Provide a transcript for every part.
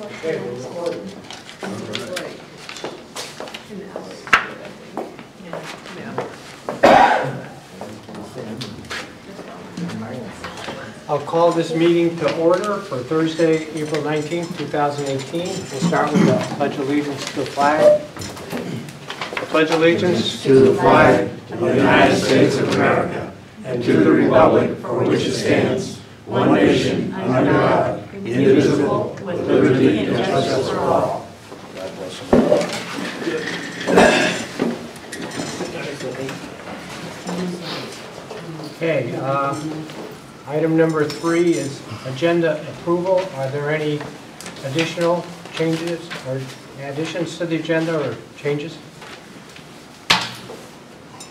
Okay, we're recording. I'll call this meeting to order for Thursday, April 19th, 2018. We'll start with the Pledge of Allegiance to the flag. I pledge allegiance to the flag of the United States of America and to the republic for which it stands, one nation, under God, indivisible, with liberty and justice for all. God bless you. Okay, item number 3 is agenda approval. Are there any additional changes or additions to the agenda or changes?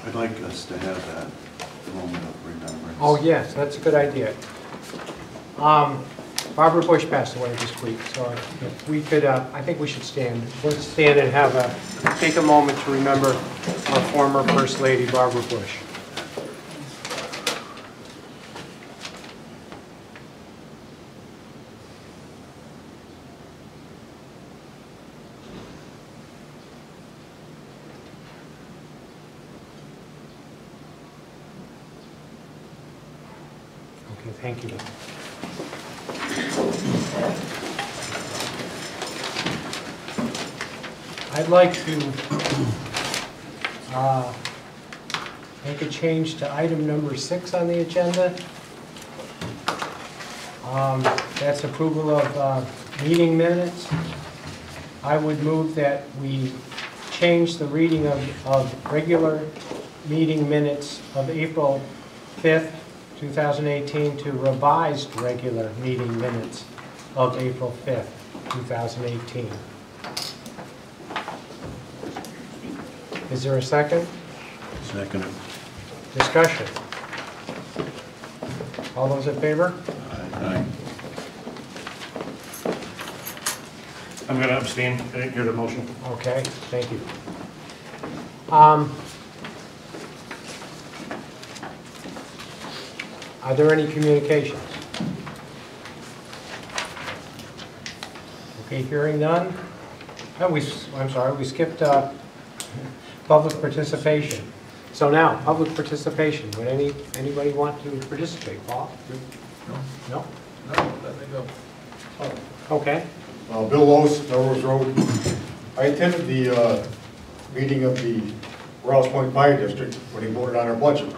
I'd like us to have that moment of remembrance. Oh, yes, that's a good idea. Barbara Bush passed away this week, so if we could, I think we should stand. Let's stand and take a moment to remember our former First Lady, Barbara Bush. Okay, thank you. I'd like to make a change to item number 6 on the agenda. That's approval of meeting minutes. I would move that we change the reading of regular meeting minutes of April 5th, 2018 to revised regular meeting minutes of April 5th, 2018. Is there a second? Second. Discussion. All those in favor? Aye. I'm going to abstain. I didn't hear the motion. Okay, thank you. Are there any communications? Okay, hearing none. Oh, I'm sorry, we skipped public participation. So now, public participation. Would anybody want to participate? Paul? No? No, let me go. Okay. Bill Lowes, Melrose Road. I attended the meeting of the Rouse Point Fire District when they voted on our budget.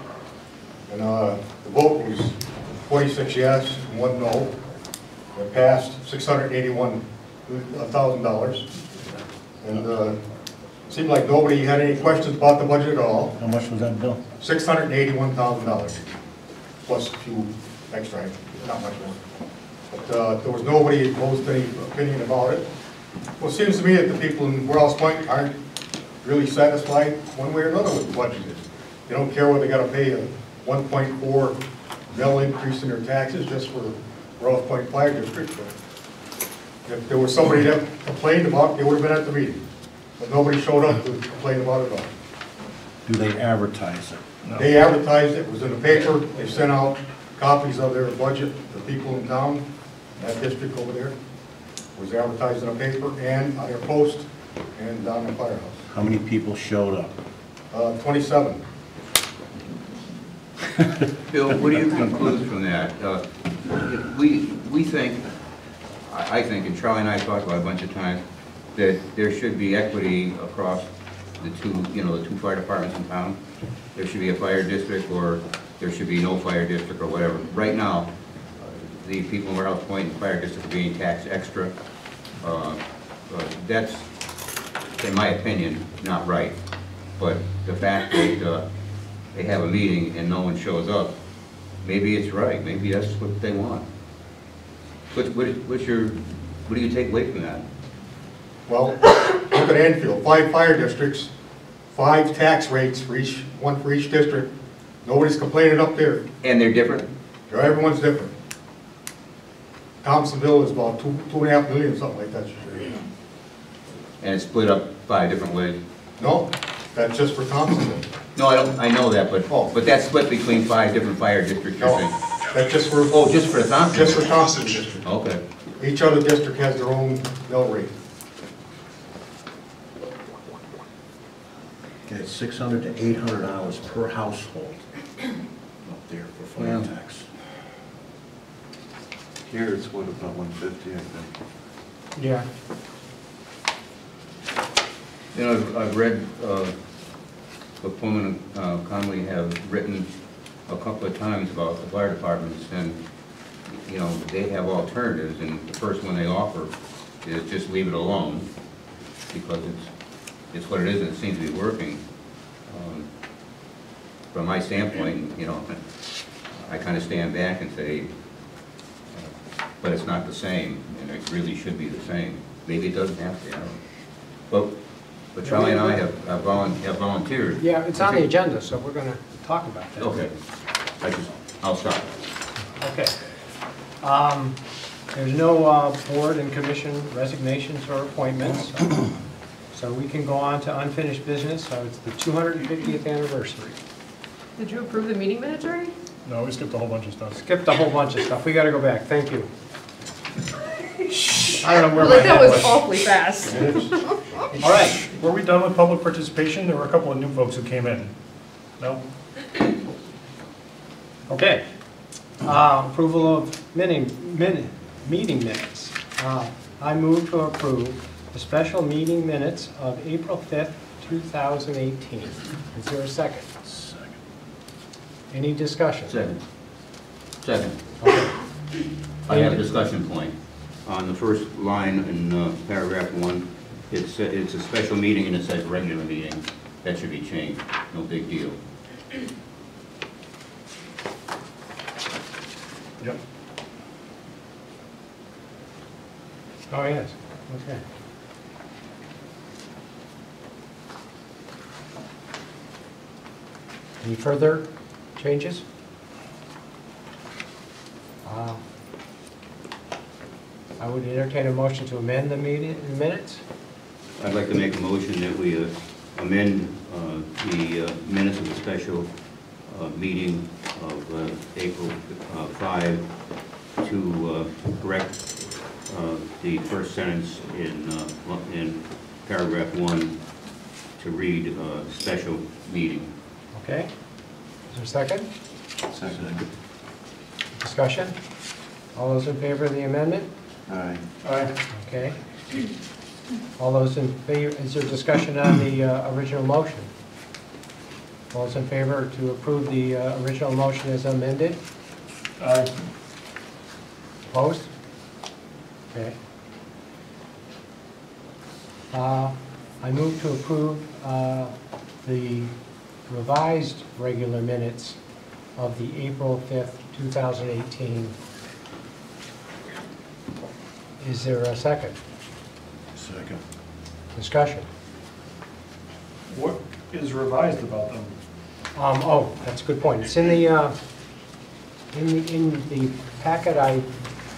And the vote was 26 yes and 1 no. It passed $681,000. And it seemed like nobody had any questions about the budget at all. How much was that bill? $681,000 plus a few extra, not much more. But there was nobody who posed any opinion about it. Well, it seems to me that the people in Rouse Point aren't really satisfied one way or another with the budget. They don't care whether they got to pay a 1.4 mil increase in their taxes just for the Rouse Point Fire District. But if there was somebody that complained about it, they would have been at the meeting. But nobody showed up to complain about it at all. Do they advertise it? No. They advertised it, was in the paper, they sent out copies of their budget to people in town, that district over there. It was advertised in a paper and on their post and down the firehouse. How many people showed up? 27. Bill, what do you conclude from that? We think, I think, and Charlie and I talked about it a bunch of times, that there should be equity across the two fire departments in town. There should be a fire district, or there should be no fire district, or whatever. Right now, the people in Rouse Point and fire district are being taxed extra. That's, in my opinion, not right. But the fact that they have a meeting and no one shows up, maybe it's right. Maybe that's what they want. What do you take away from that? Well, look at Anfield, 5 fire districts, 5 tax rates for each, one for each district. Nobody's complaining up there. And they're different? Everyone's different. Thompsonville is about 2.5 million, something like that. And it's split up 5 different ways? No, that's just for Thompsonville. No, I know that, but that's split between 5 different fire districts, you're saying? That's just for... Oh, just for Thompson? Just for Thompson district. Okay. Each other district has their own mill rate. Okay, it's $600 to $800 per household up there for fire Wow. tax. Here it's what, about 150, I think. Yeah. You know, I've read, what Pullman and Conley have written a couple of times about the fire departments, and, you know, they have alternatives, and the first one they offer is just leave it alone, because it's what it is, and it seems to be working. From my standpoint, you know, I kind of stand back and say, but it's not the same, and it really should be the same. Maybe it doesn't have to, I don't know. But Charlie and I have volunteered. Yeah, it's on the agenda, so we're going to talk about that. Okay. I'll stop. Okay. There's no board and commission resignations or appointments, so we can go on to unfinished business. So it's the 250th anniversary. Did you approve the meeting minutes already? No, we skipped a whole bunch of stuff. Skipped a whole bunch of stuff. We got to go back. Thank you. I don't know where my Like, that head was was. awfully fast. All right, were we done with public participation? There were a couple of new folks who came in. No? Okay. Approval of meeting minutes. I move to approve the special meeting minutes of April 5th, 2018. Is there a second? Second. Any discussion? Second. Okay. I have a discussion point. On the first line in paragraph 1, it's a special meeting and it says regular meeting. That should be changed. No big deal. Yep. Oh, yes. Okay. Any further changes? I would entertain a motion to amend the minutes. I'd like to make a motion that we amend the minutes of the special meeting of April 5 to correct the first sentence in paragraph 1 to read special meeting. Okay. Is there a second? Second. Discussion? All those in favor of the amendment? Aye. Okay. All those in favor, is there discussion on the original motion? All those in favor to approve the original motion as amended? Aye. Opposed? Okay. I move to approve the revised regular minutes of the April 5th, 2018. Is there a second? Second. Discussion? What is revised about them? Oh, that's a good point. It's in the packet I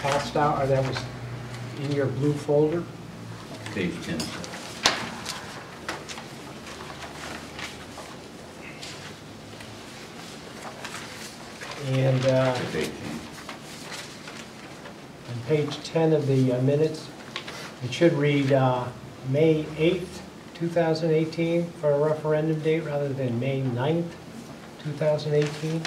passed out, or that was in your blue folder. Page 10. And Page 10. on page 10 of the minutes, it should read May 8th, 2018 for a referendum date rather than May 9th, 2018.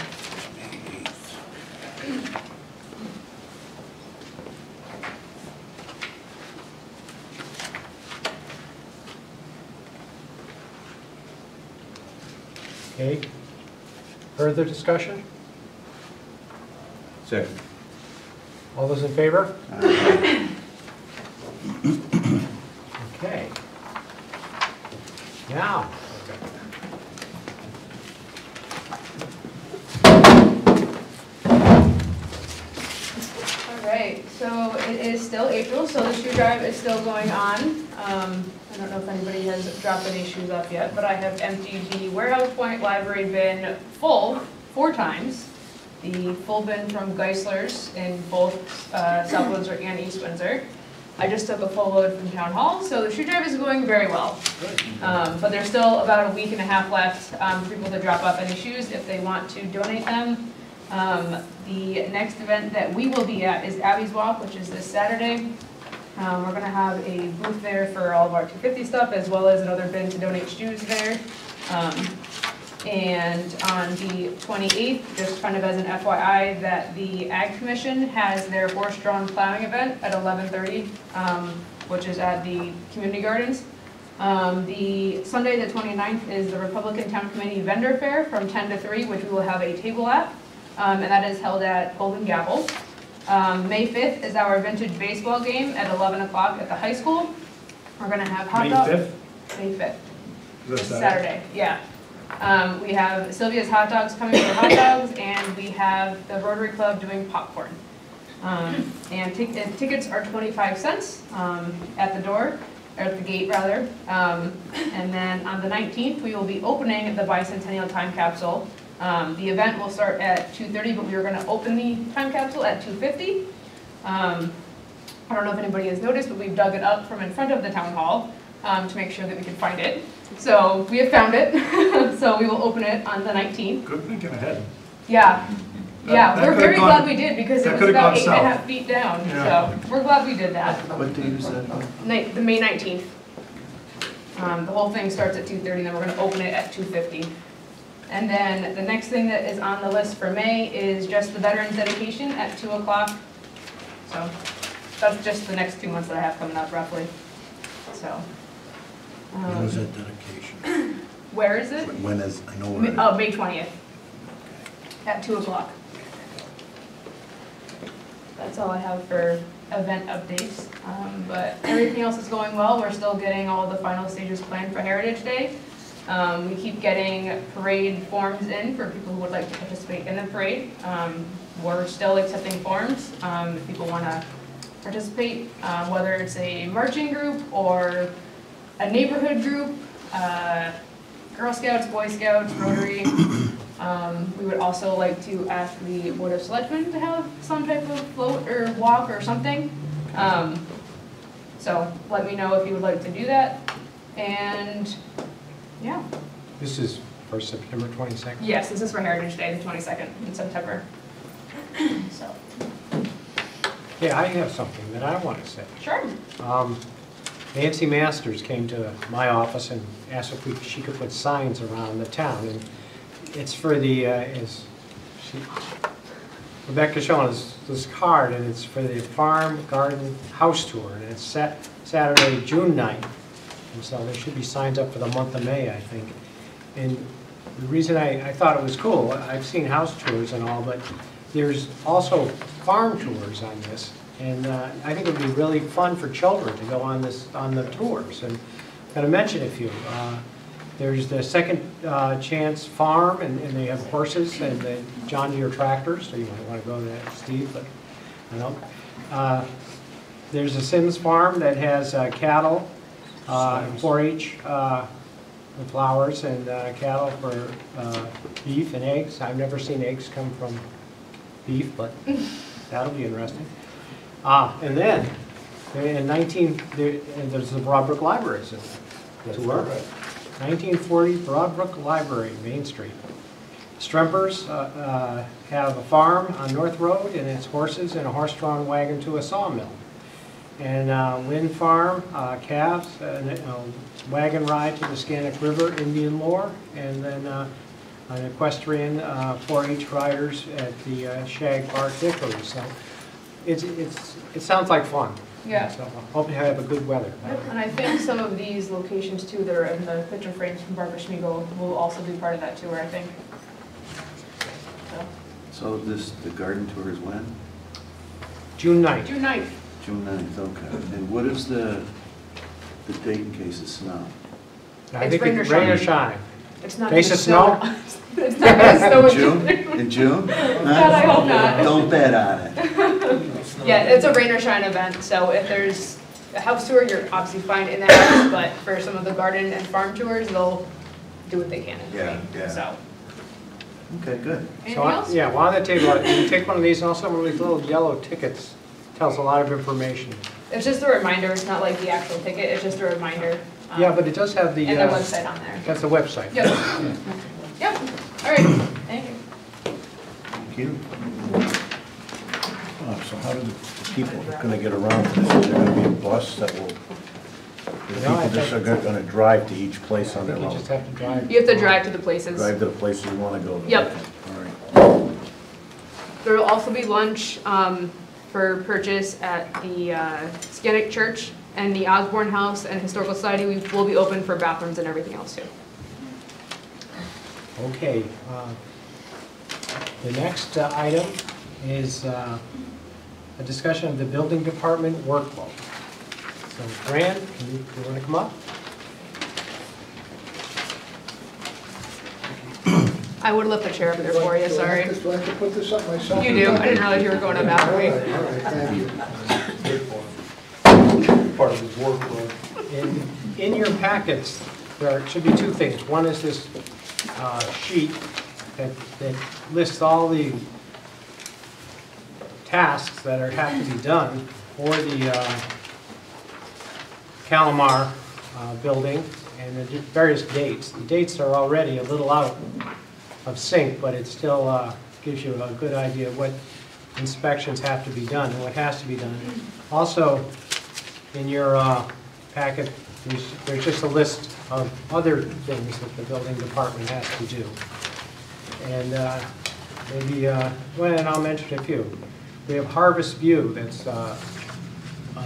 Okay. Further discussion? Second. All those in favor? Okay. Now. All right, so it is still April, so the shoe drive is still going on. I don't know if anybody has dropped any shoes off yet, but I have emptied the warehouse point library bin full 4 times. The full bin from Geisler's in both South Windsor and East Windsor. I just took a full load from Town Hall, so the shoe drive is going very well. But there's still about a week and a half left for people to drop off any shoes if they want to donate them. The next event that we will be at is Abby's Walk, which is this Saturday. We're gonna have a booth there for all of our 250 stuff, as well as another bin to donate shoes there. And on the 28th, just kind of as an FYI, that the Ag Commission has their horse-drawn plowing event at 11:30, which is at the community gardens. The Sunday, the 29th, is the Republican Town Committee Vendor Fair from 10 to 3, which we will have a table at, and that is held at Golden Gavel. May 5th is our vintage baseball game at 11 o'clock at the high school. We're gonna have hot May dogs. 5th? May 5th. Is that Saturday, yeah. We have Sylvia's Hot Dogs coming for hot dogs, and we have the Rotary Club doing popcorn. And tickets are 25 cents at the door, or at the gate rather. And then on the 19th, we will be opening the bicentennial time capsule. The event will start at 2:30, but we were gonna open the time capsule at 2:50. I don't know if anybody has noticed, but we've dug it up from in front of the town hall to make sure that we can find it. So we have found it, so we will open it on the 19th. Good thinking ahead. Yeah, yeah, That we're could've very gone- glad we did, because that it was could've about gone 8.5 south. feet down, Yeah. so we're glad we did that. What date is that? The May 19th. The whole thing starts at 2:30, then we're gonna open it at 2:50. And then the next thing that is on the list for May is just the Veterans Dedication at 2 o'clock. So that's just the next 2 months that I have coming up roughly, so. When is that dedication? Where is it? When is, I know where it is. May 20th, at 2 o'clock. That's all I have for event updates, but everything else is going well. We're still getting all the final stages planned for Heritage Day. We keep getting parade forms in for people who would like to participate in the parade. We're still accepting forms if people want to participate, whether it's a marching group or a neighborhood group, Girl Scouts, Boy Scouts, Rotary. We would also like to ask the Board of Selectmen to have some type of float or walk or something. So let me know if you would like to do that. And yeah. This is for September 22nd? Yes, this is for Heritage Day, the 22nd in September. So, Yeah, I have something that I want to say. sure. Nancy Masters came to my office and asked if she could put signs around the town. And it's for the, Rebecca's showing us this card, and it's for the Farm Garden House Tour. And it's Saturday, June 9th. And so there should be signs up for the month of May, I think. And the reason I thought it was cool, I've seen house tours and all, but there's also farm tours on this. And I think it would be really fun for children to go on the tours. And I'm going to mention a few. There's the Second Chance Farm, and they have horses and the John Deere tractors, so you might want to go to that, Steve, but I don't know. There's a Sims Farm that has cattle, 4-H flowers, and cattle for beef and eggs. I've never seen eggs come from beef, but that'll be interesting. And then, in there's the Broadbrook Library tour. 1940 Broadbrook Library, Main Street. Strempers have a farm on North Road, and it's horses and a horse-drawn wagon to a sawmill. And Wind Farm, calves, a wagon ride to the Scannick River, Indian lore, and then an equestrian 4-H riders at the Shag Park Hickory. So it sounds like fun. Yeah. So I hope you have a good weather. Yep, and I think some of these locations too that are in the picture frames from Barbara Schmiegel will also be part of that tour, I think. So the garden tour is when? June 9th. June 9th. June 9th, okay. And what is the date in case of snow? I It's think rain or it's rain or shine. shine. It's not Case gonna of snow? It's not gonna snow in June? June. In June? God, I hope not. Don't bet on it. Yeah, it's a rain or shine event, so if there's a house tour, you're obviously fine in that house, but for some of the garden and farm tours, they'll do what they can in the Yeah, rain, yeah. so. Okay, good. Anything So, else? yeah, while on the table, you take one of these, and also one of these little yellow tickets, tells a lot of information. It's just a reminder, it's not like the actual ticket, it's just a reminder. Yeah, but it does have the, And their website on there. that's the website. Yep. Yep, all right, thank you. Thank you. So how do the people gonna get around to this? Is there gonna be a bus that will, the No, I people just are think- gonna drive to each place I on their think you own? just have to drive. You have to drive to the places. Drive to the places you wanna go to? Yep. All right. There will also be lunch for purchase at the Scannick Church and the Osborne House and Historical Society. We will be open for bathrooms and everything else too. Okay. The next item is a discussion of the building department workload. So Fran, you want to come up? I would have left the chair up there for you, sorry. Do I have to put this up myself? You do, I didn't realize you were going up after All me. right, thank you. Part of his workload. In your packets, there should be two things. One is this sheet that lists all the tasks that have to be done for the Calamar building and the various dates. The dates are already a little out of sync, but it still gives you a good idea of what inspections have to be done and what has to be done. Also, in your packet, there's just a list of other things that the building department has to do. And maybe, well, and I'll mention a few. We have Harvest View, that's a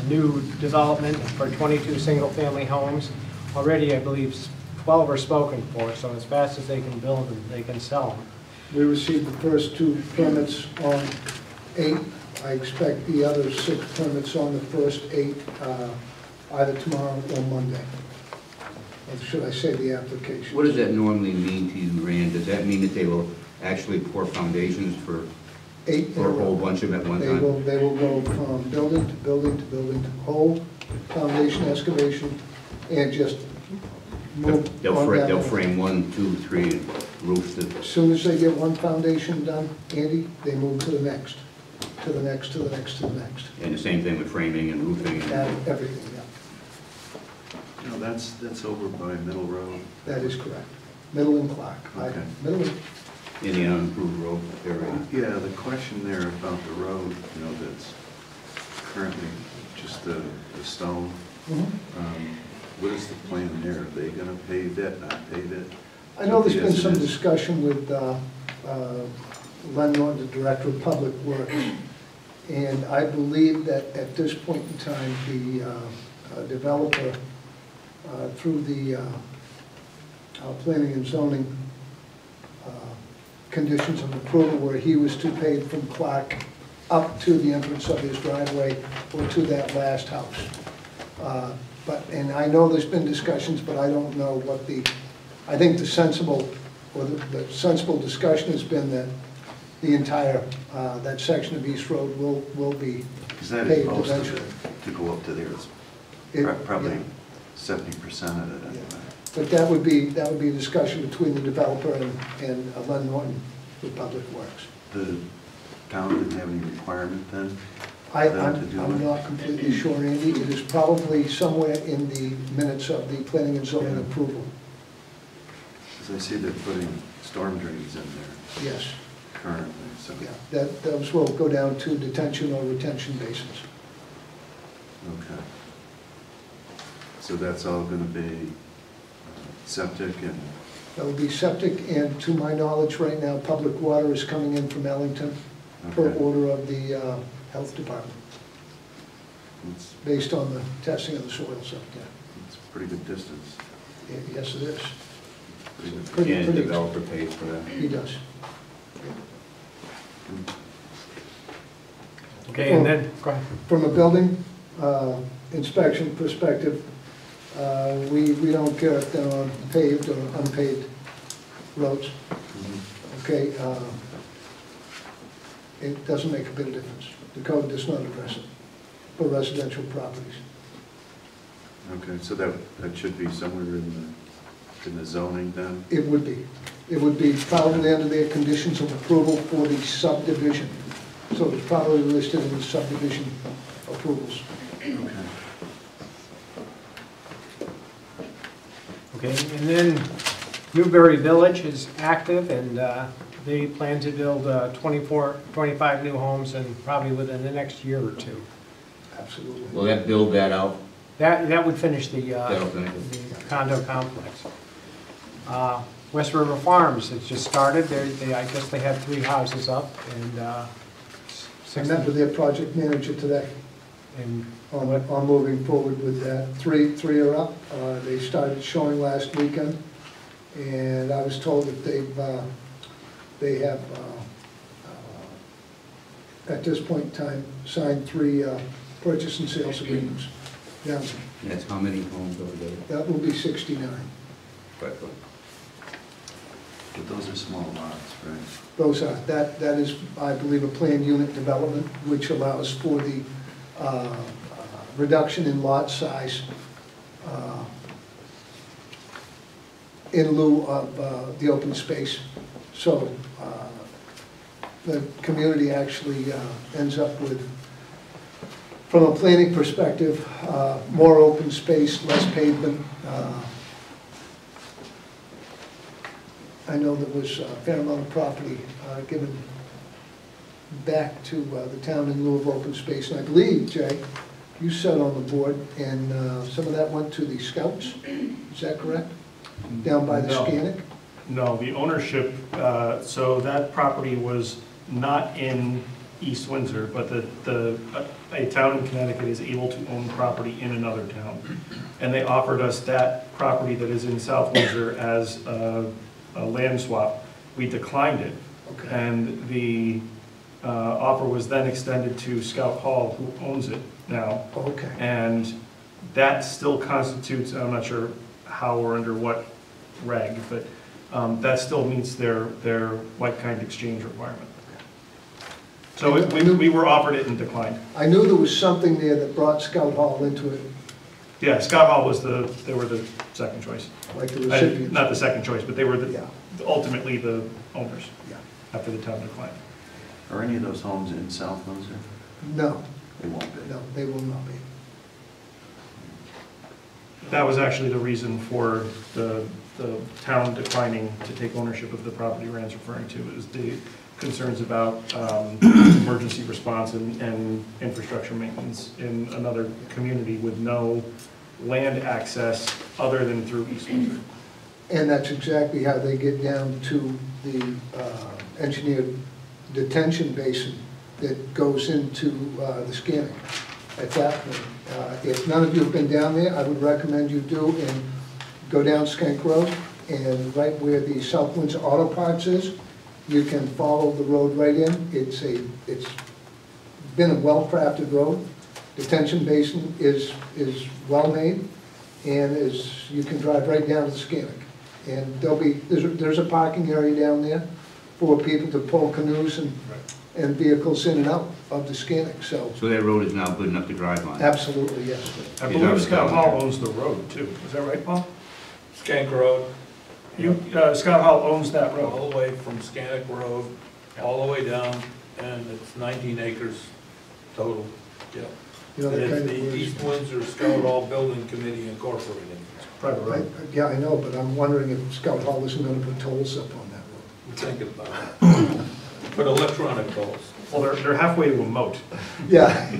new development for 22 single-family homes. Already, I believe, 12 are spoken for, so as fast as they can build them, they can sell them. We received the first 2 permits on 8. I expect the other 6 permits on the first 8 either tomorrow or Monday. Or should I say the application? What does that normally mean to you, Rand? Does that mean that they will actually pour foundations for 8 a whole bunch of them at one They time? will go from building to building to building to whole foundation excavation and just move on down. They'll frame 1, 2, 3 roofs that... As soon as they get one foundation done, Andy, they move to the next, to the next, to the next, to the next. And the same thing with framing and roofing and... And everything, yeah. No, that's over by Middle Road. That is correct. Middle and Clark. Okay. Middle and, in the unimproved road area. Yeah, the question there about the road, you know, that's currently just the stone. What is the plan there? Are they gonna pave it, not pave it? I know there's been Yes, it some is. discussion with Len Norton, the Director of Public Works, and I believe that at this point in time, the developer, through the planning and zoning conditions of approval, where he was to pave from Clark up to the entrance of his driveway or to that last house. And I know there's been discussions, but I don't know what I think the sensible discussion has been that the entire, that section of East Road will be Because that is paved most of eventually. it, to go up to there, it's probably 70% of it anyway. But that would be a discussion between the developer and Len Norton with Public Works. The town didn't have any requirement then? I'm not completely sure, Andy. It is probably somewhere in the minutes of the planning and zoning approval. Because I see they're putting storm drains in there Yes, currently, so. yeah. Those will go down to detention or retention basins. Okay. So that's all gonna be septic and, That will be septic, and to my knowledge, right now, public water is coming in from Ellington per Okay. order of the health department, it's based on the testing of the soils up there. a pretty good distance. Yes, it is. Pretty good. Pretty- And the pretty- developer pays for that. He does. Okay, and then, go ahead. From a building inspection perspective, we don't care if they're on paved or unpaved roads. Okay, it doesn't make a bit of difference. The code does not address it for residential properties. Okay, so that should be somewhere in the zoning then? It would be. It would be probably under their conditions of approval for the subdivision. So it's probably listed in the subdivision approvals. Okay. Okay, and then Newberry Village is active, and they plan to build 25 new homes and probably within the next year or two. Absolutely. Will that build that out? That would finish the That'll finish the condo complex. West River Farms, it's just started. I guess they had 3 houses up and I 60. met with their project manager today And on moving forward with that. Three are up. They started showing last weekend, and I was told that they have, at this point in time, signed 3 purchase and sales agreements. Yeah, That's how many homes over there? that will be 69. But But those are small lots, right? Those are, that is, I believe, a planned unit development, which allows for the reduction in lot size in lieu of the open space. So the community actually ends up with, from a planning perspective, more open space, less pavement. I know there was a fair amount of property given back to the town in lieu of open space. And I believe, Jay, you sat on the board, and some of that went to the Scouts, is that correct? Down by the No. Scannick? No, the ownership, so that property was not in East Windsor, but a town in Connecticut is able to own property in another town. And they offered us that property that is in South Windsor as a land swap. We declined it. Okay. And the offer was then extended to Scout Hall, who owns it now. Okay. And that still constitutes, I'm not sure how or under what reg, but that still meets their like-kind exchange requirement. So we were offered it and declined. I knew there was something there that brought Scout Hall into it, Yeah, Scout Hall was they were the second choice. like the recipients. Not the second choice, but they were Yeah. ultimately the owners Yeah. after the town declined. Are any of those homes in South Windsor? No, They won't be. no, they will not be. That was actually the reason for the town declining to take ownership of the property Rand's referring to, is the concerns about emergency response and infrastructure maintenance in another community with no land access other than through East Windsor. And that's exactly how they get down to the engineered detention basin that goes into the Scannick. At that point, if none of you have been down there, I would recommend you do, and go down Skank Road, and right where the South Windsor Auto Parts is, you can follow the road right in. It's been a well-crafted road. Detention basin is well-made, and you can drive right down to the Scannick. And there's a parking area down there for people to pull canoes and vehicles in and out of the Scannick, so So that road is now good enough to drive on? absolutely, yes. I believe Scout Hall owns the road too. Is that right, Paul? Skank Road, Scout Hall owns that road. all the way from Skannick Road, all the way down, and it's 19 acres total, yeah. You know, And the it's kind the of East Windsor Scout Hall Building Committee Incorporated. Private road. Yeah, I know, but I'm wondering if Scout Hall isn't gonna put tolls up on that road. We're thinking about it. But electronic tolls. Well, they're halfway to a moat. Yeah.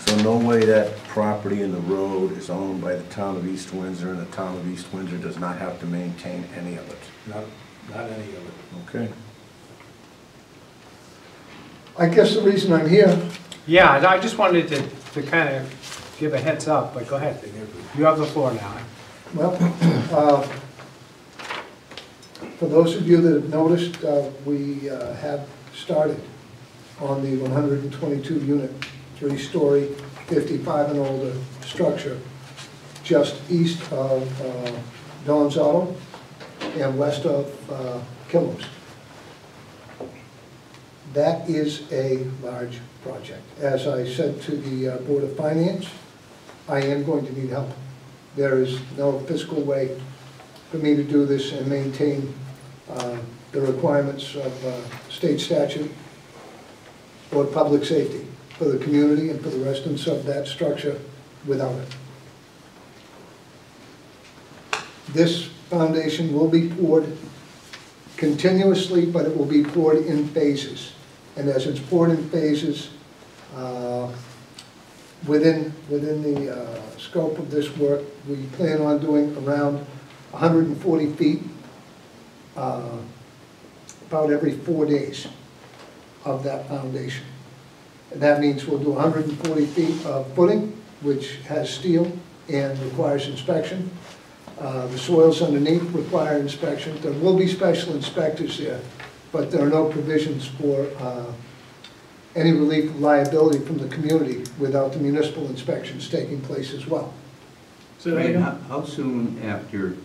So no way that property in the road is owned by the town of East Windsor, and the town of East Windsor does not have to maintain any of it? Not any of it. Okay. I guess the reason I'm here, yeah, I just wanted to kind of give a heads up, but go ahead. You have the floor now. well, for those of you that have noticed, we have started on the 122 unit, 3-story, 55 and older structure, just east of Don's Auto and west of Killam's. That is a large project. As I said to the Board of Finance, I am going to need help. There is no fiscal way for me to do this and maintain the requirements of state statute or public safety for the community and for the residents of that structure without it. This foundation will be poured continuously, but it will be poured in phases. And as it's poured in phases, within the scope of this work, we plan on doing around 140 feet about every 4 days of that foundation. And that means we'll do 140 feet of footing, which has steel and requires inspection. The soils underneath require inspection. There will be special inspectors there, but there are no provisions for any relief of liability from the community without the municipal inspections taking place as well. So that Ray, again? how soon after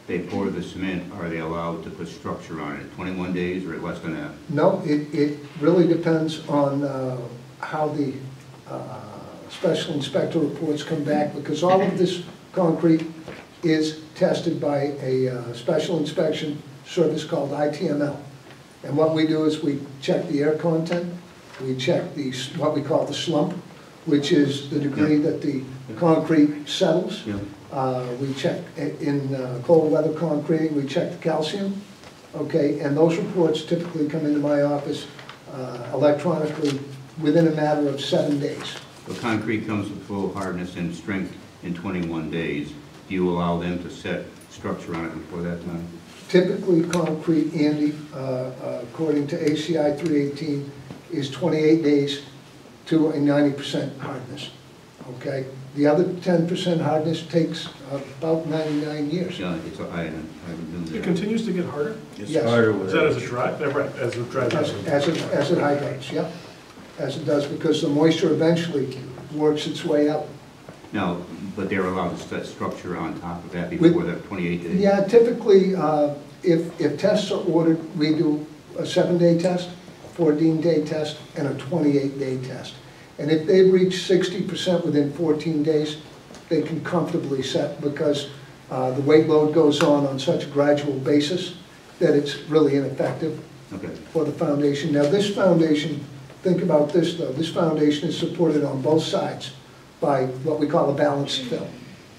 they pour the cement are they allowed to put structure on it? 21 days or less than that? No, it really depends on how the special inspector reports come back, because all of this concrete is tested by a special inspection service called ITML. And what we do is we check the air content, we check what we call the slump, which is the degree that the concrete settles. Yeah. We check in cold weather concreting, we check the calcium, okay, and those reports typically come into my office electronically within a matter of 7 days. The concrete comes with full hardness and strength in 21 days. Do you allow them to set structure on it before that time? Typically, concrete, Andy, according to ACI 318, is 28 days to a 90% hardness, okay? The other 10% hardness takes about 99 years. Yeah, it's a, I haven't been there. It continues to get harder? It's Yes. harder Is with that it. as it dries? Right, as it dries out. As it hydrates, yeah, as it does, because the moisture eventually works its way out. Now, but they're allowed to set structure on top of that before that 28 days? Yeah, typically, if tests are ordered, we do a 7-day test, 14-day test, and a 28-day test. And if they reach 60% within 14 days, they can comfortably set, because the weight load goes on such a gradual basis that it's really ineffective Okay. for the foundation. Now, this foundation, think about this though, this foundation is supported on both sides by what we call a balanced fill,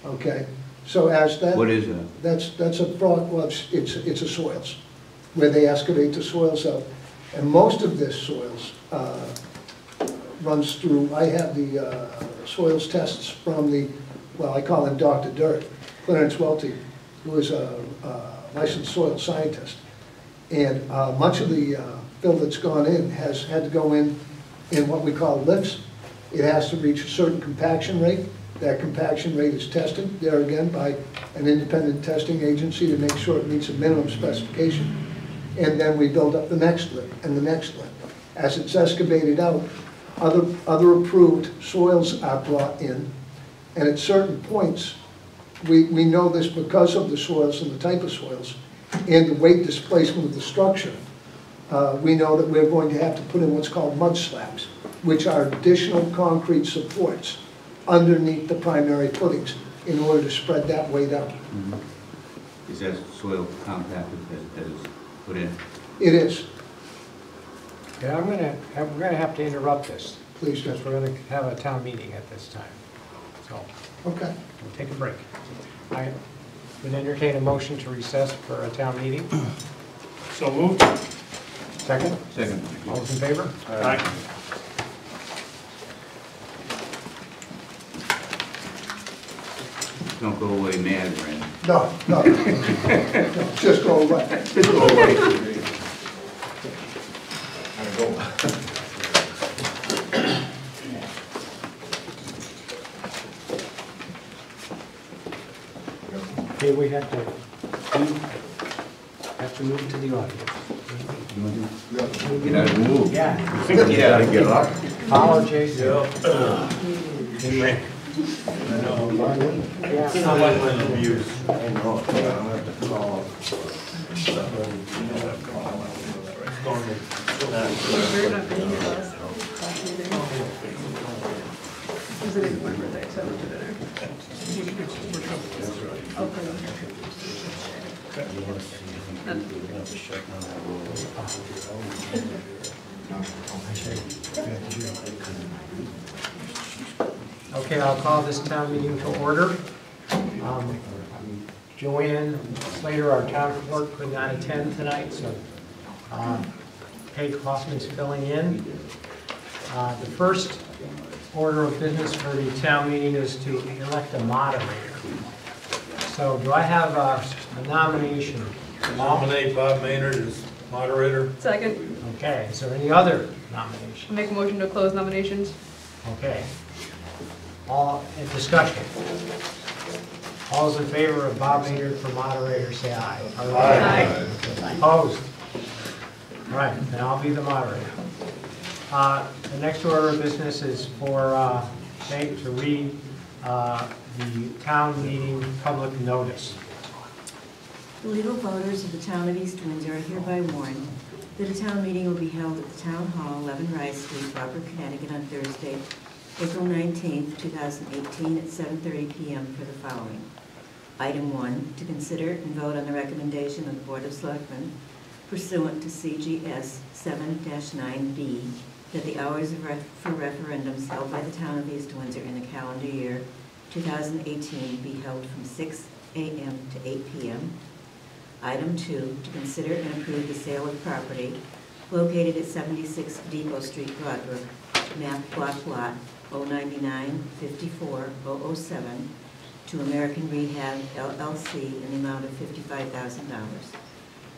okay? So as that... What is that? That's a broad, well, it's a soils, where they excavate the soils out. And most of this soils runs through, I have the soils tests from the, well, I call him Dr. Dirt, Clarence Welty, who is a licensed soil scientist. And much of the fill that's gone in has had to go in what we call lifts. It has to reach a certain compaction rate. That compaction rate is tested, there again, by an independent testing agency to make sure it meets a minimum specification. And then we build up the next lift and the next lift. As it's excavated out, other approved soils are brought in, and at certain points, we know this because of the soils and the type of soils and the weight displacement of the structure. We know that we're going to have to put in what's called mud slabs, which are additional concrete supports underneath the primary footings in order to spread that weight out. Mm-hmm. Is that soil compacted as it's put in? It is. Yeah, we're gonna have to interrupt this, Please do. because we're gonna have a town meeting at this time. So, Okay. we'll take a break. I would entertain a motion to recess for a town meeting. So moved? Second? Second. All those in favor? Aye. Don't go away mad, Brandon. No, just go away. Okay, we have to move to the audience. Get out of the move. Yeah. Yeah. Get up. Follow Jason. Yeah. I know, I don't have to call. Was it my birthday, so I went to dinner. Okay, I'll call this town meeting to order. Joanne Slater, our town clerk, could not attend tonight, so Peg Hoffman's filling in. The first order of business for the town meeting is to elect a moderator. So do I have a nomination? Nominate Bob Maynard as moderator. Second, Okay, is there any other nominations? make a motion to close nominations. Okay. All, in discussion? All those in favor of Bob Maynard for moderator, say aye. Aye. Opposed? All right, then I'll be the moderator. The next order of business is for Nate to read the town meeting public notice. The legal voters of the town of East Windsor are hereby warned that a town meeting will be held at the Town Hall, 11 Rice Street, Rockford, Connecticut, on Thursday, April 19th, 2018, at 7:30 p.m. for the following. Item 1, to consider and vote on the recommendation of the Board of Selectmen pursuant to CGS 7-9B that the hours for referendums held by the town of East Windsor in the calendar year 2018 be held from 6 a.m. to 8 p.m. Item 2, to consider and approve the sale of property located at 76 Depot Street, Broadbrook, map block lot 099-54-007 to American Rehab LLC in the amount of $55,000.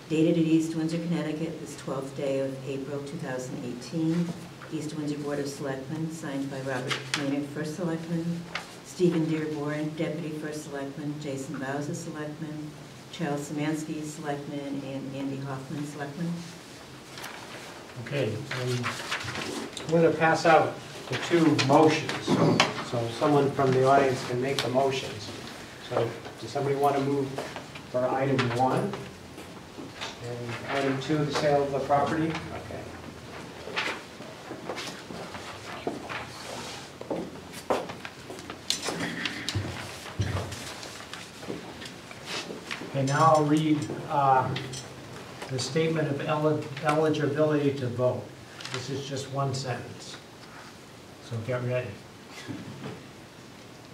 Dated at East Windsor, Connecticut, this 12th day of April 2018. East Windsor Board of Selectmen, signed by Robert Maynard, First Selectman, Stephen Dearborn, Deputy First Selectman, Jason Bowser, Selectman, Charles Szymanski, Selectman, and Andy Hoffman, Selectman. Okay, I'm going to pass out the two motions, so someone from the audience can make the motions. So does somebody want to move for item 1? And item 2, the sale of the property? Okay. Okay, now I'll read the statement of eligibility to vote. This is just one sentence, so get ready.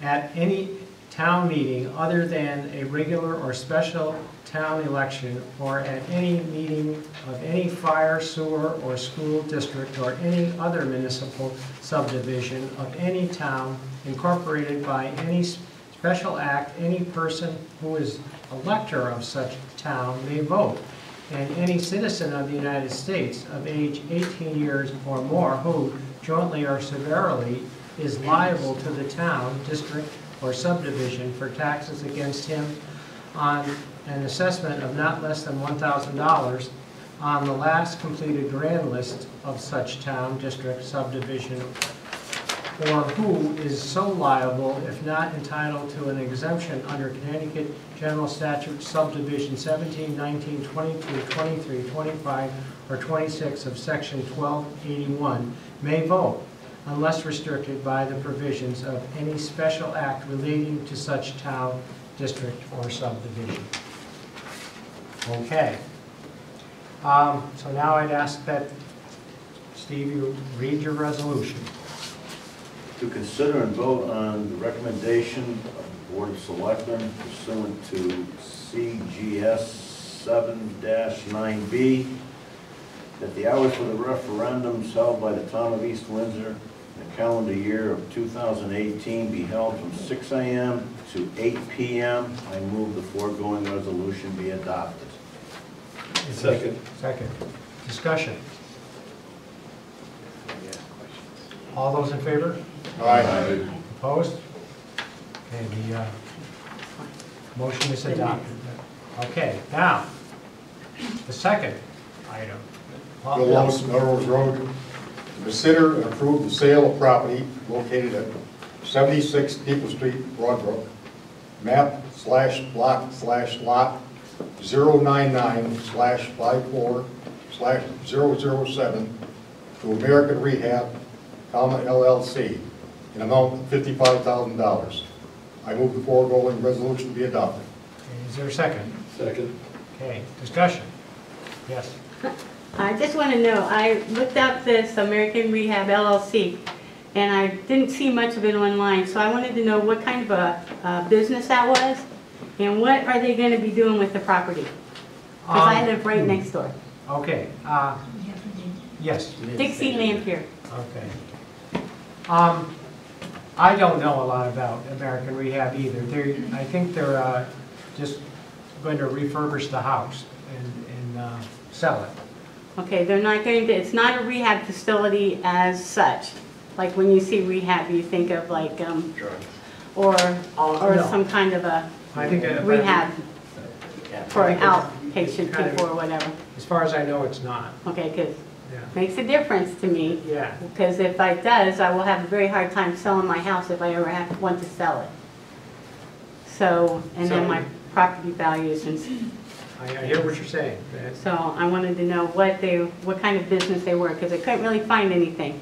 At any town meeting other than a regular or special town election, or at any meeting of any fire, sewer, or school district, or any other municipal subdivision of any town incorporated by any special act, any person who is elector of such town may vote, and any citizen of the United States of age 18 years or more who, jointly or severally, is liable to the town, district, or subdivision for taxes against him on an assessment of not less than $1,000 on the last completed grand list of such town, district, subdivision, or who is so liable if not entitled to an exemption under Connecticut General Statute subdivision 17, 19, 22, 23, 25, or 26 of section 1281 may vote unless restricted by the provisions of any special act relating to such town, district, or subdivision. Okay. So now I'd ask that, Steve, you read your resolution. To consider and vote on the recommendation of the Board of Selectmen pursuant to CGS 7-9B that the hours for the referendums held by the town of East Windsor in the calendar year of 2018 be held from 6 a.m. to 8 p.m. I move the foregoing resolution be adopted. Second. Second. Discussion. All those in favor? Aye. Opposed? Okay, the motion is adopted. Okay, now, the second item. Bill Lois, Melrose Road, to consider and approve the sale of property located at 76 Depot Street, Broadbrook, map/block/lot 099/54/007 to American Rehab, LLC, in amount of $55,000. I move the foregoing resolution be adopted. Okay, is there a second? Second. Okay, discussion. Yes. I just want to know, I looked up this American Rehab LLC, and I didn't see much of it online, so I wanted to know what kind of a business that was, And what are they gonna be doing with the property? Because I live right next door. Okay, yes, Dixie Lampier. okay. I don't know a lot about American Rehab either. I think they're just going to refurbish the house and sell it. Okay, they're not going to, it's not a rehab facility as such. Like when you see rehab, you think of like, or no. some kind of a I think rehab for I think outpatient kind of- people or whatever. As far as I know, it's not. Okay, because Yeah. makes a difference to me. Yeah. Because if it does, I will have a very hard time selling my house if I ever want to sell it. So, and then my property values and, I hear what you're saying. so I wanted to know what kind of business they were, because I couldn't really find anything.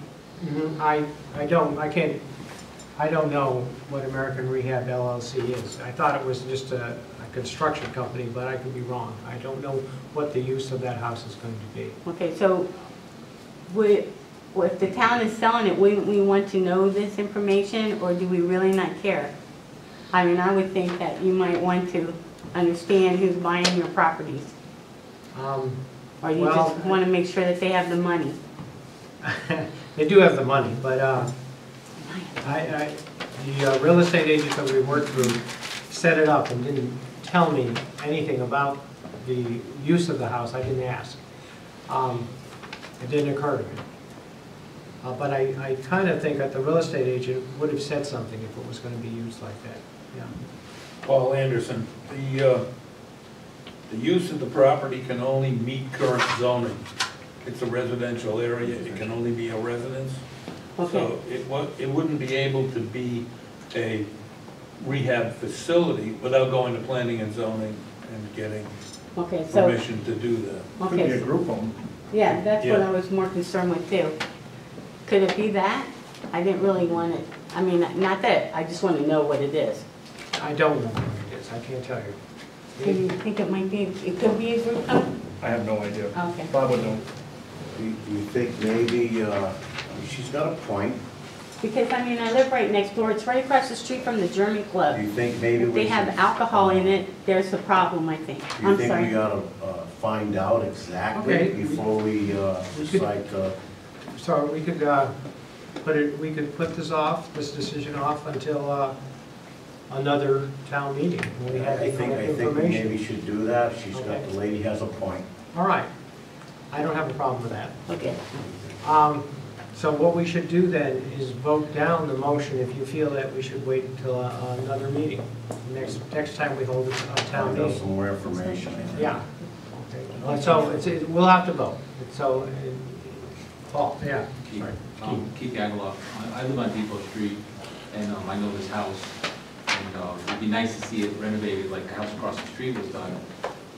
I don't know what American Rehab LLC is. I thought it was just a construction company, but I could be wrong. I don't know what the use of that house is going to be. Okay, so if the town is selling it, wouldn't we want to know this information, or do we really not care? I mean, I would think that you might want to understand who's buying your properties. Or you Well, just want to make sure that they have the money. They do have the money, but the real estate agent that we worked through set it up and didn't tell me anything about the use of the house. I didn't ask. It didn't occur to me. But I kind of think that the real estate agent would have said something if it was going to be used like that. Yeah. Paul Anderson, the use of the property can only meet current zoning. It's a residential area, it can only be a residence. Okay. So it wouldn't be able to be a rehab facility without going to planning and zoning and getting Okay, so, permission to do that. Could be a okay, group home. yeah, that's what Yeah. I was more concerned with too. Could it be that? I didn't really want it, I mean, not that, I just want to know what it is. I don't know what it is. I can't tell you. Do you think it might be, it could be a group home? I have no idea. Okay. Bob would know. Do you think maybe, she's got a point, Because, I mean, I live right next door, it's right across the street from the German do Club. you think maybe If we they have should- alcohol in it, there's a problem, I think. Do you I'm think we sorry. ought to find out exactly Okay. before we decide to? So we could put this decision off until another town meeting when we have I the think correct we maybe information. should do that. She's got, Okay. the lady has a point. All right. I don't have a problem with that. Okay. So what we should do then is vote down the motion if you feel that we should wait until another meeting, next time we hold a town Find out meeting. some more information. Yeah. So we'll have to vote. So, Paul, yeah. Sorry. Keith Gagaloff. I live on Depot Street, and I know this house, and it'd be nice to see it renovated like the house across the street was done.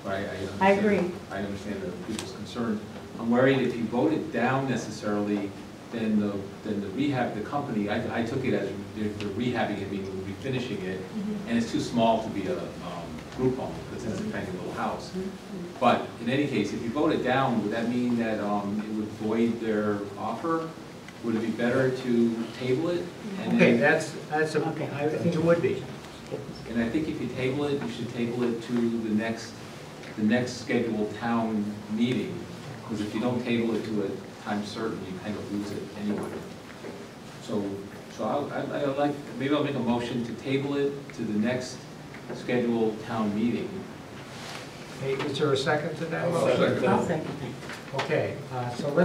But I agree. I understand the people's concern. I'm worried if you vote it down necessarily, then the rehab, the company, I took it as they're rehabbing it, meaning we'll be finishing it, and it's too small to be a group home, because it's a tiny little house. But in any case, if you vote it down, would that mean that it would void their offer? Would it be better to table it? And Okay, then- I think it would be. And I think if you table it, you should table it to the next scheduled town meeting. Because if you don't table it to a time certain, you kind of lose it anyway. So I'd like, maybe I'll make a motion to table it to the next scheduled town meeting. Hey, is there a second to that? I'll second I'll that. second. Okay, so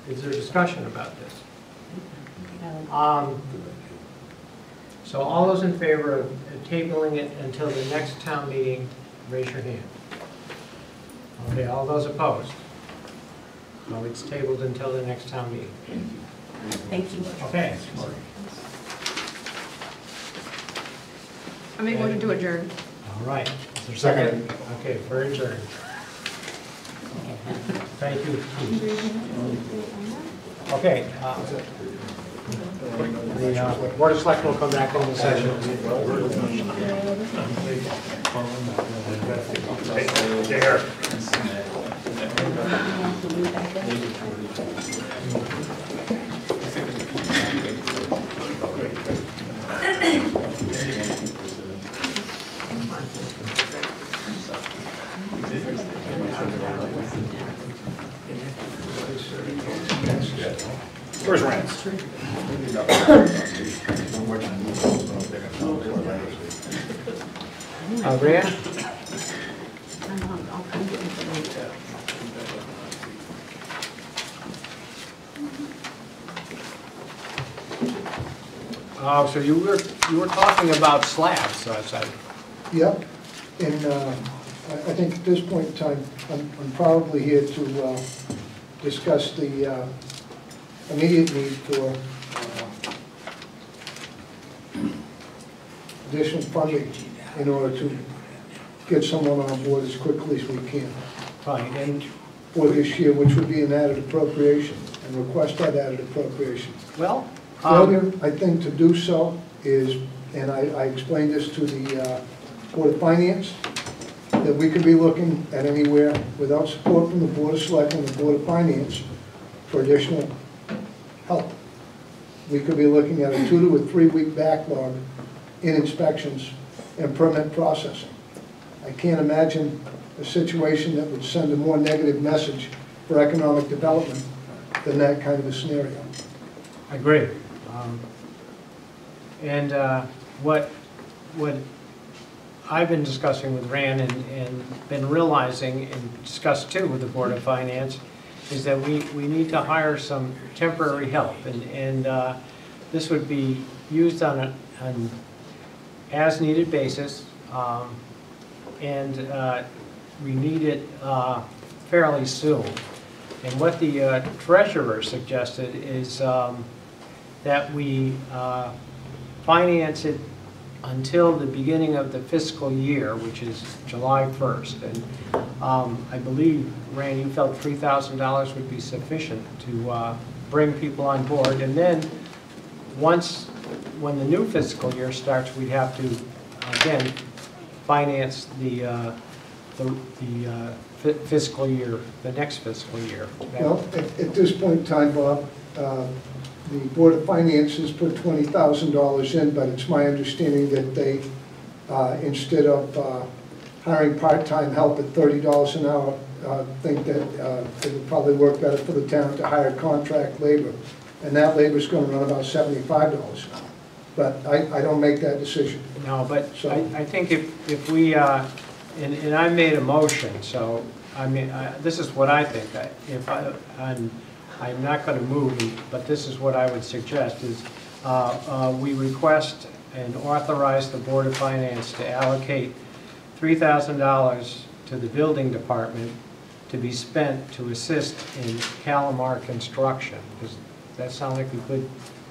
is there discussion about this? So all those in favor of tabling it until the next town meeting, raise your hand. Okay, all those opposed? No, it's tabled until the next town meeting. Thank you. Okay. I make motion to adjourn. All right. Is there a Second. Okay, we're adjourned. Thank you. Okay. The Board of Selectmen will come back into session. Take care. got one more time. Rand? I'll come get it. So you were talking about slabs, so I said. Yep, and I think at this point in time, I'm probably here to discuss the immediate need for additional funding in order to get someone on board as quickly as we can Fine, and, for this year, which would be an added appropriation, and request that added appropriation. well, Failure, I think, to do so is, and I explained this to the Board of Finance, that we could be looking at anywhere, without support from the Board of Selectmen and the Board of Finance, for additional help. We could be looking at a 2 to a 3 week backlog in inspections and permit processing. I can't imagine a situation that would send a more negative message for economic development than that kind of a scenario. I agree. And what I've been discussing with Rand and been realizing and discussed too with the Board of Finance is that we need to hire some temporary help, and this would be used on an as-needed basis, and we need it fairly soon. And what the treasurer suggested is that we finance it until the beginning of the fiscal year, which is July 1st. And I believe, Rand, you felt $3,000 would be sufficient to bring people on board. And then when the new fiscal year starts, we'd have to, again, finance the fiscal year, the next fiscal year. Well, at this point in time, Bob, the Board of Finance has put $20,000 in, but it's my understanding that they, instead of hiring part-time help at $30 an hour, think that it would probably work better for the town to hire contract labor. And that labor is going to run about $75 an hour. But I don't make that decision. No, but So- I think if we, and I made a motion, so, I mean, this is what I think. I'm not going to move, but this is what I would suggest, is we request and authorize the Board of Finance to allocate $3,000 to the building department to be spent to assist in Calamar construction. Does that sound like a good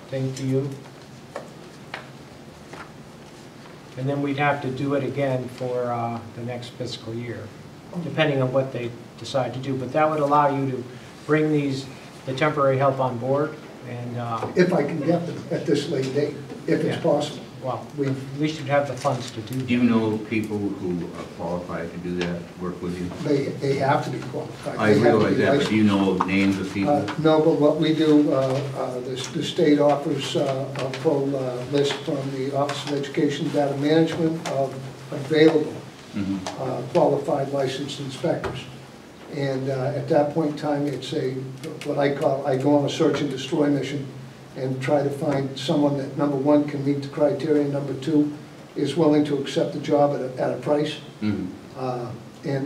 thing to you? And then we'd have to do it again for the next fiscal year, depending on what they decide to do. But that would allow you to bring the temporary help on board, and If I can get them at this late date, if it's Yeah. possible. well, at least you'd have the funds to do that. Do you know people who are qualified to do that, work with you? They have to be qualified. I They have to realize be that, but licensed. do you know names of people? No, but what we do, the state offers a full list from the Office of Education Data Management of available qualified licensed inspectors. And at that point in time, it's what I go on a search and destroy mission and try to find someone that, number one, can meet the criteria, number two, is willing to accept the job at a price. And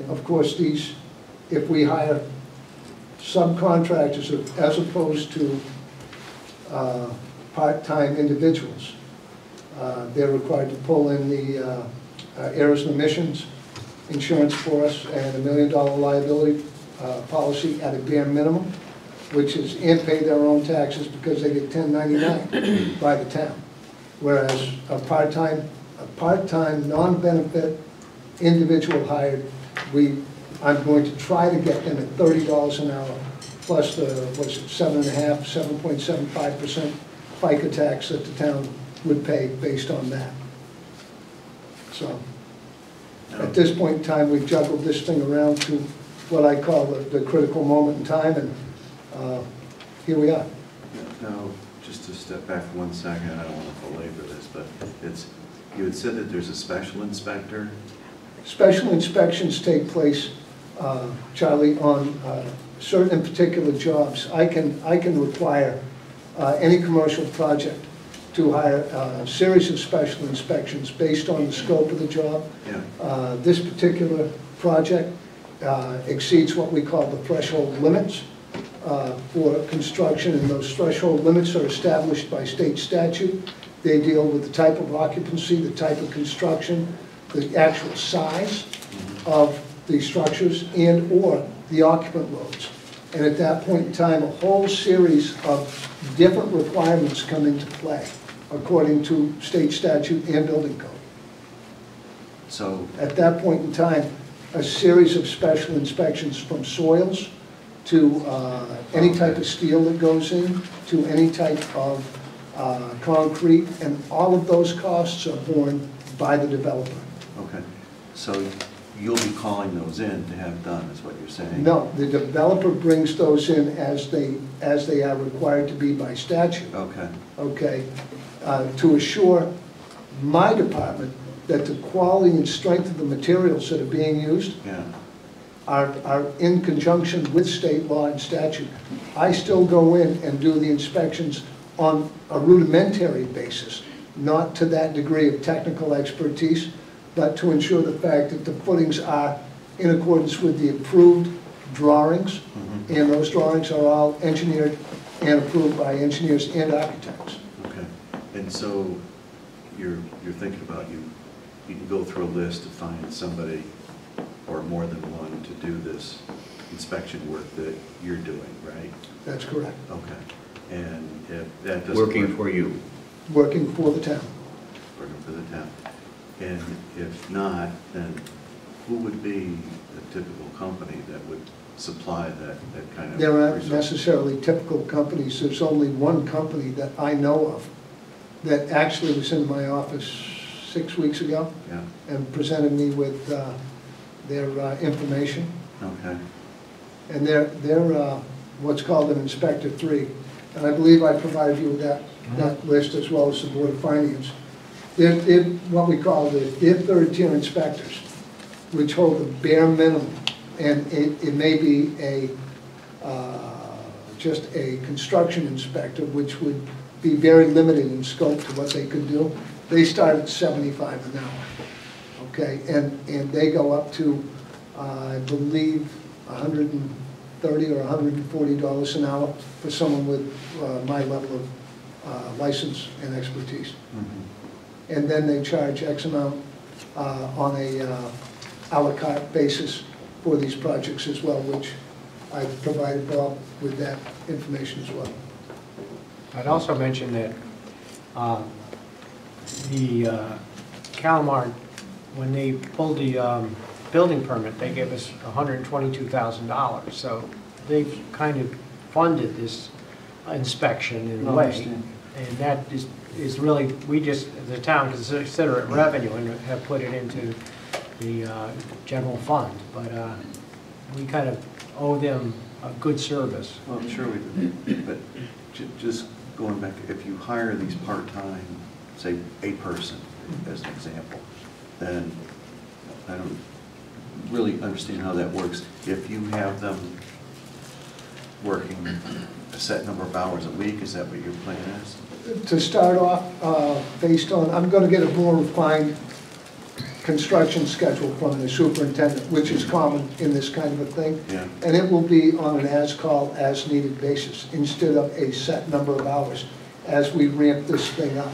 of course, if we hire subcontractors as opposed to part-time individuals, they're required to pull in the errors and omissions insurance for us and $1 million liability policy at a bare minimum, which is, and pay their own taxes because they get 1099 by the town. Whereas a part-time non-benefit individual hired, I'm going to try to get them at $30 an hour, plus the, 7.75% FICA tax that the town would pay based on that. So, at this point in time, we've juggled this thing around to what I call the critical moment in time, and here we are. Now, just to step back for 1 second, I don't want to belabor this, but you had said that there's a special inspector? Special inspections take place, Charlie, on certain and particular jobs. I can require any commercial project to hire a series of special inspections based on the scope of the job. Yeah. This particular project exceeds what we call the threshold limits for construction, and those threshold limits are established by state statute. They deal with the type of occupancy, the type of construction, the actual size of the structures, and/or the occupant loads. And at that point in time, a whole series of different requirements come into play according to state statute and building code. So, At that point in time, a series of special inspections from soils to any type of steel that goes in, to any type of concrete, and all of those costs are borne by the developer. okay, so you'll be calling those in to have done, is what you're saying? No, the developer brings those in as they are required to be by statute. Okay, Okay, to assure my department that the quality and strength of the materials that are being used yeah, are in conjunction with state law and statute. I still go in and do the inspections on a rudimentary basis, not to that degree of technical expertise, but to ensure the fact that the footings are in accordance with the approved drawings, and those drawings are all engineered and approved by engineers and architects. okay. And so you're thinking about, you can go through a list to find somebody or more than one to do this inspection work that you're doing, right? That's correct. Okay. And if that doesn't Working work, for you. Working for the town. working for the town. And if not, then who would be a typical company that would supply that kind of There aren't resource? necessarily typical companies. There's only one company that I know of that actually was in my office 6 weeks ago Yeah, and presented me with their information. okay, And they're what's called an Inspector 3. And I believe I provided you with that list as well as the Board of Finance. They're what we call they're third-tier inspectors, which hold the bare minimum. And it may be just a construction inspector, which would be very limited in scope to what they could do. They start at $75 an hour, okay? And they go up to, I believe, $130 or $140 an hour for someone with my level of license and expertise. And then they charge X amount on a à la carte basis for these projects as well, which I've provided Bob with that information as well. I'd also mention that the Calamar, when they pulled the building permit, they gave us $122,000. So they've kind of funded this inspection in a way. And that is really, we just, the town consider it revenue and have put it into the general fund. But we kind of owe them a good service. well, I'm sure we do, but just going back, if you hire these part-time, say, a person, as an example, then I don't really understand how that works. If you have them working a set number of hours a week, is that what your plan is? To start off, based on, I'm going to get a more refined construction schedule from the superintendent, which is common in this kind of a thing. Yeah. And it will be on an as-called, as-needed basis, instead of a set number of hours as we ramp this thing up.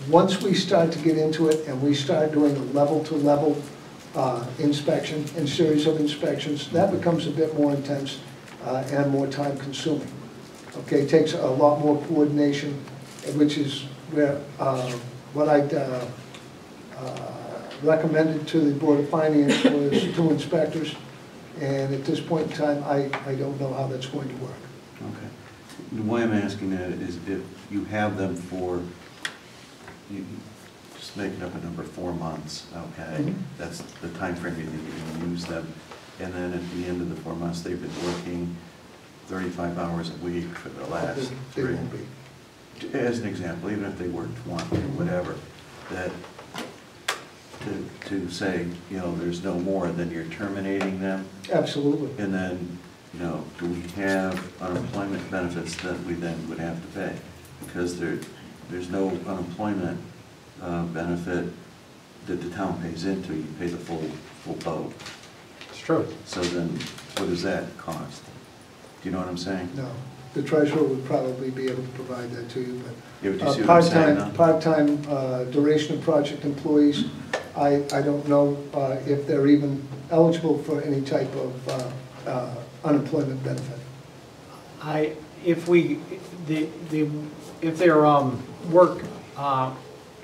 Once we start to get into it and we start doing a level-to-level inspection and series of inspections, that becomes a bit more intense and more time-consuming. Okay, it takes a lot more coordination, which is where what I recommended to the Board of Finance was 2 inspectors, and at this point in time, I don't know how that's going to work. Okay. The way I'm asking that is if you have them for, you just making up a number, 4 months, okay? That's the time frame you think you're going to use them. And then at the end of the 4 months, they've been working 35 hours a week for the last They 3. won't be. As an example, even if they worked 1 or whatever, that to say, you know, there's no more, then you're terminating them. Absolutely. And then, you know, do we have unemployment benefits that we then would have to pay? because there's no unemployment benefit that the town pays into. You pay the full boat. It's true. So then, what does that cost? Do you know what I'm saying? No, the treasurer would probably be able to provide that to you, Yeah, but do but you see what I'm saying now? part-time duration of project employees, I don't know if they're even eligible for any type of unemployment benefit. If their work on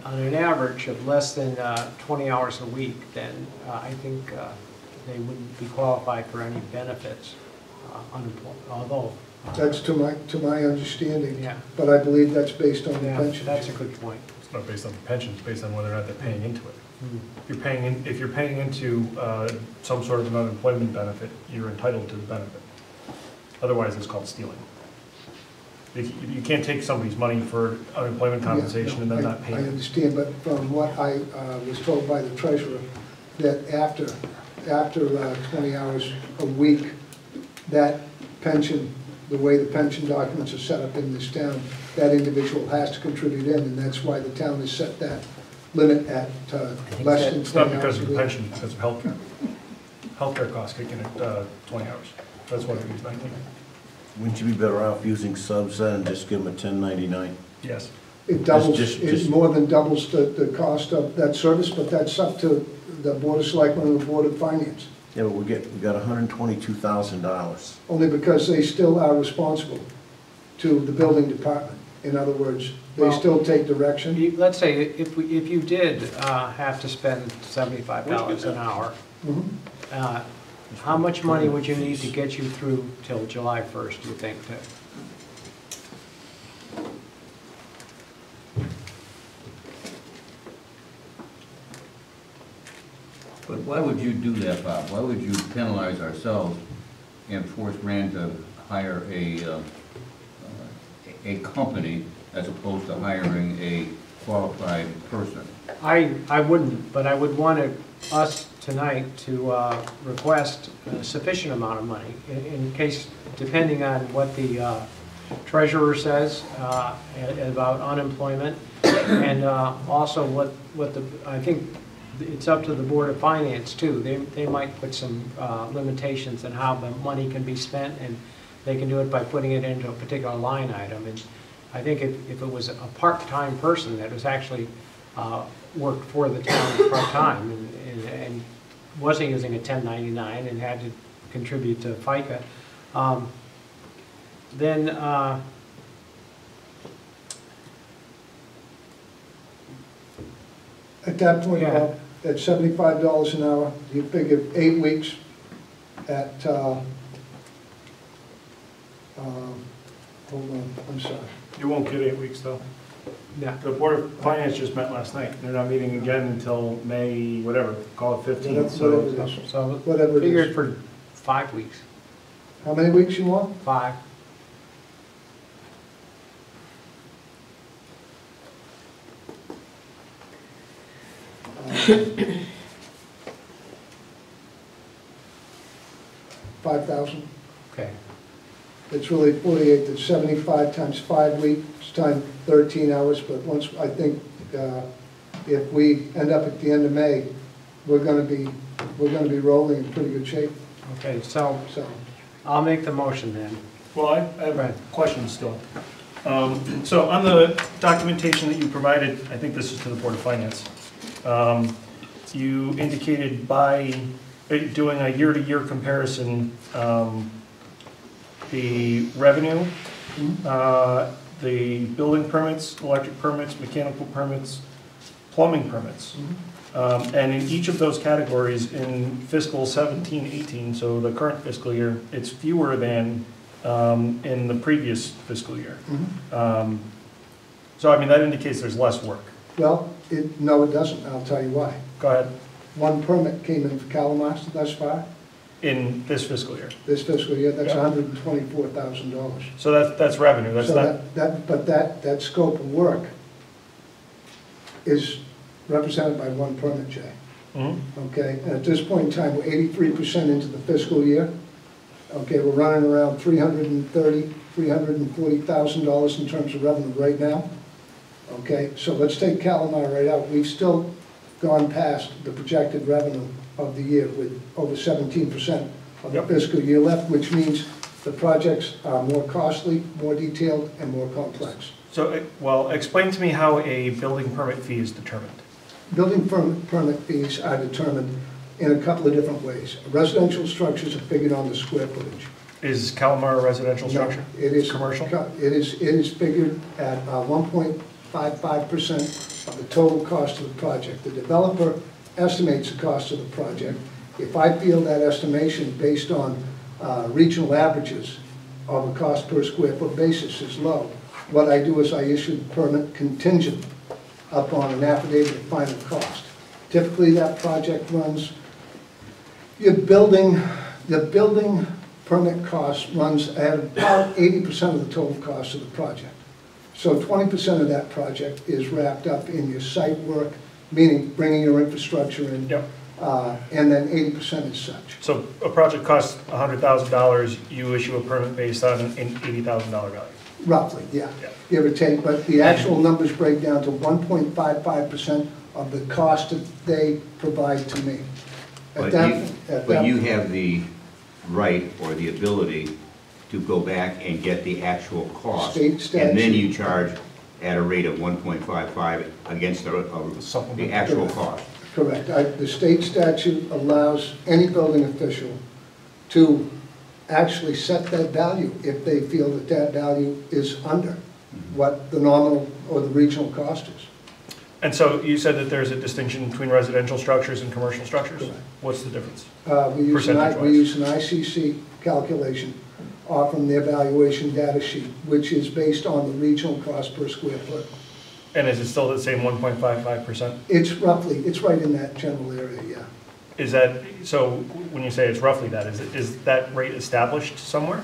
an average of less than 20 hours a week, then I think they wouldn't be qualified for any benefits, although. That's to my understanding. Yeah. But I believe that's based on the Yeah, pension. that's a good point. It's not based on the pension, it's based on whether or not they're paying into it. Hmm. If you're paying into some sort of an unemployment benefit, you're entitled to the benefit. Otherwise, it's called stealing. You can't take somebody's money for unemployment compensation and then not pay I it. understand, but from what I was told by the treasurer, that after 20 hours a week, that pension, the way the pension documents are set up in this town, that individual has to contribute in, and that's why the town has set that limit at less than 20 hours a week. It's not because of the pension, it's because of healthcare. Healthcare costs kick in at 20 hours. That's what it is, 19. Wouldn't you be better off using subs then and just give them a 1099? Yes. It doubles, Just- it more than doubles the cost of that service, but that's up to the Board of Selectmen and the Board of Finance. Yeah, but we got $122,000. Only because they still are responsible to the building department. In other words, they Well, still take direction. Let's say if you did have to spend $75 an hour, Mhm. how much money would you need to get you through till July 1st, do you think? But why would you do that, Bob? Why would you penalize ourselves and force Rand to hire a company as opposed to hiring a qualified person? I wouldn't, but I would want us tonight to request a sufficient amount of money in case, depending on what the treasurer says about unemployment, and also what the, I think it's up to the Board of Finance too. They might put some limitations on how the money can be spent, and they can do it by putting it into a particular line item. And I think if it was a part-time person that was actually worked for the town part-time and wasn't using a 1099 and had to contribute to FICA, then At that point, Yeah. Bob, at $75 an hour, you figure 8 weeks at, hold on, I'm sorry. You won't get 8 weeks, though. yeah. The Board of Finance just met last night. They're not meeting again until May, whatever, call it 15th, so. Whatever it is. So Whatever it figure is. it for 5 weeks. How many weeks you want? 5. Uh, 5,000. Okay. It's really 48, it's 75 times 5 weeks, times 13 hours, but once, I think, if we end up at the end of May, we're gonna be rolling in pretty good shape, Okay, so so. I'll make the motion then. Well, I have Right. questions still. So on the documentation that you provided, I think this is to the Board of Finance, you indicated by doing a year-to-year comparison, the revenue, the building permits, electric permits, mechanical permits, plumbing permits. And in each of those categories in fiscal 17-18, so the current fiscal year, it's fewer than in the previous fiscal year. So I mean, that indicates there's less work. Well, no, it doesn't, I'll tell you why. Go ahead. One permit came in for Calamar thus far, In this fiscal year. this fiscal year, that's Yeah. $124,000. So that's revenue, that's So not, but that scope of work is represented by one permit, Jay. Mhm. Okay, and at this point in time, we're 83% into the fiscal year. Okay, we're running around 330 $340,000 in terms of revenue right now. Okay, so let's take Calamar right out. We've still gone past the projected revenue of the year with over 17% of the fiscal year left, which means the projects are more costly, more detailed, and more complex. So, well, explain to me how a building permit fee is determined. Building permit fees are determined in a couple of different ways. Residential structures are figured on the square footage. Is Calamar a residential structure? No, it is commercial? It is figured at 1.55% of the total cost of the project. The developer estimates the cost of the project. If I feel that estimation based on regional averages of a cost per square foot basis is low, what I do is I issue the permit contingent upon an affidavit of final cost. Typically, that project runs, the building permit cost runs at about 80% of the total cost of the project. So 20% of that project is wrapped up in your site work, meaning bringing your infrastructure in, Yep. and then 80% is such. So a project costs $100,000, you issue a permit based on an $80,000 value? Roughly, yeah, Yeah. give or take, but the actual numbers break down to 1.55% of the cost that they provide to me. But you have the right or the ability to go back and get the actual cost. State statute. And then you charge at a rate of 1.55 against the actual cost. Correct. The state statute allows any building official to actually set that value if they feel that that value is under what the nominal or the regional cost is. And so you said that there's a distinction between residential structures and commercial structures? Correct. What's the difference? We use an Percentage-wise. ICC calculation from the evaluation data sheet, which is based on the regional cost per square foot. And is it still the same 1.55%? It's right in that general area, yeah. Is that, so when you say it's roughly that, is that rate established somewhere?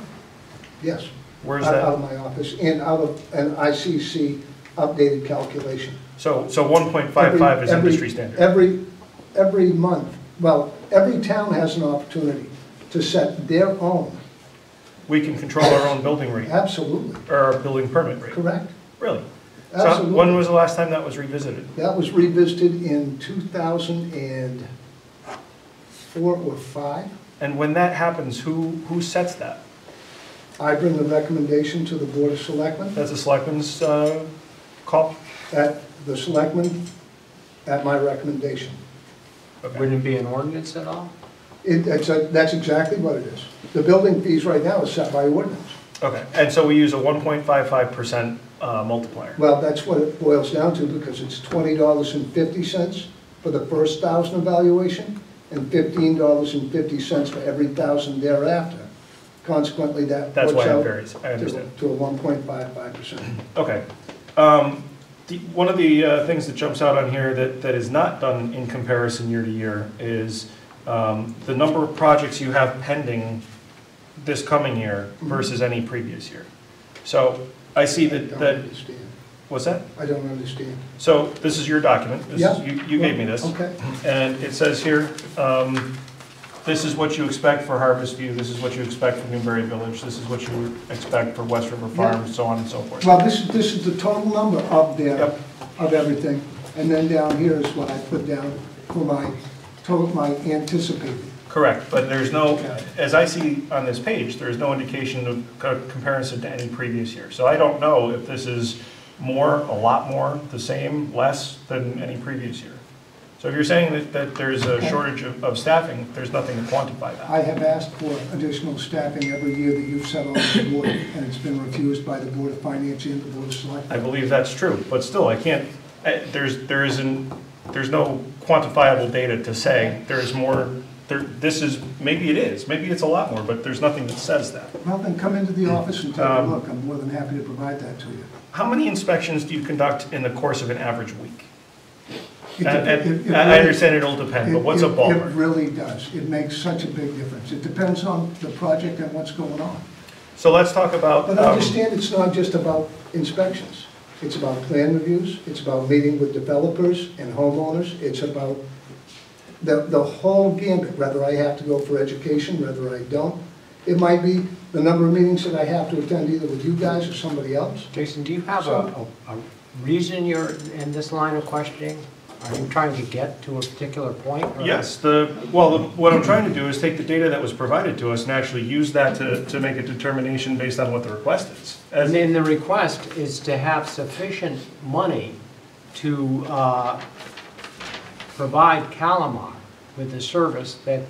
Yes. Where's Out that? of my office, and out of an ICC updated calculation. So 1.55 is industry standard? Every month, well, every town has an opportunity to set their own. We can control our own building rate? Absolutely. Or our building permit rate? Correct. Really? So Absolutely. when was the last time that was revisited? That was revisited in 2004 or 5. And when that happens, who sets that? I bring the recommendation to the Board of Selectmen. That's a selectman's call? At the Selectmen, at my recommendation. Okay. Wouldn't it be an ordinance at all? That's exactly what it is. The building fees right now is set by ordinance. Okay, and so we use a 1.55% multiplier? Well, that's what it boils down to, because it's $20.50 for the first 1,000 evaluation and $15.50 for every 1,000 thereafter. Consequently, that That's works why it out varies, I understand. to a 1.55%. Okay. One of the things that jumps out on here that is not done in comparison year to year is the number of projects you have pending this coming year versus any previous year. So I see I don't that, understand. what's that? I don't understand. So this is your document. Yeah. You gave me this. Okay. And it says here, this is what you expect for Harvest View, this is what you expect for Newberry Village, this is what you expect for West River Farms, so on and so forth. Well, this is the total number of Yep. everything. And then down here is what I put down for my anticipated. Correct, but there's no, as I see on this page, there's no indication of comparison to any previous year. So I don't know if this is more, a lot more, the same, less than any previous year. So if you're saying that there's a shortage of staffing, there's nothing to quantify that. I have asked for additional staffing every year that you've set on the board, and it's been refused by the Board of Finance and the Board of Selectmen. I believe that's true, but still, I can't, there's no quantifiable data to say there's more, this is, maybe it is, maybe it's a lot more, but there's nothing that says that. Well, then come into the office and take a look. I'm more than happy to provide that to you. How many inspections do you conduct in the course of an average week? It I really- understand it'll depend, but what's a It ballpark? really does. It makes such a big difference. It depends on the project and what's going on. So let's talk about. But understand, it's not just about inspections. It's about plan reviews, it's about meeting with developers and homeowners, it's about the whole gambit, whether I have to go for education, whether I don't. It might be the number of meetings that I have to attend either with you guys or somebody else. Jason, do you have a reason you're in this line of questioning? Are you trying to get to a particular point? or- Yes, what I'm trying to do is take the data that was provided to us and actually use that to make a determination based on what the request is. And then the request is to have sufficient money to provide Calamar with the service that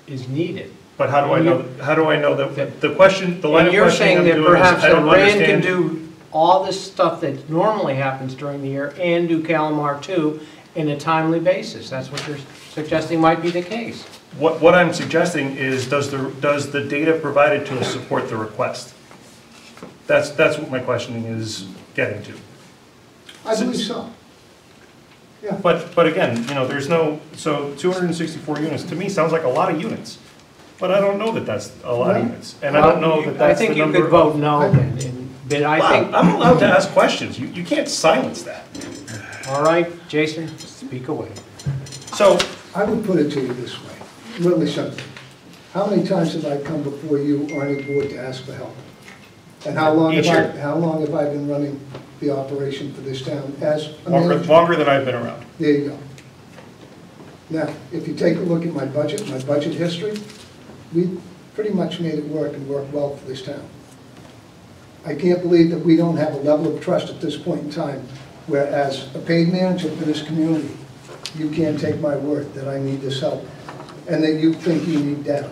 is needed. But how do I know that, the question, the line of And you're questioning I'm saying that doing is, perhaps I the don't RAND can understand. do all this stuff that normally happens during the year and do Calamar too in a timely basis. That's what you're suggesting might be the case. What I'm suggesting is, does the data provided to us support the request? That's what my questioning is getting to. I believe so. Yeah. But again, there's no, so 264 units, to me, sounds like a lot of units. But I don't know that that's a lot of units. And I don't know that that's the number. I think you could vote no then, but I think. I'm allowed to ask questions. You can't silence that. All right, Jason, speak away. So, I would put it to you this way, really simple. How many times have I come before you or any board to ask for help? And how long have I been running the operation for this town as a manager? longer than I've been around. There you go. Now, if you take a look at my budget history, we pretty much made it work and work well for this town. I can't believe that we don't have a level of trust at this point in time, whereas a paid manager for this community, you can't take my word that I need this help, and that you think you need data.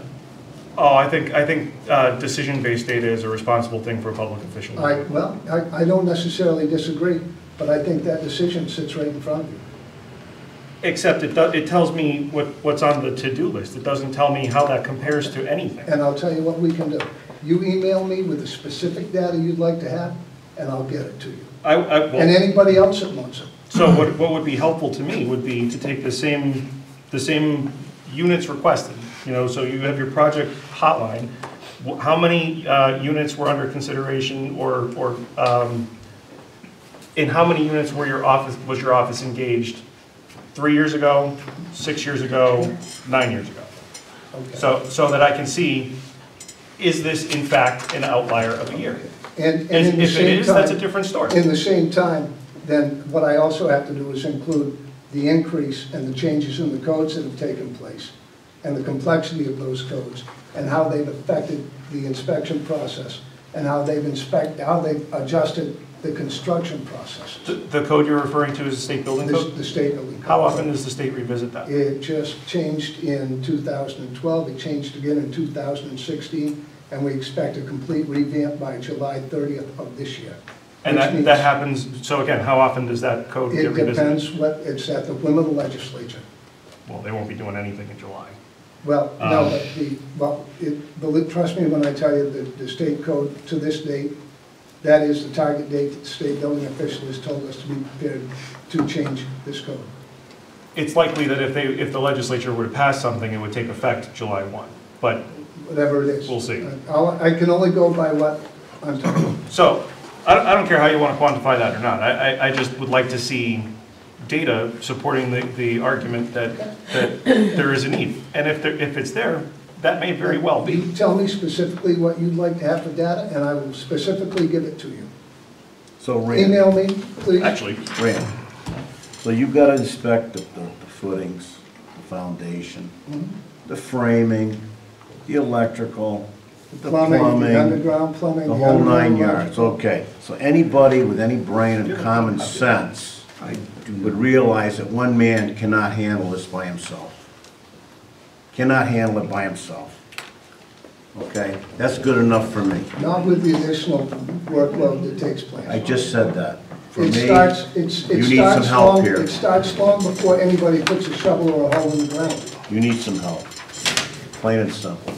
Oh, I think decision-based data is a responsible thing for a public official. I don't necessarily disagree, but I think that decision sits right in front of you. Except it tells me what's on the to-do list. It doesn't tell me how that compares to anything. And I'll tell you what we can do. You email me with the specific data you'd like to have, and I'll get it to you. And anybody else that wants it. So what would be helpful to me would be to take the same units requested. So you have your project hotline. How many units were under consideration, or in how many units was your office engaged 3 years ago, 6 years ago, 9 years ago? Okay. So that I can see, is this in fact an outlier of a year? And if it is, that's a different story. In the same time, then what I also have to do is include the increase and the changes in the codes that have taken place, and the complexity of those codes, and how they've affected the inspection process, and how they've adjusted the construction process. The code you're referring to is the state building code? The state building code. How often does the state revisit that? It just changed in 2012, it changed again in 2016, and we expect a complete revamp by July 30th of this year. And that happens, so again, how often does that code get revisited? It depends it's at the whim of the legislature. Well, they won't be doing anything in July. Well, no, but trust me when I tell you that the state code to this date, that is the target date that the state building official has told us to be prepared to change this code. It's likely that if the legislature were to pass something, it would take effect July 1, but whatever it is. We'll see. I can only go by what I'm talking. So, I don't care how you want to quantify that or not. I just would like to see data supporting the argument that there is a need. And if it's there, that may very well be. You tell me specifically what you'd like to have for data, and I will specifically give it to you. So Rand, email me, please. Actually, Rand, so you've got to inspect the footings, the foundation, the framing, the electrical, the plumbing, the underground plumbing, the whole 9 yards. Okay, so anybody with any brain and common sense would realize that one man cannot handle this by himself. Cannot handle it by himself. Okay, that's good enough for me. Not with the additional workload that takes place. I just said that. For It me, starts, you need some help here. It starts long before anybody puts a shovel or a hole in the ground. You need some help. Plain and simple.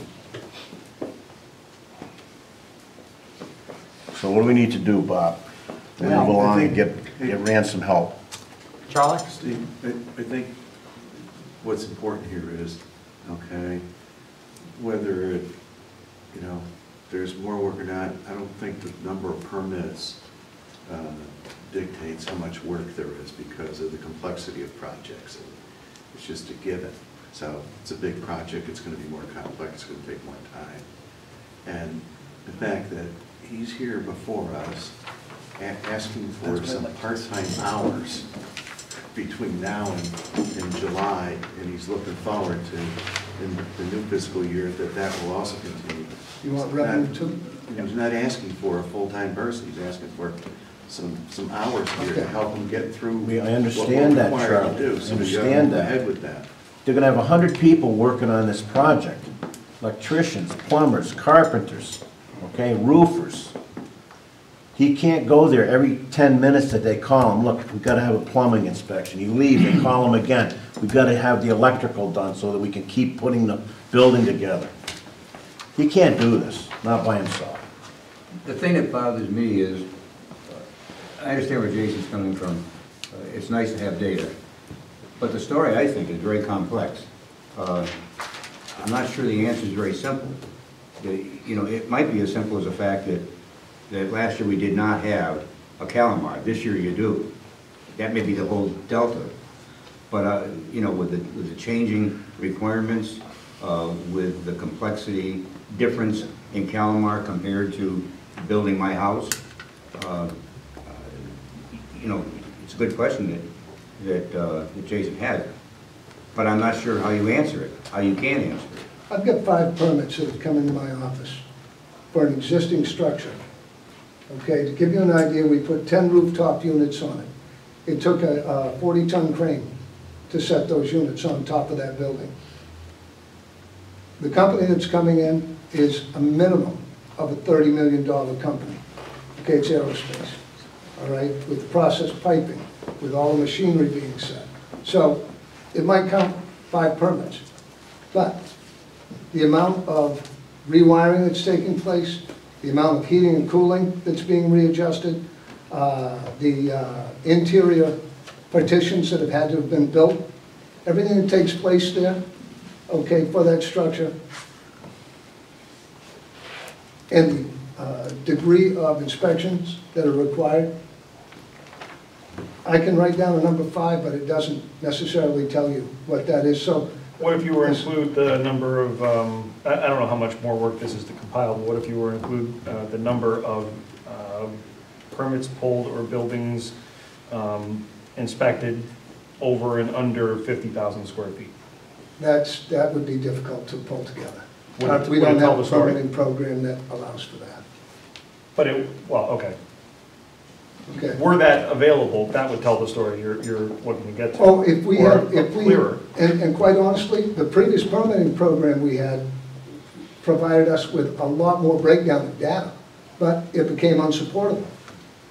So what do we need to do, Bob? To move along and get Rand some help. Charlie? Steve, I think what's important here is, okay, whether there's more work or not, I don't think the number of permits dictates how much work there is because of the complexity of projects. It's just a given. So it's a big project, it's going to be more complex, it's going to take more time. And the fact that he's here before us, asking for some part-time hours between now and July, and he's looking forward to, in the new fiscal year, that will also continue. You want revenue too? He's not asking for a full-time person, he's asking for some hours here to help him get through. I understand that, what we're required Charlie. to do. I So we understand go that. ahead with that. They're gonna have 100 people working on this project. Electricians, plumbers, carpenters, okay, roofers. He can't go there every 10 minutes that they call him, look, we've gotta have a plumbing inspection. You leave, they call him again. We've gotta have the electrical done so that we can keep putting the building together. He can't do this, not by himself. The thing that bothers me is, I understand where Jason's coming from. It's nice to have data. But the story, I think, is very complex. I'm not sure the answer is very simple. You know, it might be as simple as the fact that last year we did not have a Calamar. This year you do. That may be the whole delta. But, you know, with the changing requirements, with the complexity difference in Calamar compared to building my house, you know, it's a good question that Jason has. But I'm not sure how you answer it, how you can answer it. I've got 5 permits that have come into my office for an existing structure. Okay, to give you an idea, we put 10 rooftop units on it. It took a 40-ton crane to set those units on top of that building. The company that's coming in is a minimum of a $30 million company. Okay, it's aerospace, all right, with process piping, with all the machinery being set. So it might count 5 permits, but the amount of rewiring that's taking place, the amount of heating and cooling that's being readjusted, the interior partitions that have had to have been built, everything that takes place there, okay, for that structure, and the degree of inspections that are required. I can write down a number 5, but it doesn't necessarily tell you what that is. So what if you were to include the number of, I don't know how much more work this is to compile, but what if you were to include the number of permits pulled or buildings inspected over and under 50,000 square feet? That would be difficult to pull together. We Would it don't tell have the a story? permitting program that allows for that. But it, well, okay. Okay. Were that available, that would tell the story you're looking to get to. Oh, if we Or had, if we, clearer. and quite honestly, the previous permitting program we had provided us with a lot more breakdown of data, but it became unsupportable.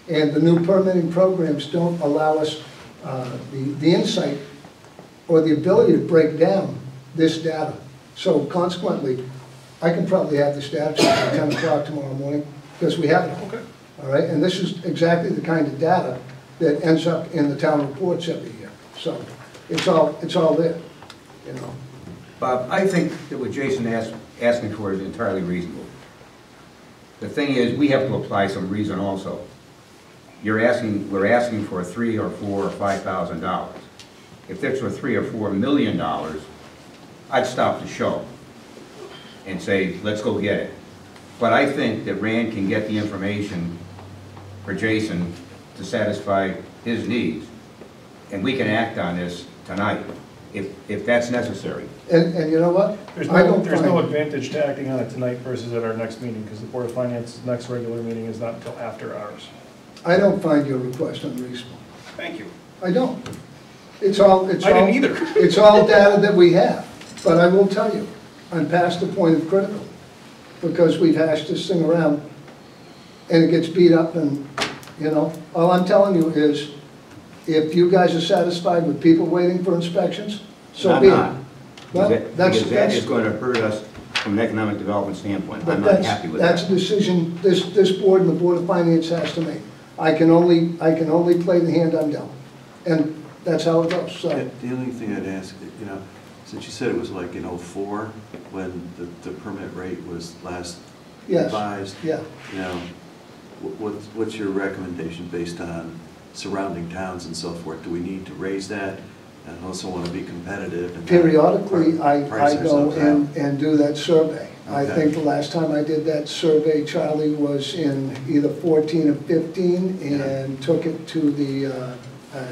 And the new permitting programs don't allow us the insight or the ability to break down this data. So consequently, I can probably have this data at 10 o'clock tomorrow morning, because we have it. Okay. All right, and this is exactly the kind of data that ends up in the town reports every year. So it's all there, you know. Bob, I think that what Jason asking for is entirely reasonable. The thing is, we have to apply some reason also. We're asking for $3,000 or $4,000 or $5,000. If this were $3 or $4 million, I'd stop the show and say, let's go get it. But I think that Rand can get the information for Jason to satisfy his needs, and we can act on this tonight, if that's necessary. And you know what? There's I no, don't there's no find- advantage to acting on it tonight versus at our next meeting, because the Board of Finance's next regular meeting is not until after ours. I don't find your request unreasonable. Thank you. I don't. It's all. I didn't either. It's all data that we have. But I will tell you, I'm past the point of critical, because we've hashed this thing around and it gets beat up, and, you know, all I'm telling you is, if you guys are satisfied with people waiting for inspections, so I'm be it. not. Well, Because that is going to hurt us from an economic development standpoint. But I'm not happy with that. that's a decision this board and the Board of Finance has to make. I can only play the hand I'm dealt, and that's how it goes, so. The only thing I'd ask, you know, since you said it was like in '04, when the permit rate was last Yes. revised, Yeah. you know, what's your recommendation based on surrounding towns and so forth? Do we need to raise that And I also want to be competitive. and Periodically, I price go ourselves and do that survey. I Okay. think the last time I did that survey, Charlie, was in either 14 or 15, and took it to the,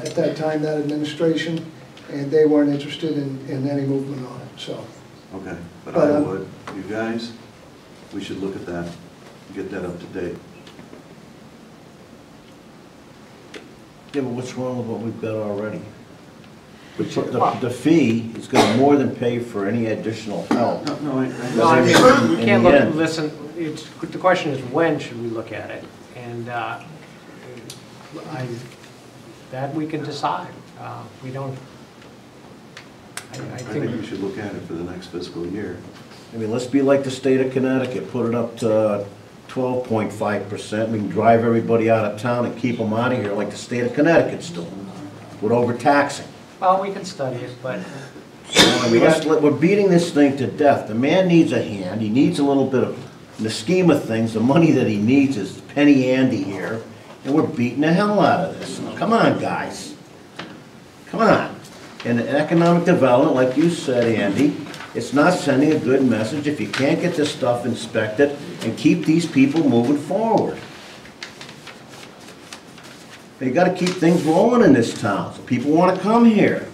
at that time, that administration, and they weren't interested in any movement on it, so. out. Okay, but But, I would, you guys, we should look at that, get that up to date. Yeah, but what's wrong with what we've got already? The fee is gonna more than pay for any additional help. No, I No, I mean, we In can't the look, end. listen, the question is, when should we look at it? And that we can decide. We don't, I I think we think, should look at it for the next fiscal year. I mean, let's be like the state of Connecticut, put it up to 12.5%. We can drive everybody out of town and keep them out of here like the state of Connecticut's doing, with overtaxing. well, we can study it, but I mean, we're beating this thing to death. The man needs a hand, he needs a little bit of, in the scheme of things, the money that he needs is penny Andy here, and we're beating the hell out of this. Come on, guys. Come on. And economic development, like you said, Andy, it's not sending a good message if you can't get this stuff inspected and keep these people moving forward. You gotta keep things rolling in this town, so people wanna come here.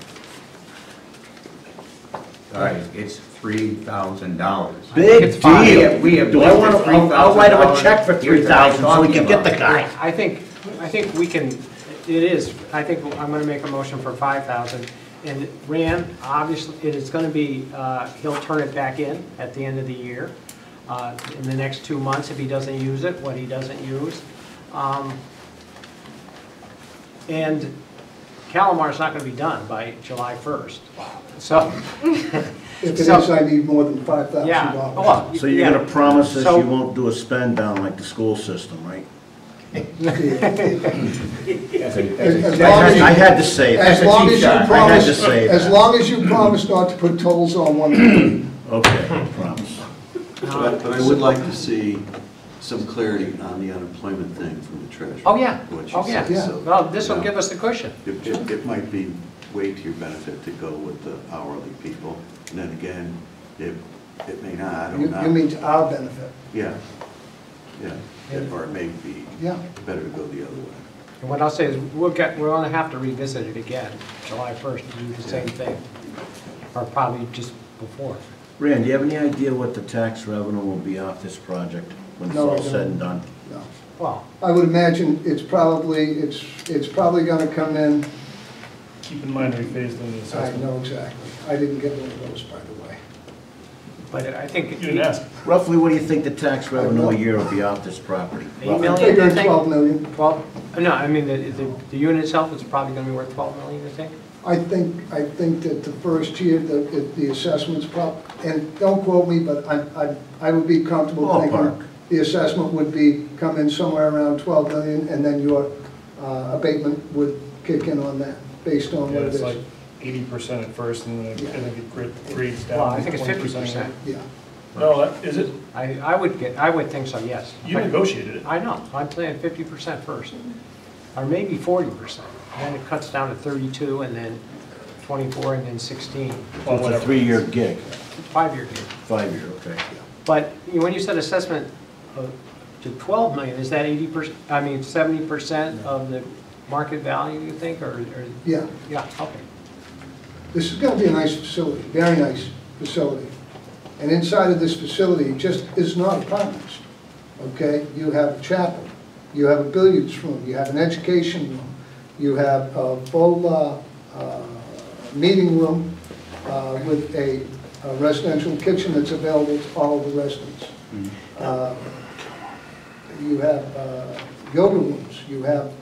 Guys, it's $3,000. Big it's fine. deal. We have Do I wanna, listed I'll write him a check for Here's what I'm $3,000 so we can get the talking guy. I think we can, it is, I think I'm gonna make a motion for 5,000. And Rand, obviously, it is gonna be, he'll turn it back in at the end of the year, in the next 2 months if he doesn't use it, what he doesn't use. And Calamar's not gonna be done by July 1st, so. If it is, So- I need more than $5,000. Yeah, well, So you're yeah. gonna promise us So- you won't do a spend down like the school system, right? As long as you- I had to say As that. long as you I had to promise, say as that. long as you promise not to put tolls on one. Okay, promise. But I would like to see some clarity on the unemployment thing from the treasurer. Oh, yeah, What you oh, yeah. said, so, Well, this will you know, give us the cushion. It might be way to your benefit to go with the hourly people, and then again, it may not, I You don't know. mean to our benefit? Yeah, yeah, or it may be Yeah. better to go the other way. And what I'll say is, we're gonna have to revisit it again, July 1st, to do the same thing, or probably just before. Rand, do you have any idea what the tax revenue will be off this project when it's No, I all don't. said and done? No. Well, I would imagine it's probably gonna come in, Keep in mind, we phased in the I assessment. know exactly. I didn't get one of those, by the way. but I think. You didn't ask. Roughly, what do you think the tax revenue a year will be off this property? 8 Roughly. million, you Figuring think? 12 million. 12, no, I mean, the unit itself is probably gonna be worth 12 million, you think? I think that the first year, the assessments and don't quote me, but I would be comfortable Ballpark. thinking the assessment would come in somewhere around 12 million, and then your abatement would kick in on that, based on Yeah, what it it's is. like 80% at first, and then I think it grades down. Well, I to think it's 20%. 50%. Yeah. No, is it? I would think so, yes. You negotiated it. I know, I'm playing 50% first, or maybe 40%. Then it cuts down to 32, and then 24, and then 16. Well, It's a whatever. 3-year gig, 5-year gig. 5-year, okay. But when you said assessment to 12 million, is that 80%, I mean, 70% of the market value, you think, or? Yeah. Yeah, okay. This is going to be a nice facility, very nice facility. And inside of this facility just is not apartments, okay? You have a chapel, you have a billiards room, you have an education room, you have a full meeting room with a residential kitchen that's available to all the residents. You have yoga rooms, you have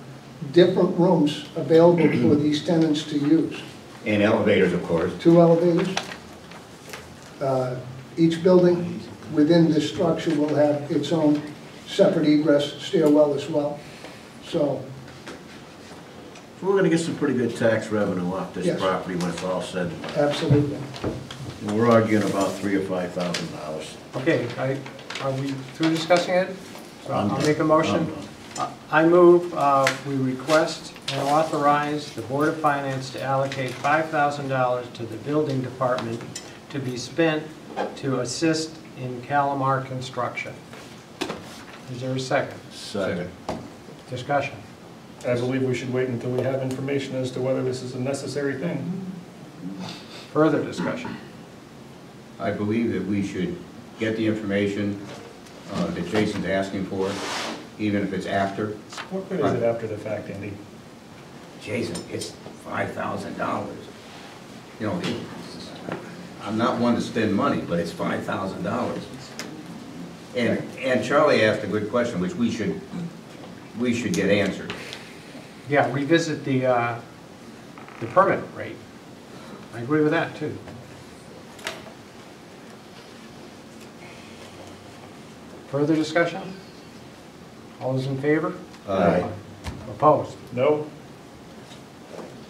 different rooms available for these tenants to use. And elevators, of course. 2 elevators. Each building within this structure will have its own separate egress stairwell as well. So, We're gonna get some pretty good tax revenue off this Yes. property when it's all said and done. absolutely. And we're arguing about $3,000 or $5,000. Okay, are we through discussing it? So I'm I'll done. make a motion. I'm done. I move we request and authorize the Board of Finance to allocate $5,000 to the building department to be spent to assist in Calamar construction. Is there a second? Second. Discussion. I believe we should wait until we have information as to whether this is a necessary thing. Further discussion. I believe that we should get the information that Jason's asking for, even if it's after. What good is it after the fact, Andy? Jason, it's $5,000. You know, I'm not one to spend money, but it's $5,000. And Charlie asked a good question, which we should get answered. Yeah, revisit the permit rate. I agree with that, too. Further discussion? All those in favor? Aye. Opposed? No?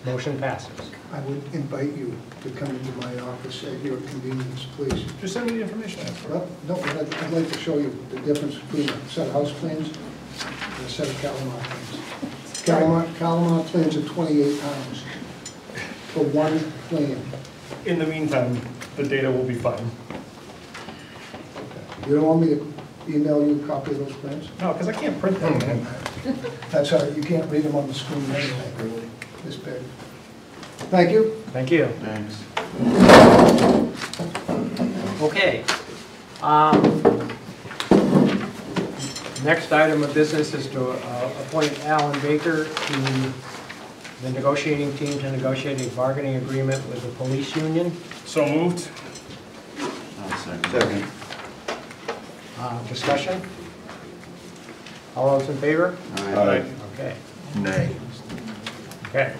Motion passes. I would invite you to come into my office at your convenience, please. Just send me the information I asked for. Well, no, but I'd like to show you the difference between a set of house plans and a set of Calamar plans. Calamar plans are 28 pounds for one plan. In the meantime, the data will be fine. You don't want me to email you a copy of those plans? No, because I can't print them, man. That's all right, you can't read them on the screen anyway, really, this big. Thank you. Thank you. Thanks. Okay. Next item of business is to appoint Alan Baker to the negotiating team to negotiate a bargaining agreement with the police union. So moved. Second. Discussion? All those in favor? Aye. Okay. Nay. Okay.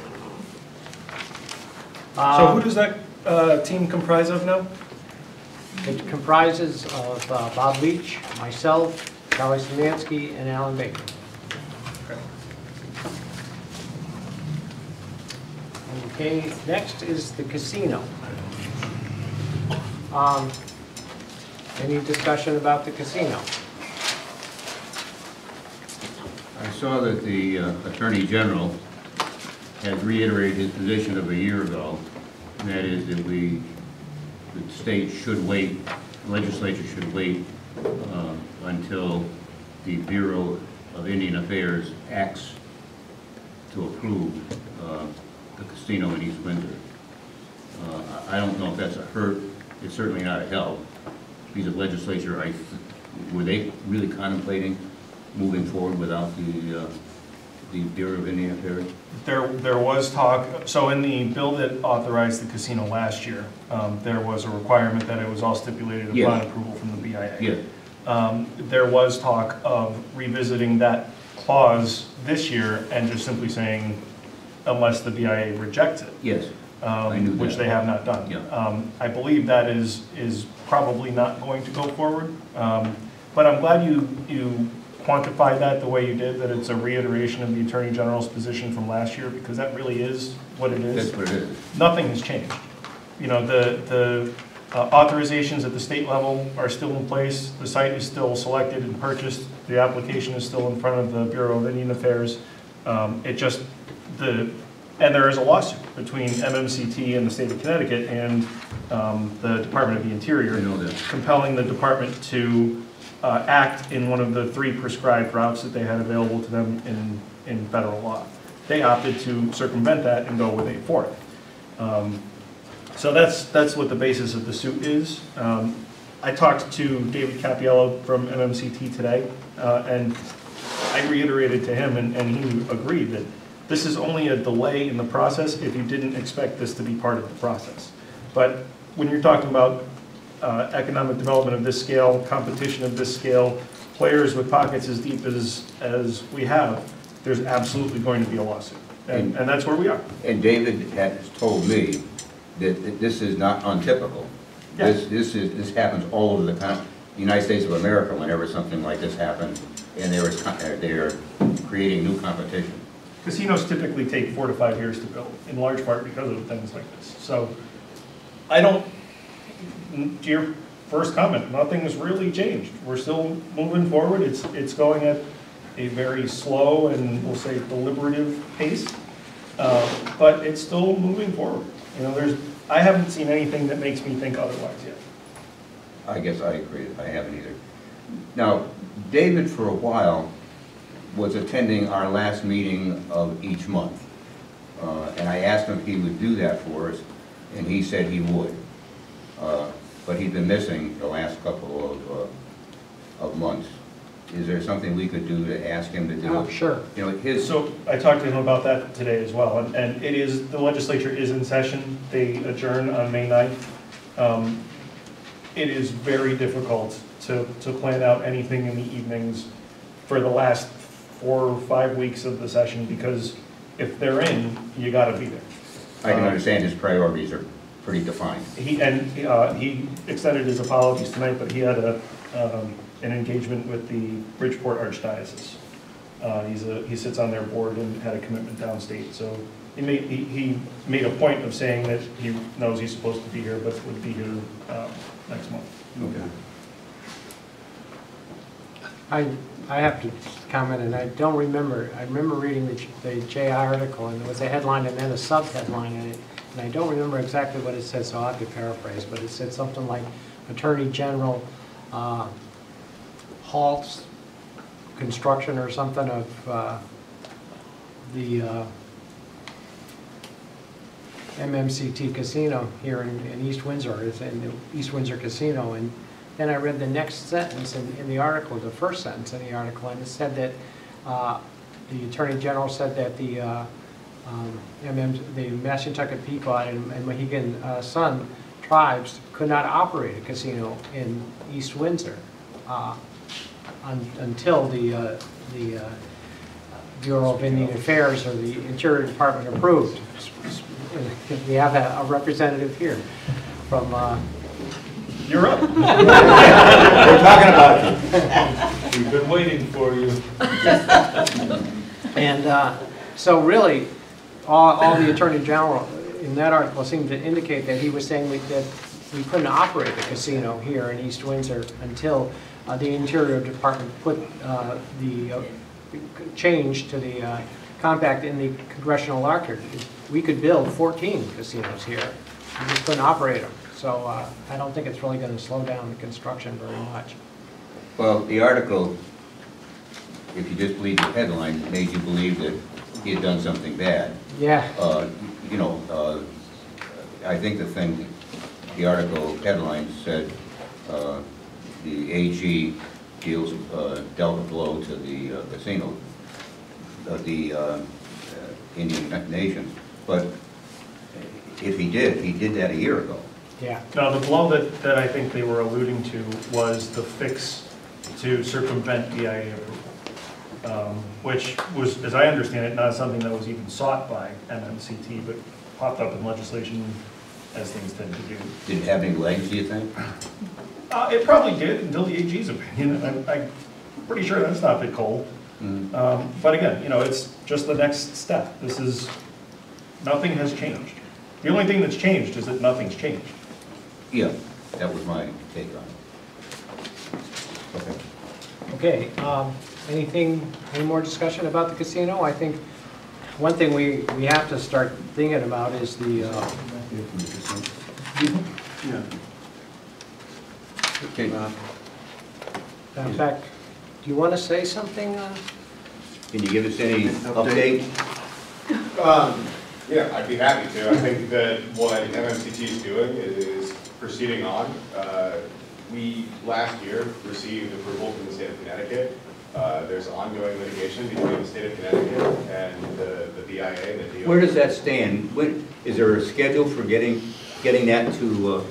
So who does that team comprise of now? It comprises of Bob Leach, myself, Charlie Szymanski, and Alan Baker. Okay, next is the casino. Any discussion about the casino? I saw that the Attorney General has reiterated his position of a year ago, and that is that the state should wait, the legislature should wait until the Bureau of Indian Affairs acts to approve the casino in East Windsor. I don't know if that's a hurt. It's certainly not a help. Because the legislature, were they really contemplating moving forward without the Bureau of Indian Affairs? There was talk, so in the bill that authorized the casino last year, there was a requirement that it was all stipulated upon Yes. approval from the BIA. Yes. There was talk of revisiting that clause this year and just simply saying, unless the BIA rejects it. Yes. I knew Which that. they have not done. Yeah. I believe that is probably not going to go forward. But I'm glad you quantified that the way you did, that it's a reiteration of the Attorney General's position from last year, because that really is what it is. That's what it is. Nothing has changed. You know, the authorizations at the state level are still in place. The site is still selected and purchased. The application is still in front of the Bureau of Indian Affairs. And there is a lawsuit between MMCT and the state of Connecticut and the Department of the Interior, I know that. compelling the department to act in one of the 3 prescribed routes that they had available to them in federal law. They opted to circumvent that and go with a 4th. So that's what the basis of the suit is. I talked to David Capiello from MMCT today, and I reiterated to him, and he agreed that this is only a delay in the process if you didn't expect this to be part of the process. But when you're talking about economic development of this scale, competition of this scale, players with pockets as deep as we have, there's absolutely going to be a lawsuit. And that's where we are. And David has told me that this is not untypical. Yes. This happens all over the United States of America whenever something like this happens, and they're creating new competition. Casinos typically take 4 to 5 years to build, in large part because of things like this. So I don't, to your first comment, nothing's really changed. We're still moving forward. It's going at a very slow and we'll say deliberative pace, but it's still moving forward. You know, I haven't seen anything that makes me think otherwise yet. I guess I agree, I haven't either. Now, David, for a while, was attending our last meeting of each month. And I asked him if he would do that for us, and he said he would. But he's been missing the last couple of months. Is there something we could do to ask him to do? Oh, sure. You know, So I talked to him about that today as well, and it is, the legislature is in session. They adjourn on May 9th. It is very difficult to plan out anything in the evenings for the last 4 or 5 weeks of the session, because if they're in, you gotta be there. I can understand his priorities are pretty defined. He extended his apologies tonight, but he had an engagement with the Bridgeport Archdiocese. He sits on their board and had a commitment downstate, so he made a point of saying that he knows he's supposed to be here, but would be here next month. Okay. I have to comment, and I don't remember, I remember reading the J article, and there was a headline and then a sub-headline in it, and I don't remember exactly what it said, so I'll have to paraphrase, but it said something like, Attorney General halts construction or something of the MMCT casino here in East Windsor. It's in the East Windsor Casino, and then I read the next sentence in the article, the first sentence in the article, and it said that the Attorney General said that the Mashantucket Pequot and Mohegan Sun tribes could not operate a casino in East Windsor until the Bureau of Indian Affairs or the Interior Department approved. We have a representative here from... You're up. We're talking about you. We've been waiting for you. And so really, all the Attorney General in that article seemed to indicate that he was saying that we couldn't operate a casino here in East Windsor until the Interior Department put the change to the compact in the congressional record. We could build 14 casinos here. We just couldn't operate them. So I don't think it's really going to slow down the construction very much. Well, the article, if you just believe the headline, made you believe that he had done something bad. Yeah. You know, I think the article headline said the AG dealt a blow to the casino, the Indian nation. But if he did that a year ago. Yeah. Now, the blow that I think they were alluding to was the fix to circumvent DIA approval, which was, as I understand it, not something that was even sought by MMCT, but popped up in legislation as things tend to do. Did it have any legs, do you think? It probably did until the AG's opinion. I'm pretty sure that's not been cold. But again, you know, it's just the next step. Nothing has changed. The only thing that's changed is that nothing's changed. Yeah, that was my take on it. Okay. Okay. Any more discussion about the casino? I think one thing we have to start thinking about is the. Yeah. Okay. In fact, do you want to say something? Can you give us any update? Yeah, I'd be happy to. I think that what MMCT is doing is proceeding on. We, last year, received approval from the state of Connecticut. There's ongoing litigation between the state of Connecticut and the BIA and the DOJ. Where does that stand? Is there a schedule for getting that to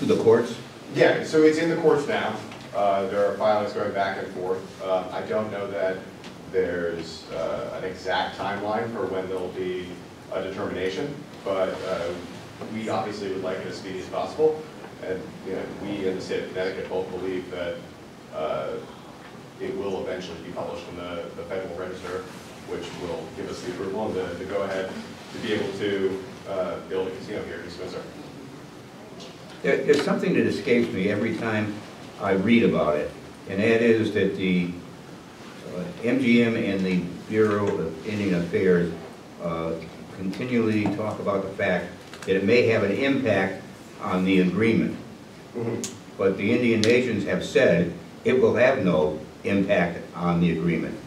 the courts? Yeah, so it's in the courts now. There are filings going back and forth. I don't know that there's an exact timeline for when there'll be a determination, but we obviously would like it as speedy as possible. And you know, we in the state of Connecticut both believe that it will eventually be published in the Federal Register, which will give us the approval and the go-ahead to be able to build a casino here in East Windsor. There's something that escapes me every time I read about it, and that is that the MGM and the Bureau of Indian Affairs continually talk about the fact that it may have an impact on the agreement. But the Indian nations have said it will have no impact on the agreement.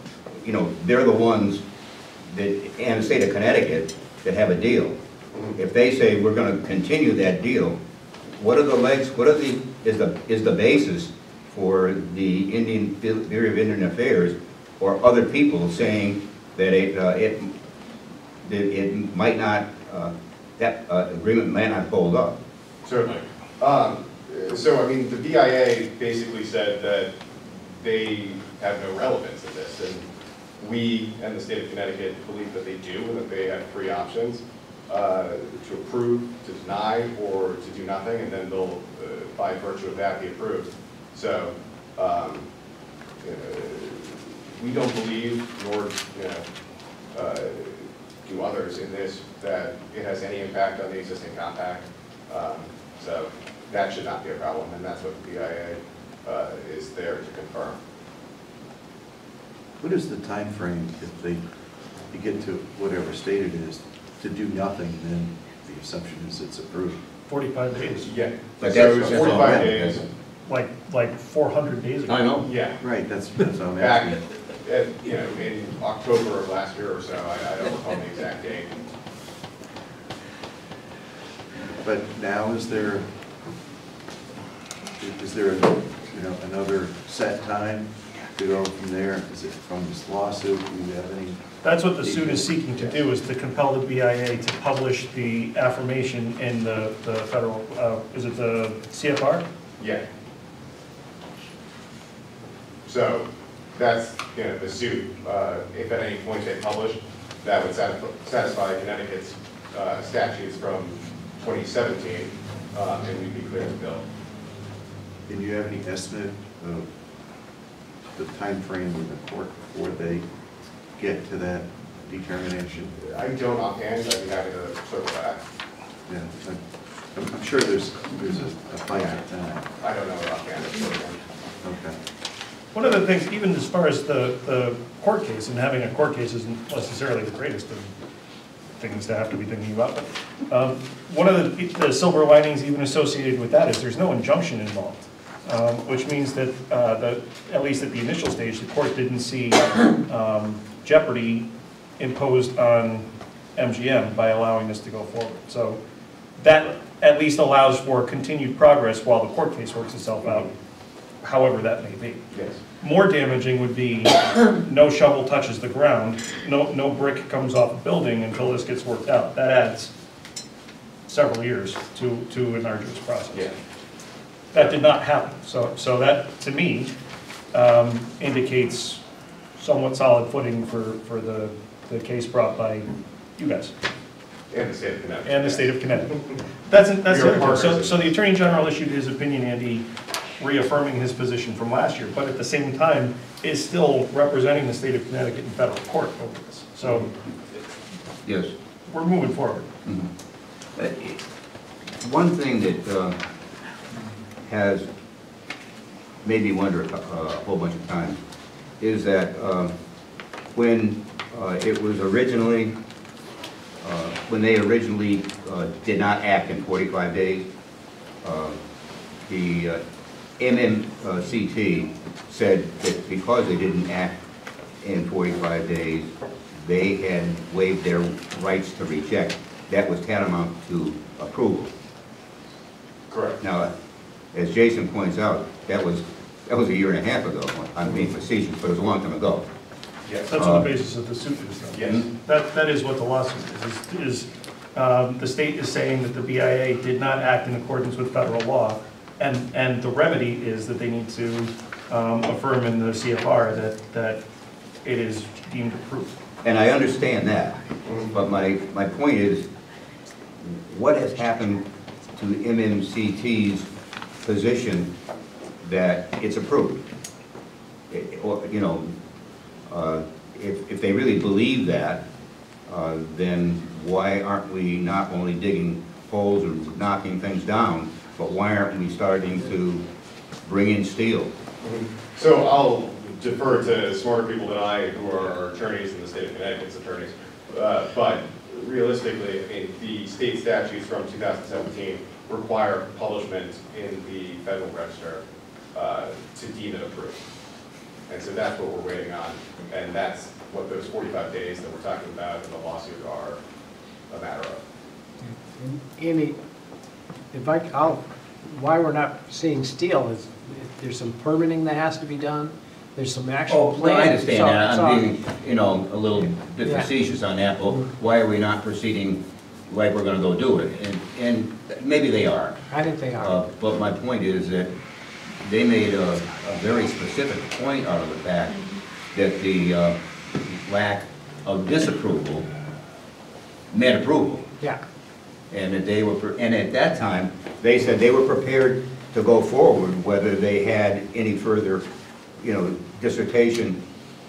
You know, they're the ones that, and the state of Connecticut, that have a deal. If they say we're going to continue that deal, what are the legs, what are the, is the basis for the Indian Bureau of Indian Affairs or other people saying that it might not, that agreement might not hold up? Certainly. So, I mean, the BIA basically said that they have no relevance in this, and we and the state of Connecticut believe that they do, and that they have three options, to approve, to deny, or to do nothing, and then they'll, by virtue of that, be approved. So, we don't believe, nor do others in this, that it has any impact on the existing compact. So that should not be a problem, and that's what the BIA is there to confirm. What is the time frame if you get to whatever state it is, to do nothing, then the assumption is it's approved? 45 days. Yeah. But So that's 45 days. Like 400 days ago. I know. Yeah. Right, that's what I'm Back, asking. in October of last year or so, I don't recall the exact date. But now is there another set time to go from there? Is it from this lawsuit? Do you have any? That's what the suit is seeking to do, is to compel the BIA to publish the affirmation in the federal, is it the CFR? Yeah. So that's, the suit. If at any point they publish, that would satisfy Connecticut's statutes from 2017, and we'd be clear to build. And do you have any estimate of the time frame in the court before they get to that determination? I don't offhand, I'd be happy to circle back. Yeah, I'm sure there's a finite time. I don't know offhand. Okay. One of the things, even as far as the court case, and having a court case isn't necessarily the greatest of things to have to be thinking about, but one of the silver linings even associated with that is there's no injunction involved, which means that at least at the initial stage, the court didn't see jeopardy imposed on MGM by allowing this to go forward. So that at least allows for continued progress while the court case works itself out, however that may be. Yes. More damaging would be no shovel touches the ground, no brick comes off a building until this gets worked out. That adds several years to an arduous process. Yeah. That did not happen. So that, to me, indicates somewhat solid footing for the case brought by you guys. And the state of Connecticut. And the state of Connecticut. That's the other part. partners. So the Attorney General issued his opinion, Andy, reaffirming his position from last year, but at the same time is still representing the state of Connecticut in federal court over this. So Yes. we're moving forward. One thing that has made me wonder a whole bunch of times is that when it was originally, when they originally did not act in 45 days, the MMCT said that because they didn't act in 45 days, they had waived their rights to reject. That was tantamount to approval. Correct. Now, as Jason points out, that was a year and a half ago. I'm being facetious, but it was a long time ago. Yes. That's what the basis of the suit is, though. Yes. That is what the lawsuit is the state is saying that the BIA did not act in accordance with federal law, and the remedy is that they need to affirm in the CFR that it is deemed approved. And I understand that, but my point is, what has happened to MMCT's position that it's approved? Or, you know, if they really believe that, then why aren't we not only digging holes and knocking things down, but why aren't we starting to bring in steel? So I'll defer to smarter people than I who are attorneys in the state of Connecticut's attorneys. But realistically, I mean, the state statutes from 2017 require publishment in the Federal Register to deem it approved. And so that's what we're waiting on, and that's what those 45 days that we're talking about in the lawsuit are a matter of. Amy, why we're not seeing steel is there's some permitting that has to be done. There's some actual Well, I planning. understand that, I'm being, a little bit Yeah. facetious on that, but why are we not proceeding like we're gonna go do it? And maybe they are. I think they are. But my point is that they made a very specific point out of the fact that the lack of disapproval meant approval. Yeah. And that they were, and at that time, they said they were prepared to go forward, whether they had any further, dissertation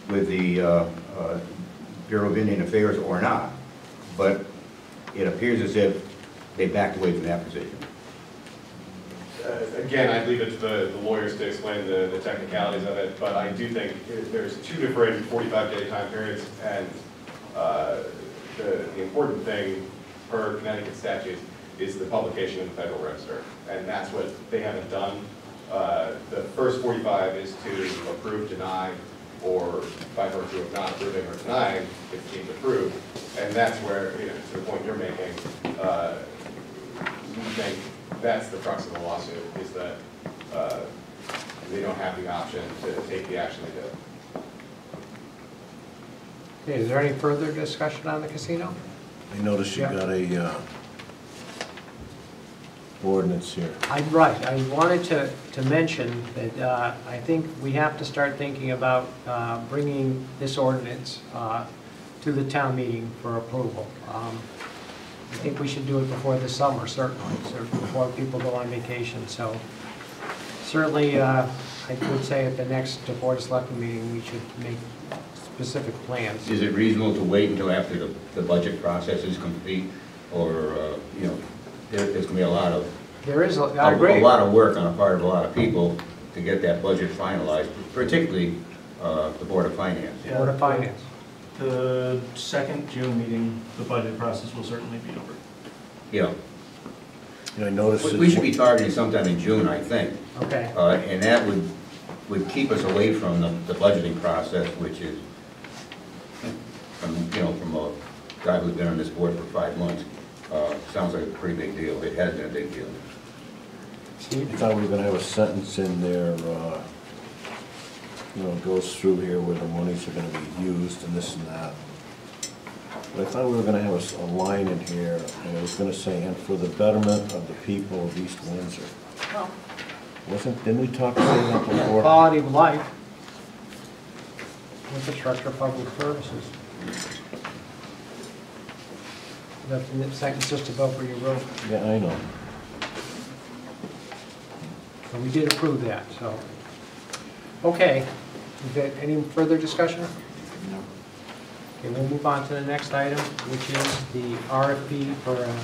with the Bureau of Indian Affairs or not. But it appears as if they backed away from that position. Again, I leave it to the lawyers to explain the technicalities of it, but I do think there's two different 45-day time periods, and the important thing per Connecticut statute is the publication in the Federal Register, and that's what they haven't done. The first 45 is to approve, deny, or by virtue of not approving or denying, it's deemed approved, and that's where, to the point you're making, we think that's the crux of the lawsuit, is that they don't have the option to take the action they did. Okay, is there any further discussion on the casino? I noticed you got a ordinance here. Right, I wanted to mention that I think we have to start thinking about bringing this ordinance to the town meeting for approval. I think we should do it before the summer, certainly, before people go on vacation. So certainly, I would say at the next Board of Selectmen meeting, we should make specific plans. Is it reasonable to wait until after the budget process is complete? Or, there's going to be a lot of I agree. a lot of work on the part of a lot of people to get that budget finalized, particularly the Board of Finance. Board of Finance. The second June meeting, the budget process will certainly be over. Yeah. I noticed We should be targeting sometime in June, I think. Okay. And that would keep us away from the budgeting process, which is, from a guy who's been on this board for 5 months, sounds like a pretty big deal. It has been a big deal. I thought we were gonna have a sentence in there, it goes through here where the monies are gonna be used and this and that. But I thought we were gonna have a line in here, and it was gonna say, and for the betterment of the people of East Windsor. Well, Didn't we talk about that before? Quality of life. Infrastructure, public services. The sentence just above where you wrote. Yeah, I know. So we did approve that, so. Okay, is there any further discussion? No. Okay, we'll move on to the next item, which is the RFP for an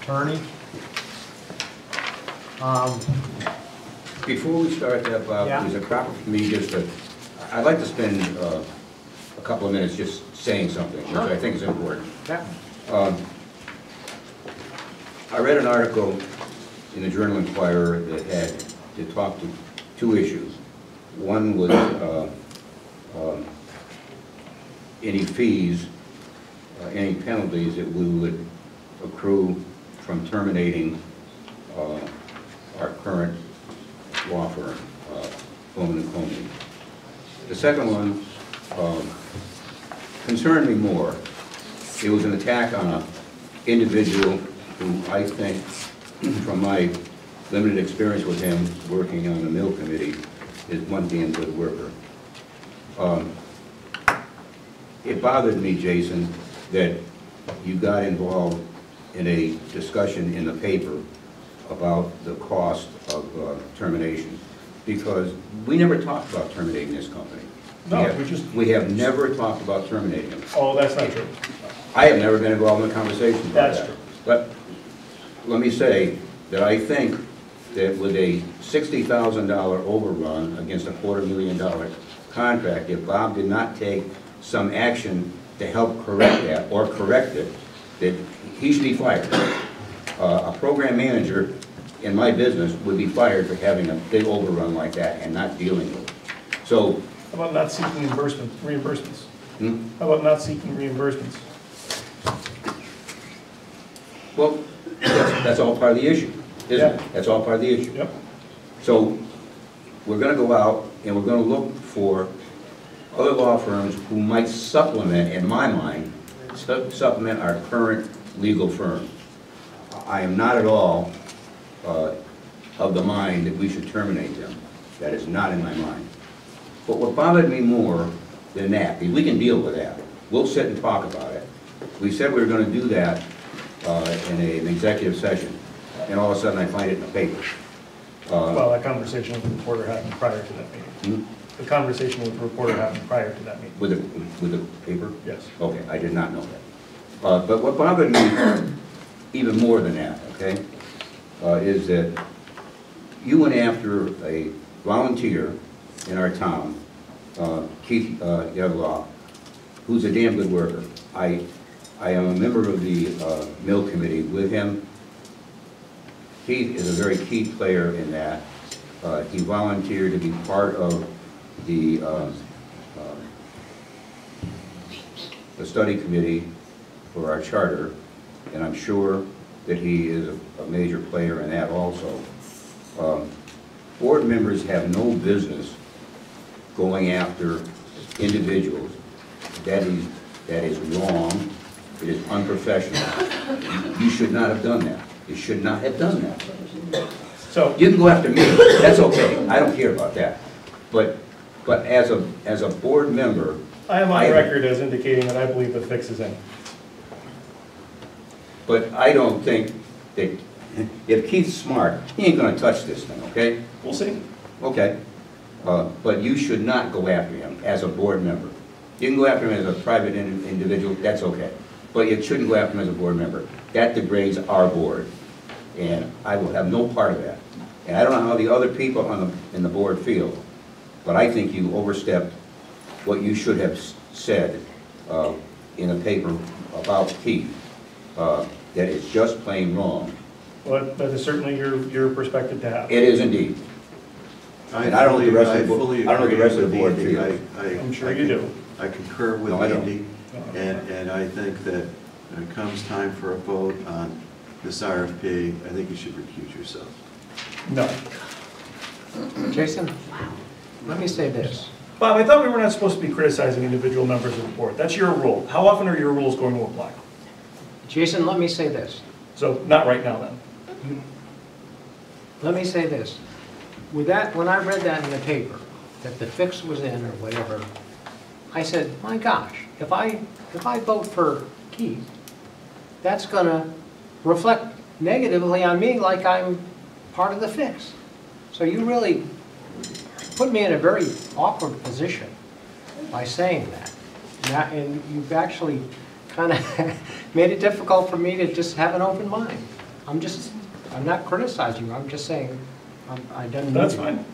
attorney. Before we start that, Bob, Yeah. is it proper for me just to, I'd like to spend a couple of minutes just saying something, which I think is important. Yeah. I read an article in the Journal Enquirer that had to talk to two issues. One was any fees, any penalties that we would accrue from terminating our current law firm, Bowman & Coleman. The second one concerned me more. It was an attack on an individual who I think, from my limited experience with him working on the mill committee, is one damn good worker. It bothered me, Jason, that you got involved in a discussion in the paper about the cost of termination, because we never talked about terminating this company. No, We have never talked about terminating them. Oh, that's not true. I have never been involved in a conversation about That's that. true. But let me say that I think that with a $60,000 overrun against a $250,000 contract, if Bob did not take some action to help correct that, or correct it, that he should be fired. A program manager in my business would be fired for having a big overrun like that and not dealing with it. So, How about not seeking reimbursements? hmm? How about not seeking reimbursements? Well, that's all part of the issue, isn't it? Yeah. That's all part of the issue. Yep. So, we're gonna go out and we're gonna look for other law firms who might supplement, in my mind, supplement our current legal firm. I am not at all of the mind that we should terminate them. That is not in my mind. But what bothered me more than that, we can deal with that. We'll sit and talk about it. We said we were gonna do that in an executive session, and all of a sudden I find it in the paper. Well, that conversation with the reporter happened prior to that meeting. Hmm? The conversation with the reporter happened prior to that meeting. With the paper? Yes. Okay, I did not know that. But what bothered me even more than that, okay, is that you went after a volunteer in our town, Keith Yevlaw, who's a damn good worker. I am a member of the mill committee with him. Keith is a very key player in that. He volunteered to be part of the study committee for our charter, and I'm sure that he is a major player in that also. Board members have no business going after individuals. That is wrong. It is unprofessional. You should not have done that. You should not have done that. So, You can go after me. That's okay. I don't care about that. But as a board member, I am on record as indicating that I believe the fix is in. but I don't think that if Keith's smart, he ain't gonna touch this thing, okay? We'll see. Okay. But you should not go after him as a board member. You can go after him as a private individual, that's okay. But you shouldn't go after him as a board member. That degrades our board, and I will have no part of that. And I don't know how the other people in the board feel, but I think you overstepped what you should have said in a paper about Keith. That is just plain wrong. Well, that is certainly your perspective to have. It is indeed. And I don't know the rest of the board, I don't know the rest of the board feels. I'm sure you do. I concur with No, I don't. Andy, and I think that when it comes time for a vote on this RFP, I think you should recuse yourself. No. Jason, let me say this. Bob, I thought we were not supposed to be criticizing individual members of the board. That's your rule. How often are your rules going to apply? Jason, let me say this. So, not right now then. Let me say this. With that, when I read that in the paper, that the fix was in or whatever, I said, my gosh, if I vote for Keith, that's gonna reflect negatively on me like I'm part of the fix. So you really put me in a very awkward position by saying that. And you've actually kind of made it difficult for me to just have an open mind. I'm not criticizing you, I'm just saying I didn't know. That's fine.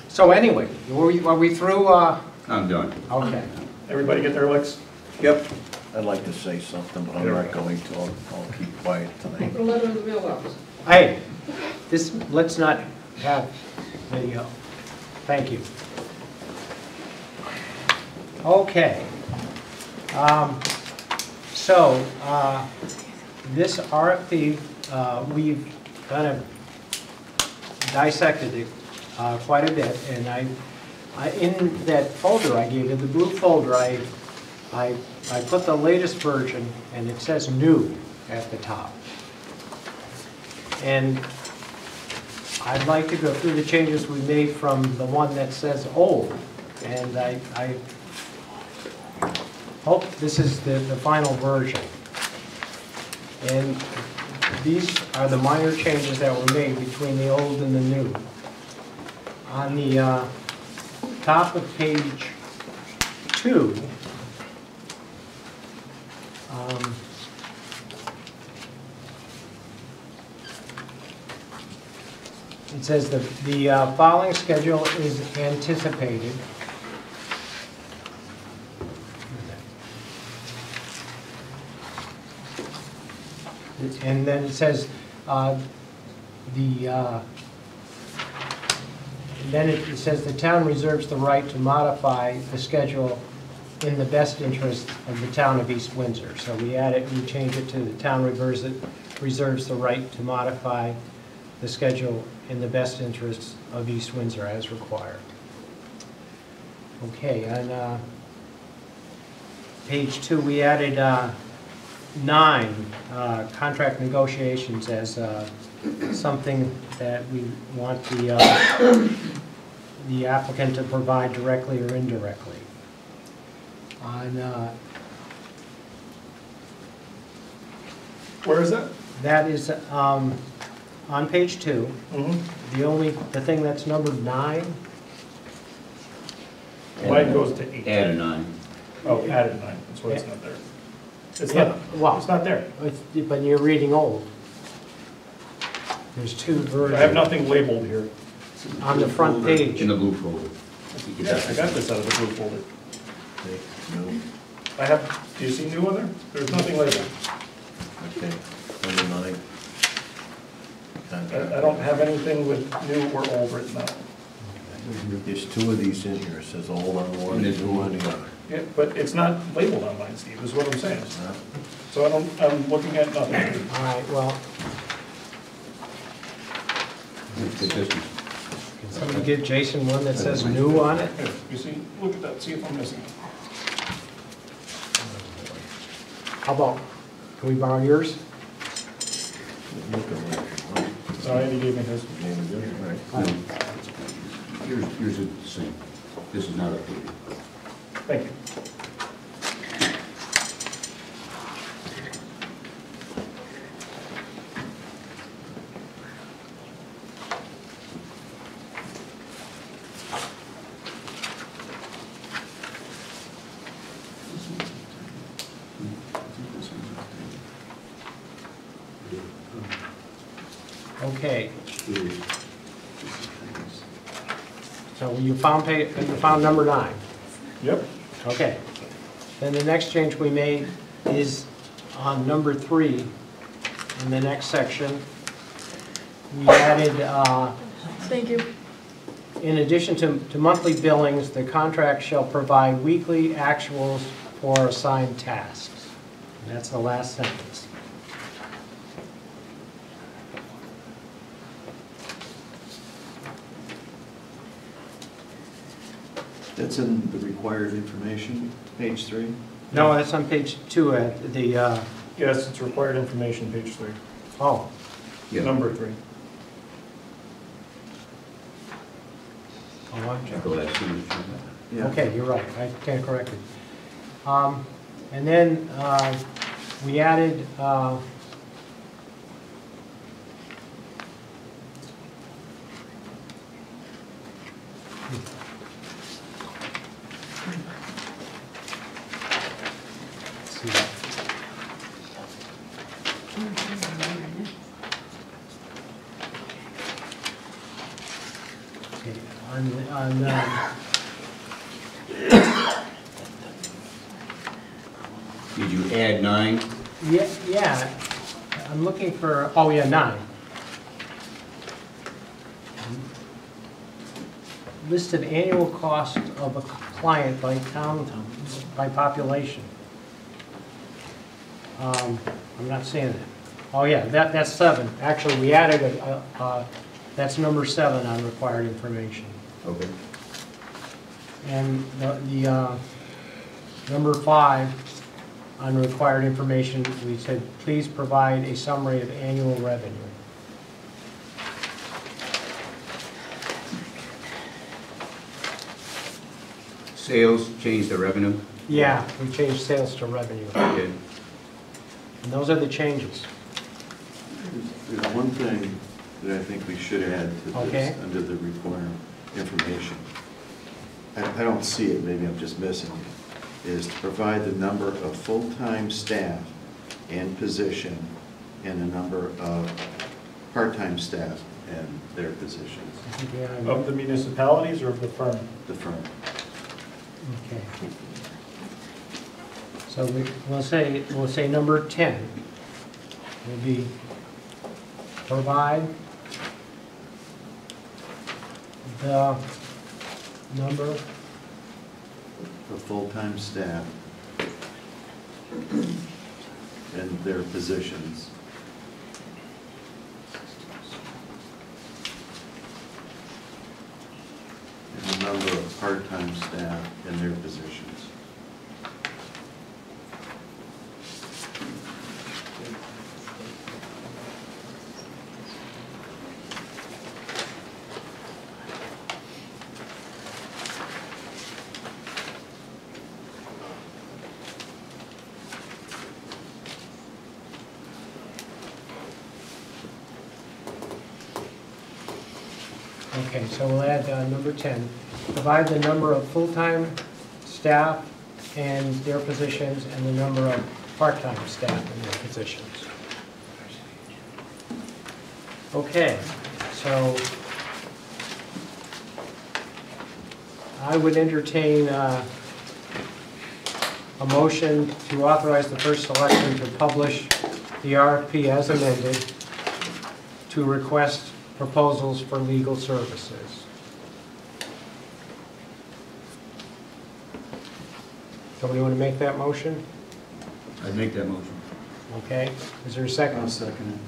So anyway, are we through? I'm done. Okay. Everybody get their licks? Yep. I'd like to say something, but I'm not going to. I'll keep quiet tonight. Hey, let's not have video. Thank you. Okay. This RFP, we've kind of dissected it quite a bit, and I in that folder I gave you, the blue folder, I put the latest version, and it says new at the top. And I'd like to go through the changes we made from the one that says old, and I hope this is the final version. And these are the minor changes that were made between the old and the new. On the top of page 2, it says the following schedule is anticipated. And then it says, then it says the town reserves the right to modify the schedule in the best interest of the town of East Windsor. So we change it to the town reserves the right to modify the schedule in the best interests of East Windsor as required. Okay, on page 2, we added 9, contract negotiations, as something that we want the applicant to provide directly or indirectly. Where is that? That is on page 2. The thing that's numbered 9. Mine goes to 8. Add a 9. Oh, added 9, that's why it's not there. It's Yeah, not, well, it's not there. But you're reading old. There's 2 versions. I have nothing labeled here. On the front page. In the blue folder. Yeah, I got this out of the blue folder. I have, do you see new one there? There's nothing labeled. Okay, number 9. I don't have anything with new or old written out. There's 2 of these in here, it says old on one, And there's new on the other. Yeah, but it's not labeled on mine, Steve, is what I'm saying. So I'm looking at nothing. All right, well, It's consistent. can somebody give Jason one that says new on it? Here, you see, look at that, see if I'm missing it. How about, can we borrow yours? So Andy gave me his. Yours is the same. This is not updated. Thank you. Okay. So you found number 9. Yep. Okay. Then the next change we made is on number 3, in the next section. We added, Thank you. in addition to monthly billings, the contract shall provide weekly actuals for assigned tasks. And that's the last sentence. That's in the required information, page 3? No, that's on page 2 at the, Yes, it's required information, page 3. oh, Yeah. Number 3. The last signature. Yeah. okay, you're right, I stand corrected. And then we added, let's see. Okay, Did you add 9? yeah, I'm looking for, oh yeah, 9. List of annual cost of a client by town, by population. I'm not seeing that. Oh yeah, that's 7. Actually, we added that's number 7 on required information. Okay. And the number 5 on required information, we said, please provide a summary of annual revenue. Sales, change the revenue. Yeah, we changed sales to revenue. Okay. And those are the changes. There's one thing that I think we should add to Okay. this, under the required information. I don't see it, maybe I'm just missing it, is to provide the number of full-time staff and position and the number of part-time staff and their positions. Of the municipalities or of the firm? The firm. Okay. So we'll say number 10 will be provide the number The full-time staff and their positions. And the number of part-time staff and their positions. Okay, so we'll add number 10. Provide the number of full-time staff and their positions and the number of part-time staff and their positions. Okay, so I would entertain a motion to authorize the first selectman to publish the RFP as amended to request proposals for legal services. Somebody want to make that motion? I'd make that motion. Okay, is there a second? I'll second it.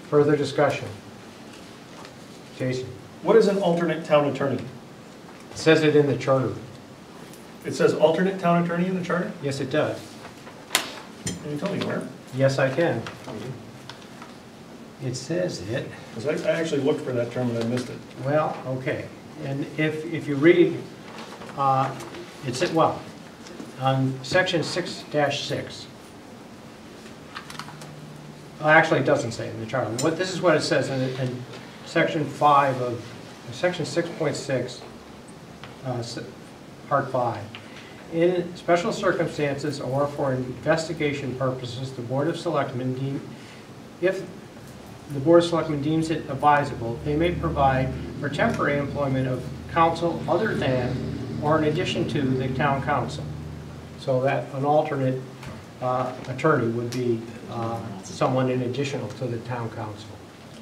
Further discussion? Jason? What is an alternate town attorney? It says it in the charter. It says alternate town attorney in the charter? Yes, it does. Can you tell me where? Yes, I can. It says it. Because I actually looked for that term and I missed it. Well, okay. And if you read, it's, well, on section 6-6. Well, actually, it doesn't say it in the charter. This is what it says in section 5 of, section 6.6, part 5. In special circumstances or for investigation purposes, the Board of Selectmen if the Board of Selectmen deems it advisable, they may provide for temporary employment of counsel other than or in addition to the town council. So that an alternate attorney would be someone in addition to the town council.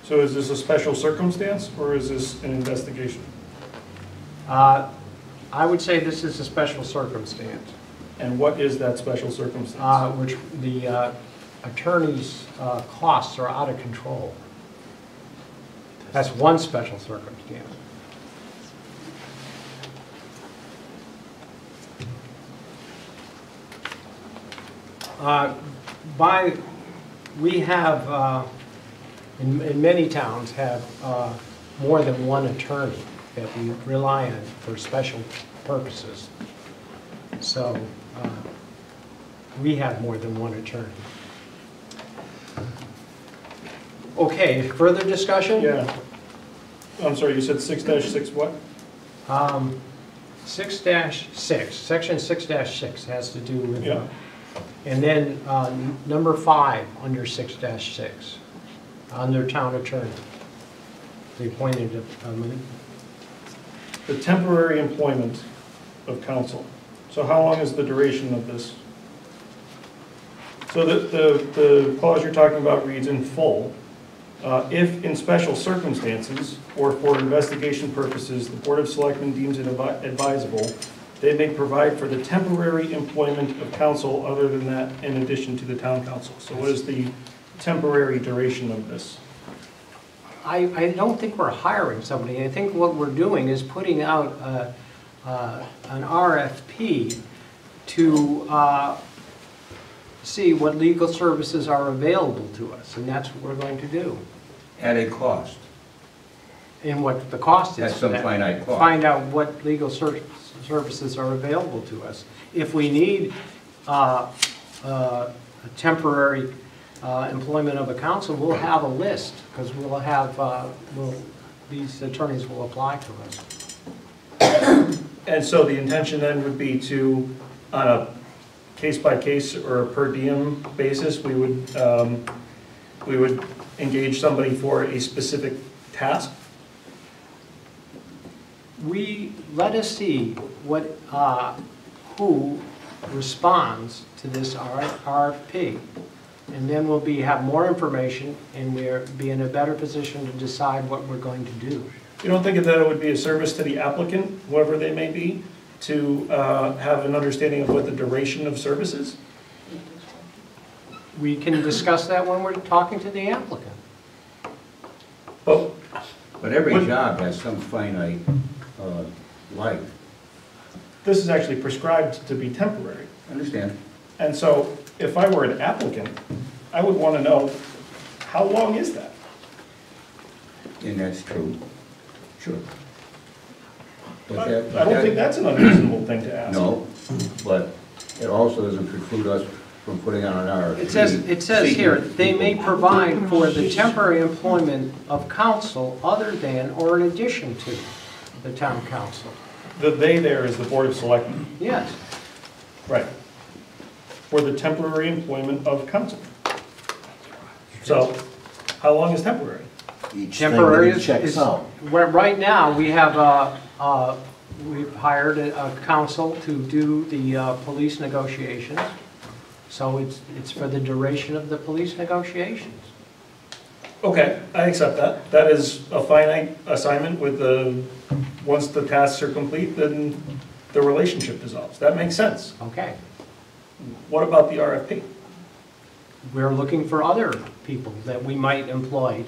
So is this a special circumstance or is this an investigation? I would say this is a special circumstance. And what is that special circumstance? Which the attorney's costs are out of control. That's one special circumstance. We have, in many towns, have more than one attorney that we rely on for special purposes. So we have more than one attorney. Okay, further discussion? Yeah. I'm sorry, you said 6-6 what? 6-6, section 6-6 has to do with, Yeah. and then number 5 under 6-6, under town attorney. They appointed The temporary employment of counsel. So how long is the duration of this? So the clause you're talking about reads in full. If in special circumstances or for investigation purposes, the Board of Selectmen deems it advisable, they may provide for the temporary employment of counsel other than that in addition to the town council. So what is the temporary duration of this? I don't think we're hiring somebody. I think what we're doing is putting out an RFP to see what legal services are available to us, and that's what we're going to do. At a cost. And what the cost is. At some finite cost. Find out what legal services are available to us. If we need a temporary employment of a counsel, we'll have a list, because we'll have, these attorneys will apply to us. And so the intention then would be to, on a case-by-case or a per diem basis, we would we would engage somebody for a specific task? Let us see what, who responds to this RFP. And then we'll have more information, and we'll be in a better position to decide what we're going to do. You don't think that it would be a service to the applicant, whoever they may be, to have an understanding of what the duration of service is? We can discuss that when we're talking to the applicant. But But every job has some finite life. this is actually prescribed to be temporary. I understand. And so if I were an applicant, I would want to know, how long is that? And that's true. Sure. But I that- don't think that's an unreasonable thing to ask. No, but it also doesn't preclude us from putting out an RFP. It says here, they may provide for the temporary employment of counsel other than or in addition to the town council. The "they" there is the Board of Selectmen. Yes. Right. For the temporary employment of counsel. So, how long is temporary? Each Temporary thing checks out. Right now, we have we've hired a counsel to do the police negotiations. So it's for the duration of the police negotiations. Okay, I accept that. That is a finite assignment with once the tasks are complete, then the relationship dissolves. That makes sense. Okay. What about the RFP? We're looking for other people that we might employ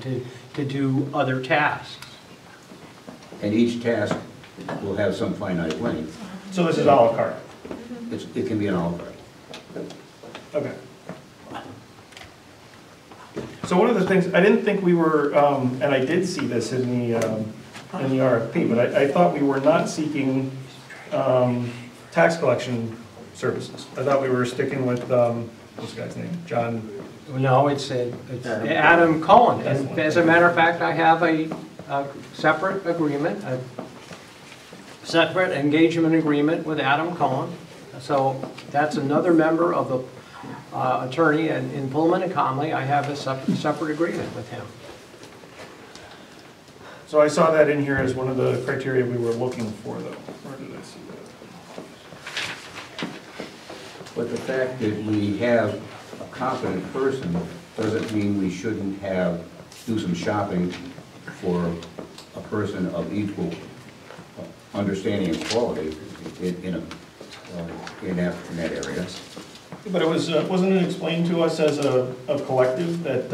to do other tasks. And each task will have some finite length. So this is à la carte. It can be an all carte. Okay. So one of the things, I didn't think we were, and I did see this in the RFP, but I thought we were not seeking tax collection services. I thought we were sticking with, what's the guy's name? John? No, it's Adam Cohen. And as a matter of fact, I have a separate agreement, a separate engagement agreement with Adam Cohen. So that's another member of the attorney in Pullman and Conley. I have a separate agreement with him. So I saw that in here as one of the criteria we were looking for, though. Where did I see that? But the fact that we have a competent person doesn't mean we shouldn't do some shopping for a person of equal understanding and quality in that area. But it wasn't it explained to us as a collective that,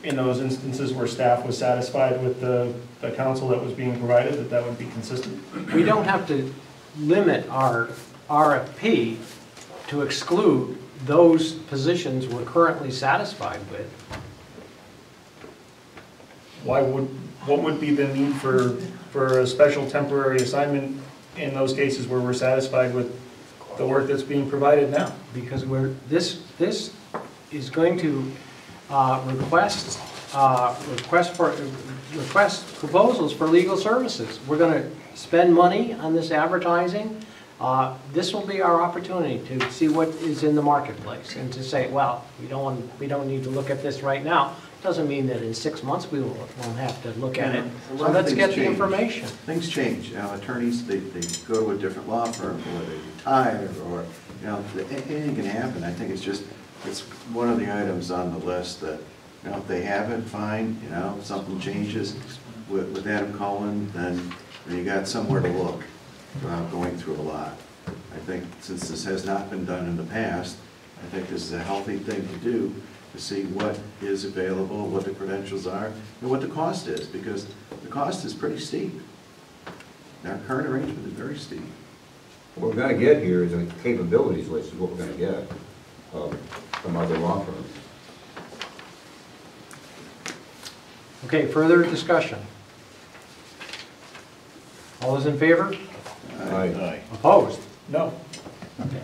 in those instances where staff was satisfied with the counsel that was being provided, that would be consistent? We don't have to limit our RFP to exclude those positions we're currently satisfied with. What would be the need for a special temporary assignment in those cases where we're satisfied with the work that's being provided now? Because this is going to request proposals for legal services. We're going to spend money on this advertising. This will be our opportunity to see what is in the marketplace and to say, well, we don't need to look at this right now. Doesn't mean that in 6 months we won't have to look at it. So let's get the information. Things change. Attorneys, they go to a different law firm, or they retire, or, anything can happen. I think it's one of the items on the list that, if they have it, fine, if something changes with Adam Cullen, then you got somewhere to look without going through a lot. I think since this has not been done in the past, I think this is a healthy thing to do, to see what is available, what the credentials are, and what the cost is, because the cost is pretty steep. Our current arrangement is very steep. What we're going to get here is a capabilities list is what we're going to get from other law firms. Okay, further discussion. All those in favor? Aye. Opposed? No. Okay.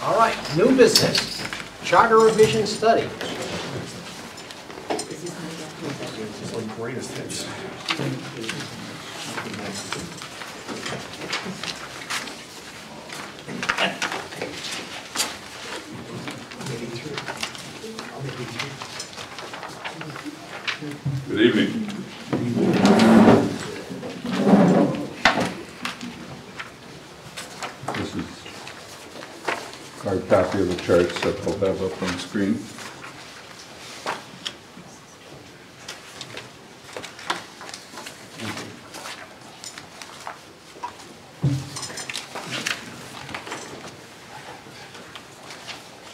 All right, new business, charter revision study. It's like greatest hits. evening. This is our copy of the charts that we'll have up on the screen.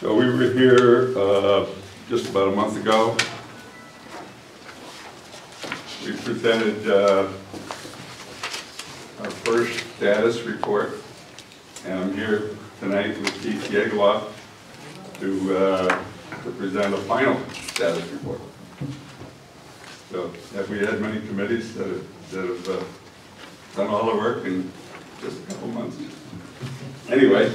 So we were here just about a month ago. We presented our first status report, and I'm here tonight with Keith Yegeloff to present a final status report. So have we had many committees that have done all the work in just a couple months? Anyway,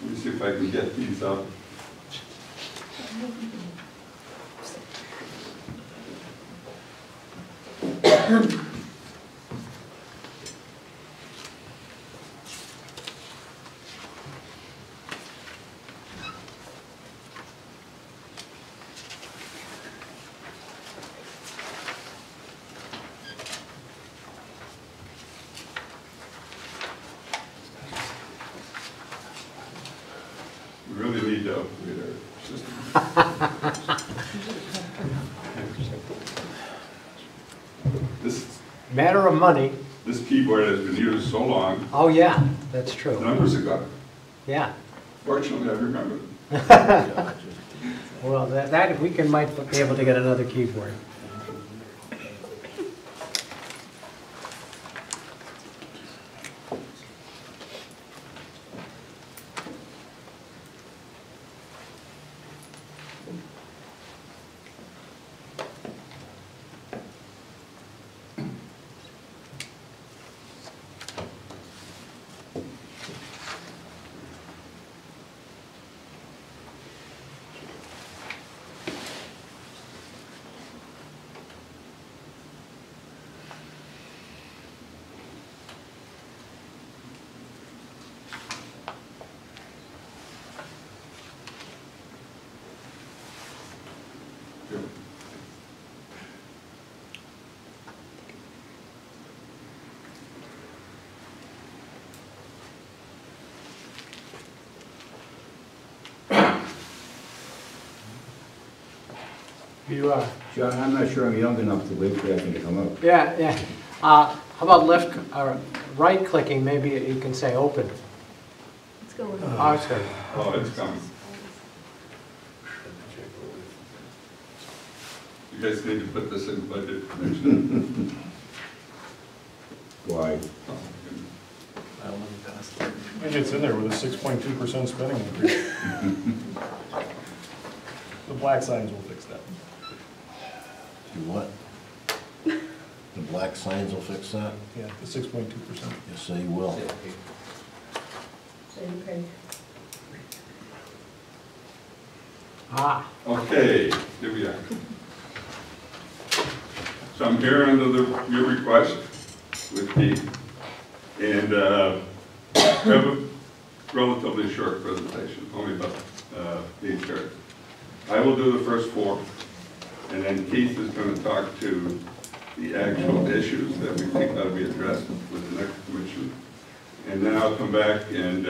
let me see if I can get these up. We really need to upgrade our system. This Matter of money. This keyboard has been used so long, Oh, yeah, that's the true. numbers are gone. Yeah. Fortunately, I remember them. Well, that we might be able to get another keyboard. You are. John, I'm not sure I'm young enough to wait for that thing to come up. Yeah, yeah. How about left, right clicking, maybe you can say open. Let's go with Oh, it's good. Oh, it's coming. You guys need to put this in budget commission. Why? I think it's in there with a 6.2% spending increase. The black signs will fix that. Do what? The black signs will fix that? Yeah, the 6.2%. Yes, they will. So you pay. Ah, Okay, here we are. So I'm here under your request with Keith, and we have a relatively short presentation, only about 8 charts. I will do the first 4, and then Keith is going to talk to the actual issues that we think ought to be addressed with the next commission. And then I'll come back and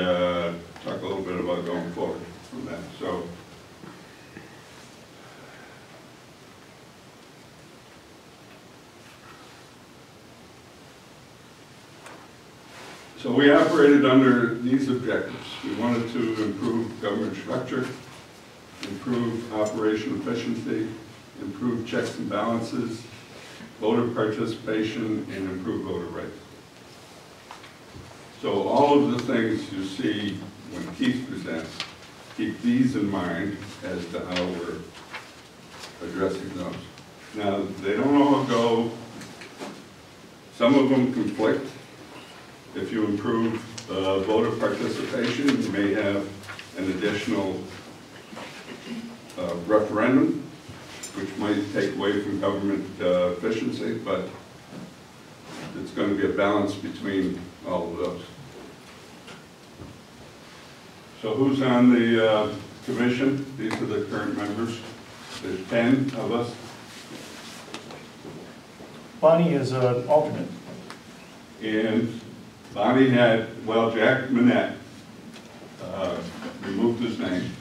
talk a little bit about going forward from that. So we operated under these objectives. We wanted to improve government structure, improve operation efficiency, improve checks and balances, voter participation, and improve voter rights. So all of the things you see when Keith presents, keep these in mind as to how we're addressing those. Now, they don't all go, some of them conflict. If you improve voter participation, you may have an additional referendum, which might take away from government efficiency, but it's going to be a balance between all of those. So who's on the commission? These are the current members. There's 10 of us. Bonnie is an alternate. And Bonnie had, well, Jack Manette removed his name,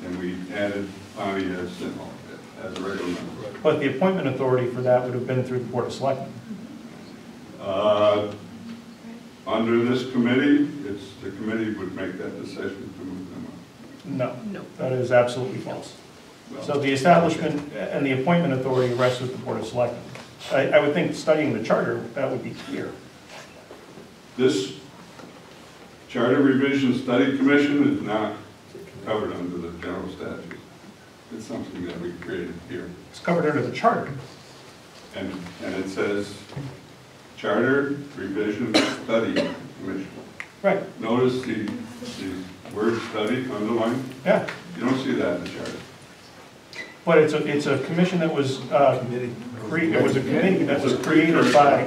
and we added Bonnie as an alternate, as a regular member. But the appointment authority for that would have been through the Board of Selectmen. Under this committee, the committee would make that decision to move them up. No, that is absolutely false. Well, So the establishment and the appointment authority rests with the Board of Selectmen. I would think studying the charter, that would be clear. This Charter Revision Study Commission is not covered under the general statute. It's something that we created here. It's covered under the charter. And it says Charter Revision Study Commission. Right, Notice the word study underlined. yeah. You don't see that in the charter. But it's a commission that was, it was a committee that was created by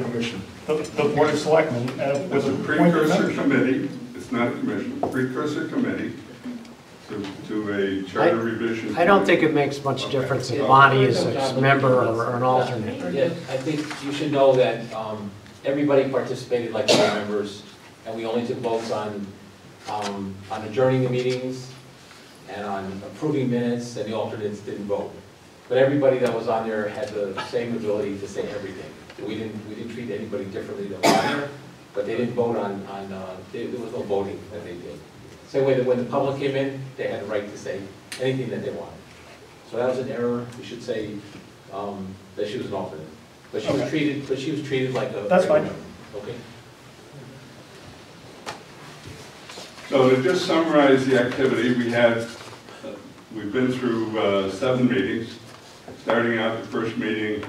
the Board of Selectmen It's with a a precursor committee, it's not a commission, precursor committee to a charter revision. I don't think it makes much difference if Bonnie is a member or an alternate. Yeah, I think you should know that everybody participated like board members, and we only took votes on adjourning the meetings and on approving minutes, and the alternates didn't vote. But everybody that was on there had the same ability to say everything. We didn't treat anybody differently that was on there, but they didn't vote there was no voting that they did. Same way that when the public came in, they had the right to say anything that they wanted. So that was an error. We should say that she was an alternate. But she was treated like a. That's fine. Okay. So to just summarize the activity, we've been through 7 meetings, starting out the first meeting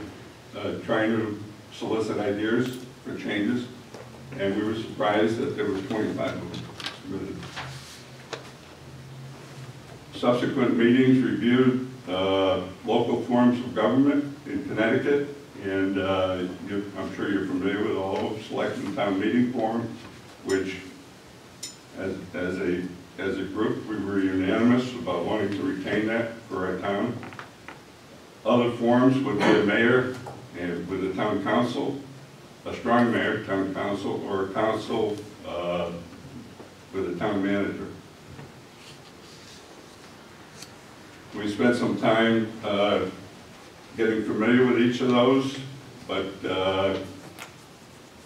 trying to solicit ideas for changes, and we were surprised that there were 25 of them submitted. Subsequent meetings reviewed local forms of government in Connecticut, and I'm sure you're familiar with the whole Selectman Town Meeting Forum, which as a group, we were unanimous about wanting to retain that for our town. Other forms would be a mayor and with a town council, a strong mayor, town council, or a council with a town manager. We spent some time getting familiar with each of those, but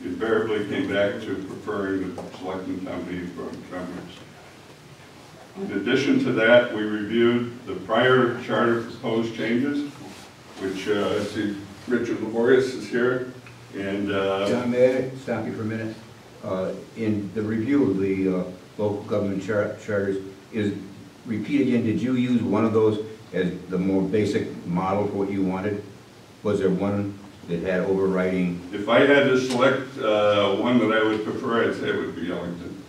invariably came back to preferring the Selectman Town Meeting Forum members. In addition to that, we reviewed the prior charter proposed changes, which I see Richard Laborious is here, and John, may I stop you for a minute? In the review of the local government charters, repeat again, did you use one of those as the more basic model for what you wanted? Was there one that had overriding? if I had to select one that I would prefer, I'd say it would be Ellington.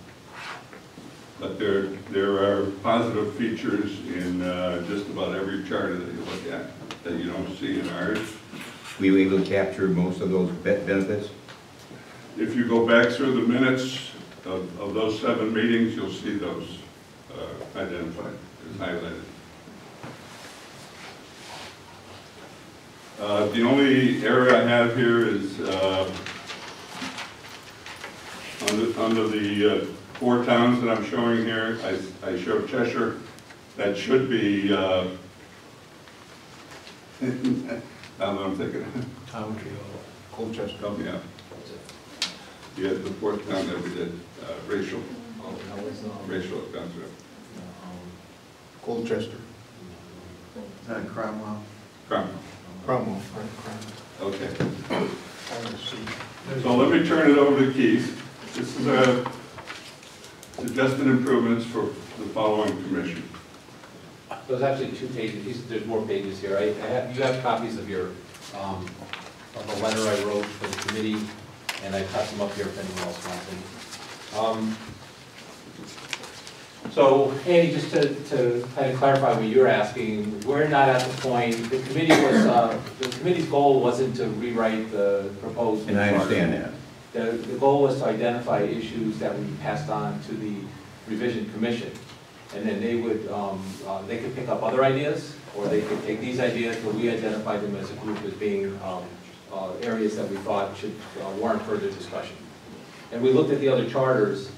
But there are positive features in just about every charter that you look at that you don't see in ours. Were you able to capture most of those benefits? If you go back through the minutes of those 7 meetings, you'll see those identified as highlighted. The only error I have here is under the 4 towns that I'm showing here. I show Cheshire. That should be, now that I'm thinking. Colchester. Help me out. Yeah, the 4th town that we did, racial concept. Colchester. Cromwell. Cromwell. Okay. So let me turn it over to Keith. This is suggested improvements for the following commission. There's actually 2 pages. There's more pages here. You have copies of your of the letter I wrote for the committee, and I cut them up here if anyone else wants them. So, Andy, just to kind of clarify what you're asking, we're not at the point. The committee's goal wasn't to rewrite the proposed. And I understand that. The goal was to identify issues that we passed on to the revision commission, and then they could pick up other ideas Or they could take these ideas, but we identified them as a group as being areas that we thought should warrant further discussion. And we looked at the other charters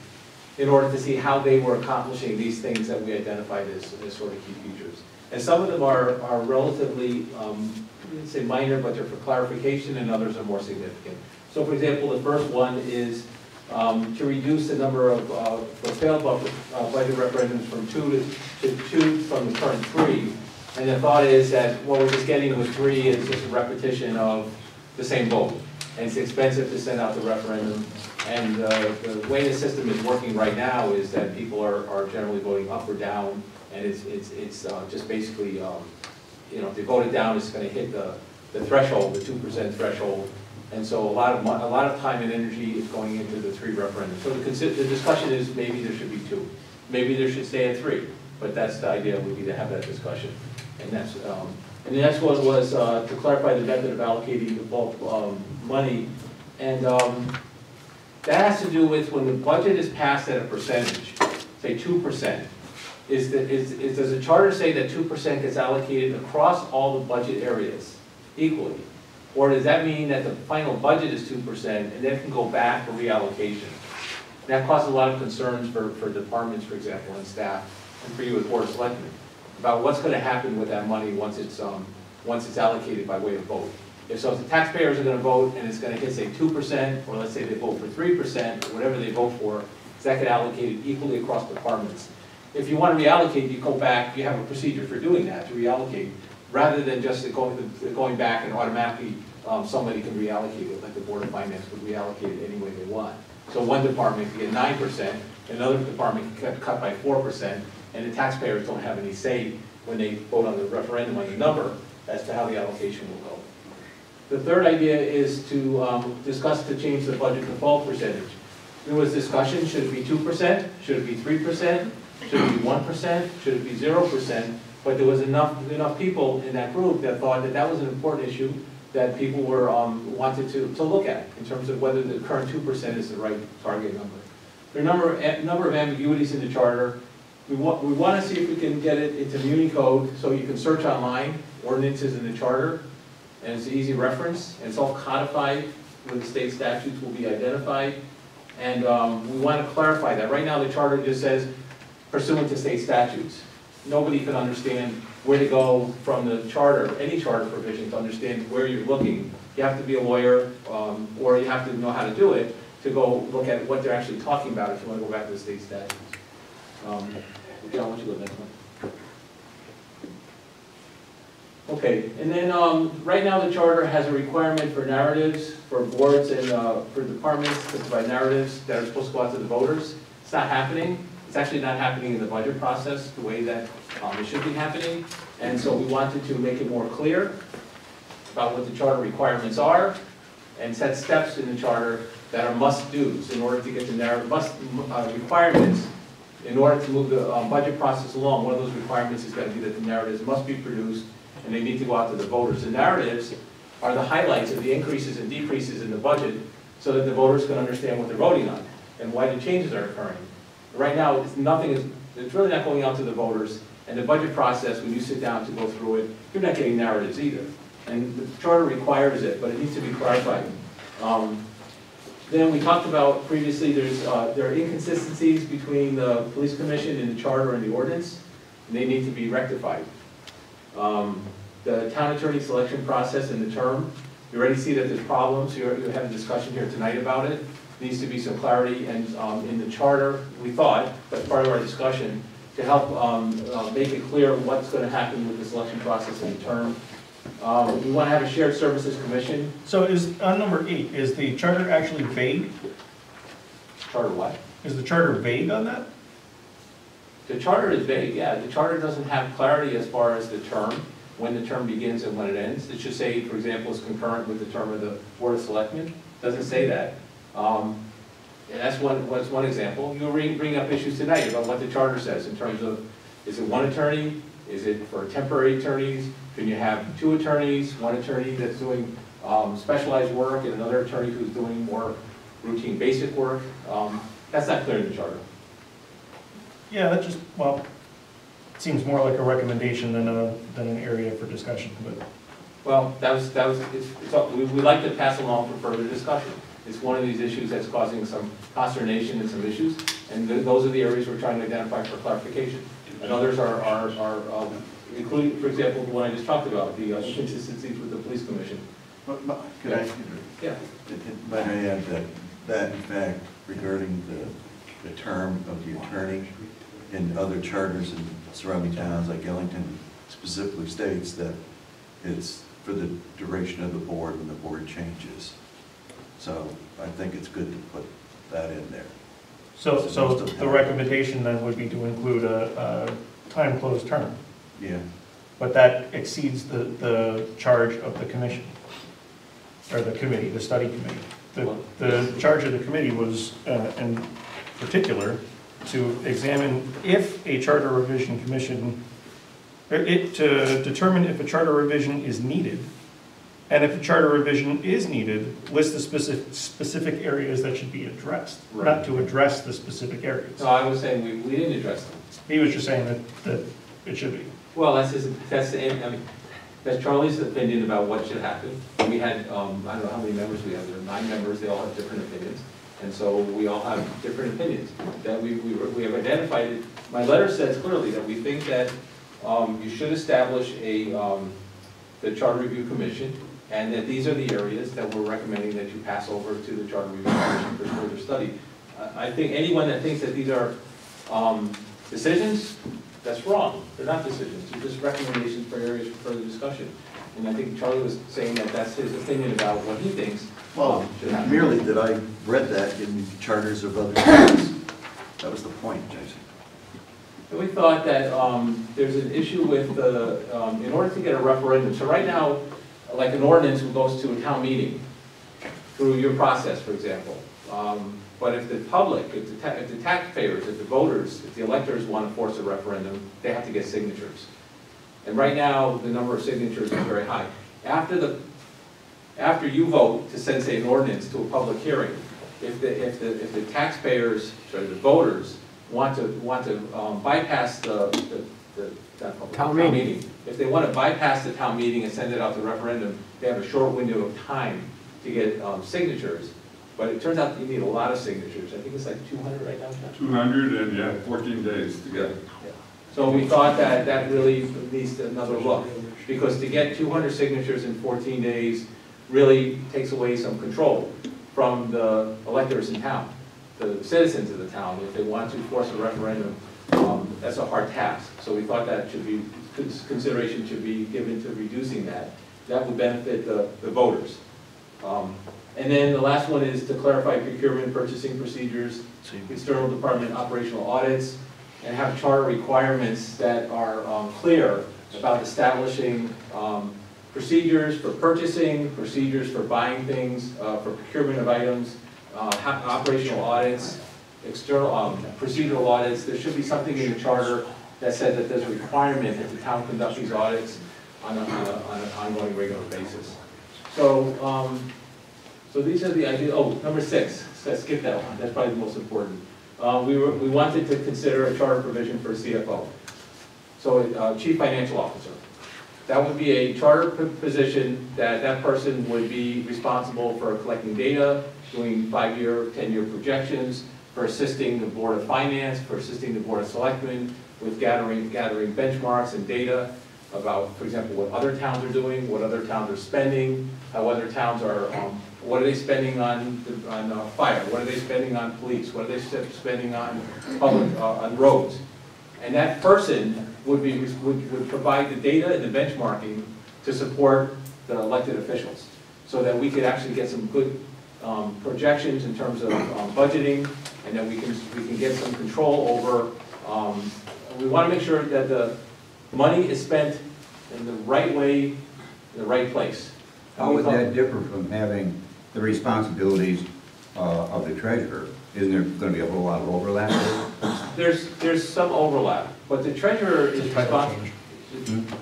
in order to see how they were accomplishing these things that we identified as sort of key features. And some of them are relatively, let's say minor, but they're for clarification, and others are more significant. So for example, the first one is to reduce the number of for failed budget referendums from two from the current 3. And the thought is that what we're just getting with 3 is just a repetition of the same vote. And it's expensive to send out the referendum. And the way the system is working right now is that people are generally voting up or down, and it's just basically, you know, if they vote it down, it's going to hit the threshold, the 2% threshold. And so a lot of time and energy is going into the 3 referendums. So the discussion is maybe there should be 2, maybe there should stay at 3, but that's the idea, would be to have that discussion. And that's and the next one was to clarify the method of allocating the bulk money, and that has to do with when the budget is passed at a percentage, say 2%. Does the charter say that 2% gets allocated across all the budget areas equally? Or does that mean that the final budget is 2% and then can go back for reallocation? That causes a lot of concerns for departments, for example, and staff, and for you as Board of Selectmen, about what's going to happen with that money once it's allocated by way of vote. If the taxpayers are going to vote and it's going to hit, say, 2%, or let's say they vote for 3%, or whatever they vote for, does that get allocated equally across departments? If you want to reallocate, you go back, you have a procedure for doing that, to reallocate, rather than just going back and automatically somebody can reallocate it, like the Board of Finance would reallocate it any way they want. So one department can get 9%, another department can get cut by 4%, and the taxpayers don't have any say when they vote on the referendum on the number as to how the allocation will go. The third idea is to discuss to change the budget default percentage. There was discussion, should it be 2%? Should it be 3%? Should it be 1%? Should it be 0%? But there was enough people in that group that thought that that was an important issue that people were wanted to look at in terms of whether the current 2% is the right target number. There are a number of ambiguities in the charter. We want to see if we can get it into Muni code so you can search online ordinances in the charter, and it's an easy reference, and it's all codified where the state statutes will be identified, and we want to clarify that. Right now the charter just says pursuant to state statutes. Nobody can understand where to go from the charter, any charter provision, to understand where you're looking. You have to be a lawyer, or you have to know how to do it, to go look at what they're actually talking about if you want to go back to the state statutes. John, why don't you go to the next one? Okay, and then right now the charter has a requirement for narratives, for boards and for departments to provide narratives that are supposed to go out to the voters. It's not happening. It's actually not happening in the budget process the way that it should be happening. And so we wanted to make it more clear about what the charter requirements are and set steps in the charter that are must-dos in order to get the narrative, requirements in order to move the budget process along. One of those requirements is going to be that the narratives must be produced and they need to go out to the voters. The narratives are the highlights of the increases and decreases in the budget so that the voters can understand what they're voting on and why the changes are occurring. Right now, it's really not going out to the voters, and the budget process, when you sit down to go through it, you're not getting narratives either. And the charter requires it, but it needs to be clarified. Then we talked about previously, there are inconsistencies between the police commission and the charter and the ordinance, and they need to be rectified. The town attorney selection process and the term, you already see that there's problems. You had a discussion here tonight about it. Needs to be some clarity, and in the charter, we thought, but part of our discussion, to help make it clear what's going to happen with the selection process and the term. We want to have a shared services commission. So is, on number 8, is the charter actually vague? Charter what? Is the charter vague on that? The charter is vague, yeah. The charter doesn't have clarity as far as the term, when the term begins and when it ends. It should say, for example, it's concurrent with the term of the Board of Selectmen. It doesn't say that. And that's one example. You'll bring up issues tonight about what the charter says in terms of, is it one attorney? Is it for temporary attorneys? Can you have 2 attorneys, one attorney that's doing specialized work and another attorney who's doing more routine basic work? That's not clear in the charter. Yeah, that just, well, seems more like a recommendation than an area for discussion, but. Well, we like to pass along for further discussion. It's one of these issues that's causing some consternation and some issues, and those are the areas we're trying to identify for clarification. And others are including, for example, the one I just talked about, the inconsistencies with the police commission. Could I? Yeah. Might I add that in fact, regarding the term of the attorney in other charters in surrounding towns like Ellington specifically states that it's for the duration of the board when the board changes. So I think it's good to put that in there. So the recommendation then would be to include a time-closed term. Yeah. But that exceeds the charge of the commission, or the committee, the study committee. The charge of the committee was, in particular, to examine if a charter revision commission, to determine if a charter revision is needed, and if a charter revision is needed, list the specific areas that should be addressed, not to address the specific areas. No, I was saying we didn't address them. He was just saying that it should be. Well, that's Charlie's opinion about what should happen. We had, I don't know how many members we have, there are 9 members, they all have different opinions. And so we all have different opinions that we have identified. It. My letter says clearly that we think that you should establish the Charter Review Commission, and that these are the areas that we're recommending that you pass over to the Charter Review Commission for further study. I think anyone that thinks that these are decisions, that's wrong. They're not decisions. They're just recommendations for areas for further discussion. And I think Charlie was saying that that's his opinion about what he thinks should happen. Merely that I read that in charters of other towns. That was the point, Jason. And we thought that there's an issue with in order to get a referendum. So right now, like an ordinance goes to a town meeting through your process, for example. But if the public, if the taxpayers, if the voters, if the electors want to force a referendum, they have to get signatures. And right now, the number of signatures is very high. After you vote to send, say, an ordinance to a public hearing, if the taxpayers, sorry, the voters want to bypass the town meeting, if they want to bypass the town meeting and send it out to referendum, they have a short window of time to get signatures. But it turns out that you need a lot of signatures. I think it's like 200 right now, John? 200 and, yeah, 14 days to get. Yeah. So we thought that really needs another look, because to get 200 signatures in 14 days really takes away some control from the electors in town, the citizens of the town. If they want to force a referendum, that's a hard task. So we thought that consideration should be given to reducing that. That would benefit the voters. And then the last one is to clarify procurement, purchasing procedures, external department operational audits, and have charter requirements that are clear about establishing procedures for purchasing, procedures for buying things, for procurement of items, operational audits, external procedural audits. There should be something in the charter that says that there's a requirement that the town conduct these audits on an ongoing, regular basis. So, so these are the ideas. Oh, number 6. Let's skip that one. That's probably the most important. We wanted to consider a charter provision for a CFO. So, Chief Financial Officer. That would be a charter position that person would be responsible for collecting data, doing 5-year, 10-year projections, for assisting the Board of Finance, for assisting the Board of Selectmen with gathering benchmarks and data about, for example, what other towns are doing, what other towns are spending, how other towns are, what are they spending on fire, what are they spending on police, what are they spending on public, on roads. And that person would provide the data and the benchmarking to support the elected officials, so that we could actually get some good projections in terms of budgeting, and that we can get some control over. We want to make sure that the money is spent in the right way, in the right place. How would that differ from having the responsibilities of the treasurer? Isn't there going to be a whole lot of overlap there? There's some overlap, but the treasurer is responsible.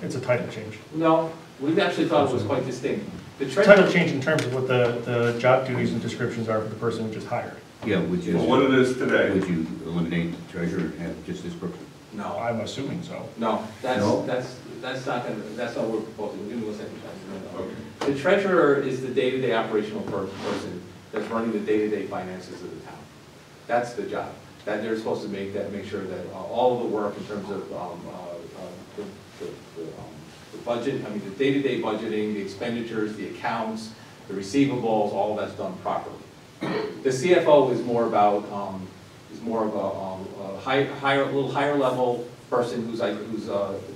It's a title change. No, we actually thought it was quite distinct. The title change in terms of what the job duties and descriptions are for the person who just hired. Yeah, which is what it is today. Would you eliminate the treasurer and have just this person? No, I'm assuming so. no, No? that's not what we're proposing. Give me 1 second, guys. No. The treasurer is the day-to-day operational person that's running the day-to-day finances of the town. That's the job. That they're supposed to make sure that all of the work in terms of the budget, I mean, the day-to-day budgeting, the expenditures, the accounts, the receivables, all of that's done properly. The CFO is more about, a little higher level person whose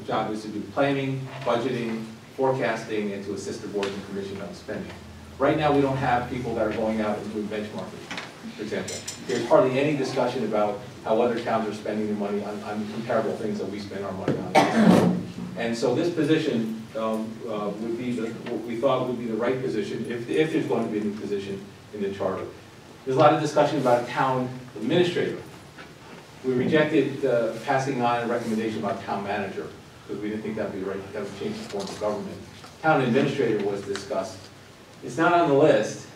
job is to do planning, budgeting, forecasting, and to assist the boards and commission on spending. Right now, we don't have people that are going out and doing benchmarking, for example. There's hardly any discussion about how other towns are spending their money on comparable things that we spend our money on. And so this position would be what we thought would be the right position, if there's going to be a new position in the charter. There's a lot of discussion about a town administrator. We rejected passing on a recommendation about town manager, because we didn't think that would be right, that would change the form of government. Town administrator was discussed. It's not on the list.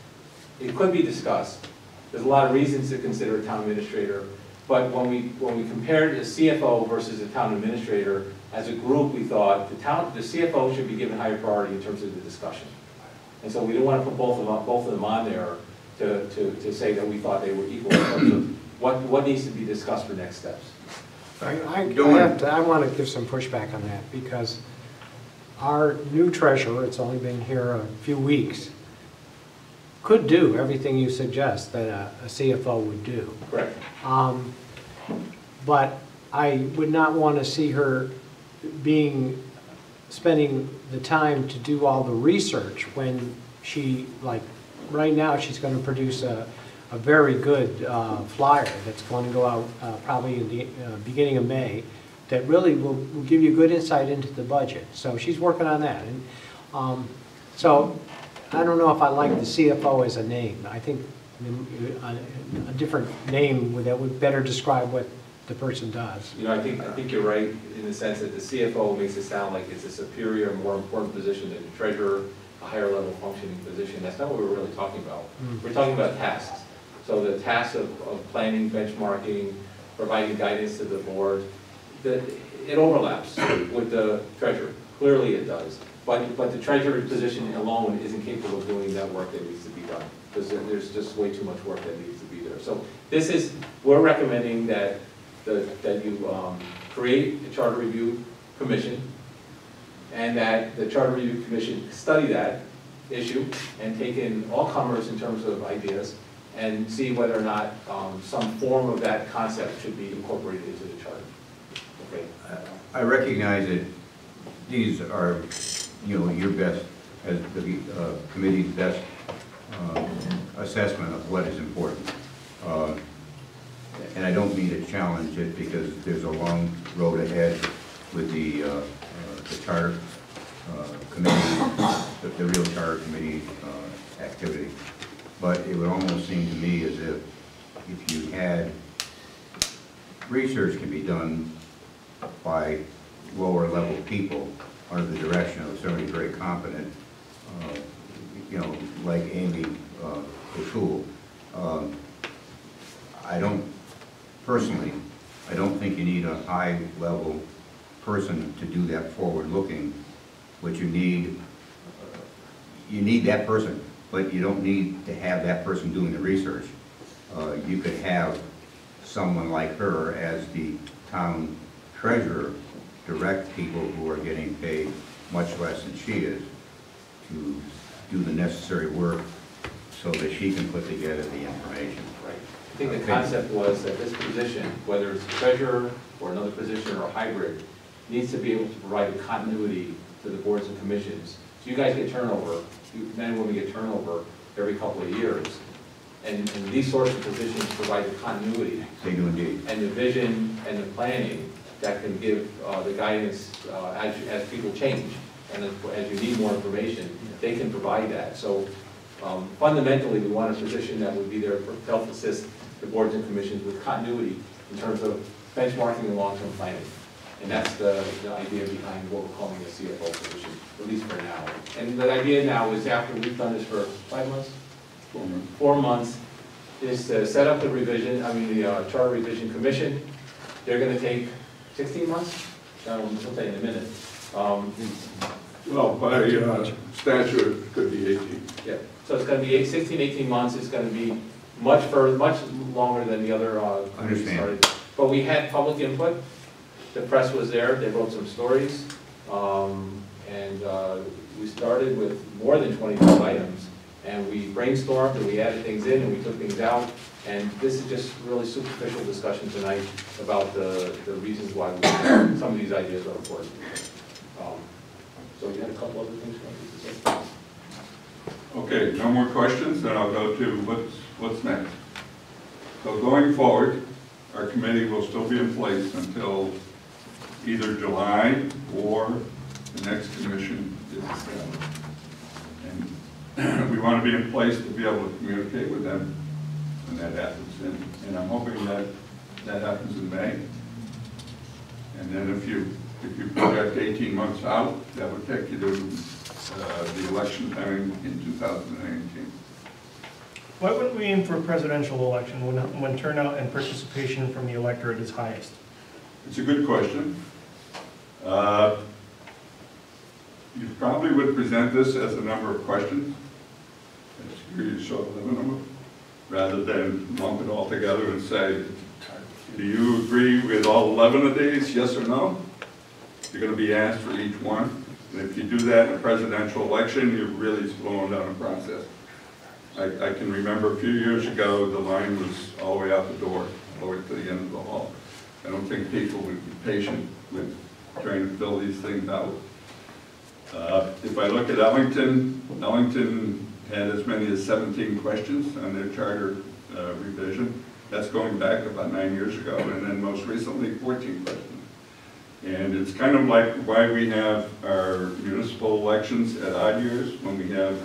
It could be discussed. There's a lot of reasons to consider a town administrator, but when we compared a CFO versus a town administrator, as a group, we thought the CFO should be given higher priority in terms of the discussion. And so we didn't want to put both of them on there to say that we thought they were equal in terms of what needs to be discussed for next steps. I want to give some pushback on that, because our new treasurer, it's only been here a few weeks, could do everything you suggest that a CFO would do. Correct. But I would not want to see her spending the time to do all the research when she, like, right now she's going to produce a very good flyer that's going to go out probably in the beginning of May that really will give you good insight into the budget. So she's working on that. And so I don't know if I like the CFO as a name. I think a different name that would better describe what the person does. You know, I think you're right in the sense that the CFO makes it sound like it's a superior, more important position than the treasurer, a higher level functioning position. That's not what we're really talking about. We're talking about tasks. So the tasks of planning, benchmarking, providing guidance to the board, it overlaps with the treasurer. Clearly it does. But the treasurer's position alone isn't capable of doing that work that needs to be done, because there's just way too much work that needs to be there. So we're recommending that you create a charter review commission, and that the charter review commission study that issue and take in all comers in terms of ideas and see whether or not some form of that concept should be incorporated into the charter. Okay. I recognize that these are, your best, as the committee's best assessment of what is important. And I don't mean to challenge it, because there's a long road ahead with the charter committee, the real charter committee activity. But it would almost seem to me as if you had, research can be done by lower level people under the direction of somebody very competent, like Amy O'Toole. Personally, I don't think you need a high level person to do that forward looking. What you need that person, but you don't need to have that person doing the research. You could have someone like her as the town treasurer direct people who are getting paid much less than she is to do the necessary work so that she can put together the information. Right. I think the concept was that this position, whether it's treasurer or another position or a hybrid, needs to be able to provide a continuity to the boards and commissions. So you guys get turnover, men and women get turnover every couple of years. And these sorts of positions provide the continuity. They do indeed. And the vision and the planning that can give the guidance as people change. And as you need more information, they can provide that. So fundamentally, we want a position that would be there to help assist the boards and commissions with continuity in terms of benchmarking and long-term planning. And that's the idea behind what we're calling a CFO position, at least for now. And the idea now is, after we've done this for 5 months? 4 months, is to set up the charter revision commission. They're going to take 16 months? We'll tell you in a minute. Well, by statute, it could be 18. Yeah, so it's gonna be 16, 18 months, it's gonna be much longer than the other, Understand. started. But we had public input, the press was there, they wrote some stories, and we started with more than 25 items, and we brainstormed, and we added things in, and we took things out, and this is just really superficial discussion tonight about the reasons why some of these ideas are important. So we had a couple other things you wanted to say? Okay, no more questions, then I'll go to what's next. So going forward, our committee will still be in place until either July or the next commission is established. And we want to be in place to be able to communicate with them when that happens. And I'm hoping that that happens in May. And then if you project 18 months out, that would take you to the election time in 2019. Why wouldn't we aim for a presidential election when turnout and participation from the electorate is highest? It's a good question. You probably would present this as a number of questions. Here you show 11 of them, rather than lump it all together and say, do you agree with all 11 of these, yes or no? You're going to be asked for each one. And if you do that in a presidential election, you're really slowing down the process. I can remember a few years ago, the line was all the way out the door, all the way to the end of the hall. I don't think people would be patient with trying to fill these things out. If I look at Ellington had as many as 17 questions on their charter revision. That's going back about 9 years ago, and then most recently 14 questions. And it's kind of like why we have our municipal elections at odd years, when we have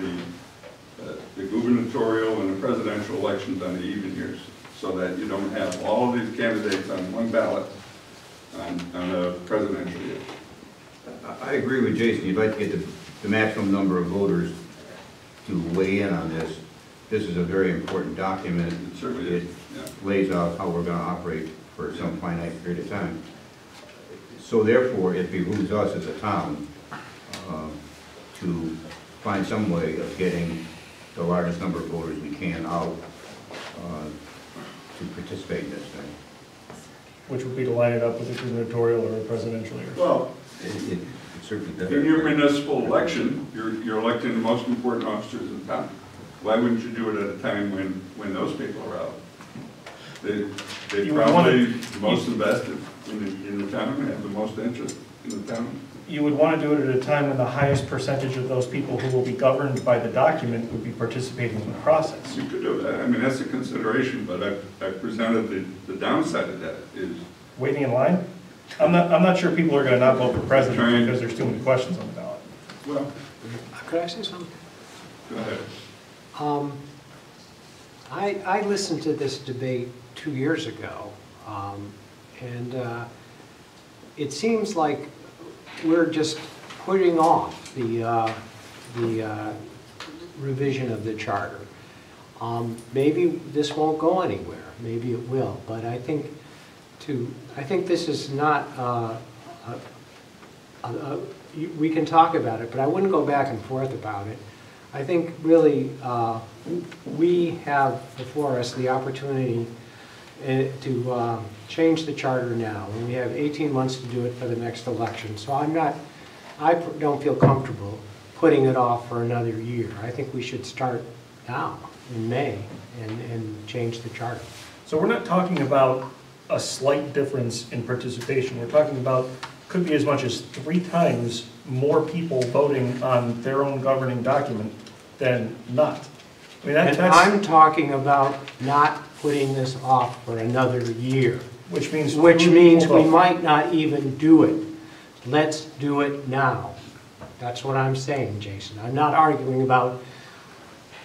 the gubernatorial and the presidential elections on the even years, so that you don't have all of these candidates on one ballot on a presidential year. I agree with Jason. You'd like to get the maximum number of voters to weigh in on this. This is a very important document. It certainly is. Yeah. Lays out how we're going to operate for some finite period of time. So therefore, it behooves us as a town to find some way of getting the largest number of voters we can out to participate in this thing. Which would be to line it up with a gubernatorial or a presidential year. Well, It certainly does. in your municipal election, you're electing the most important officers in town. Why wouldn't you do it at a time when those people are out? They probably the most invested in the town and have the most interest in the town. You would want to do it at a time when the highest percentage of those people who will be governed by the document would be participating in the process. You could do that. I mean, that's a consideration, but I presented the downside of that is waiting in line. I'm not sure people are going to not vote for president because there's too many questions on the ballot. Well, Could I say something? go ahead. I listened to this debate 2 years ago, and it seems like we're just putting off the revision of the charter. Maybe this won't go anywhere. Maybe it will, but I think this is not. We can talk about it, but I wouldn't go back and forth about it. I think really we have before us the opportunity to change the charter now, and we have 18 months to do it for the next election. So I don't feel comfortable putting it off for another year. I think we should start now in May and change the charter. So we're not talking about a slight difference in participation. We're talking about could be as much as 3 times more people voting on their own governing document than not. I mean, And I'm talking about not putting this off for another year. Which means we might not even do it. Let's do it now. That's what I'm saying, Jason. I'm not arguing about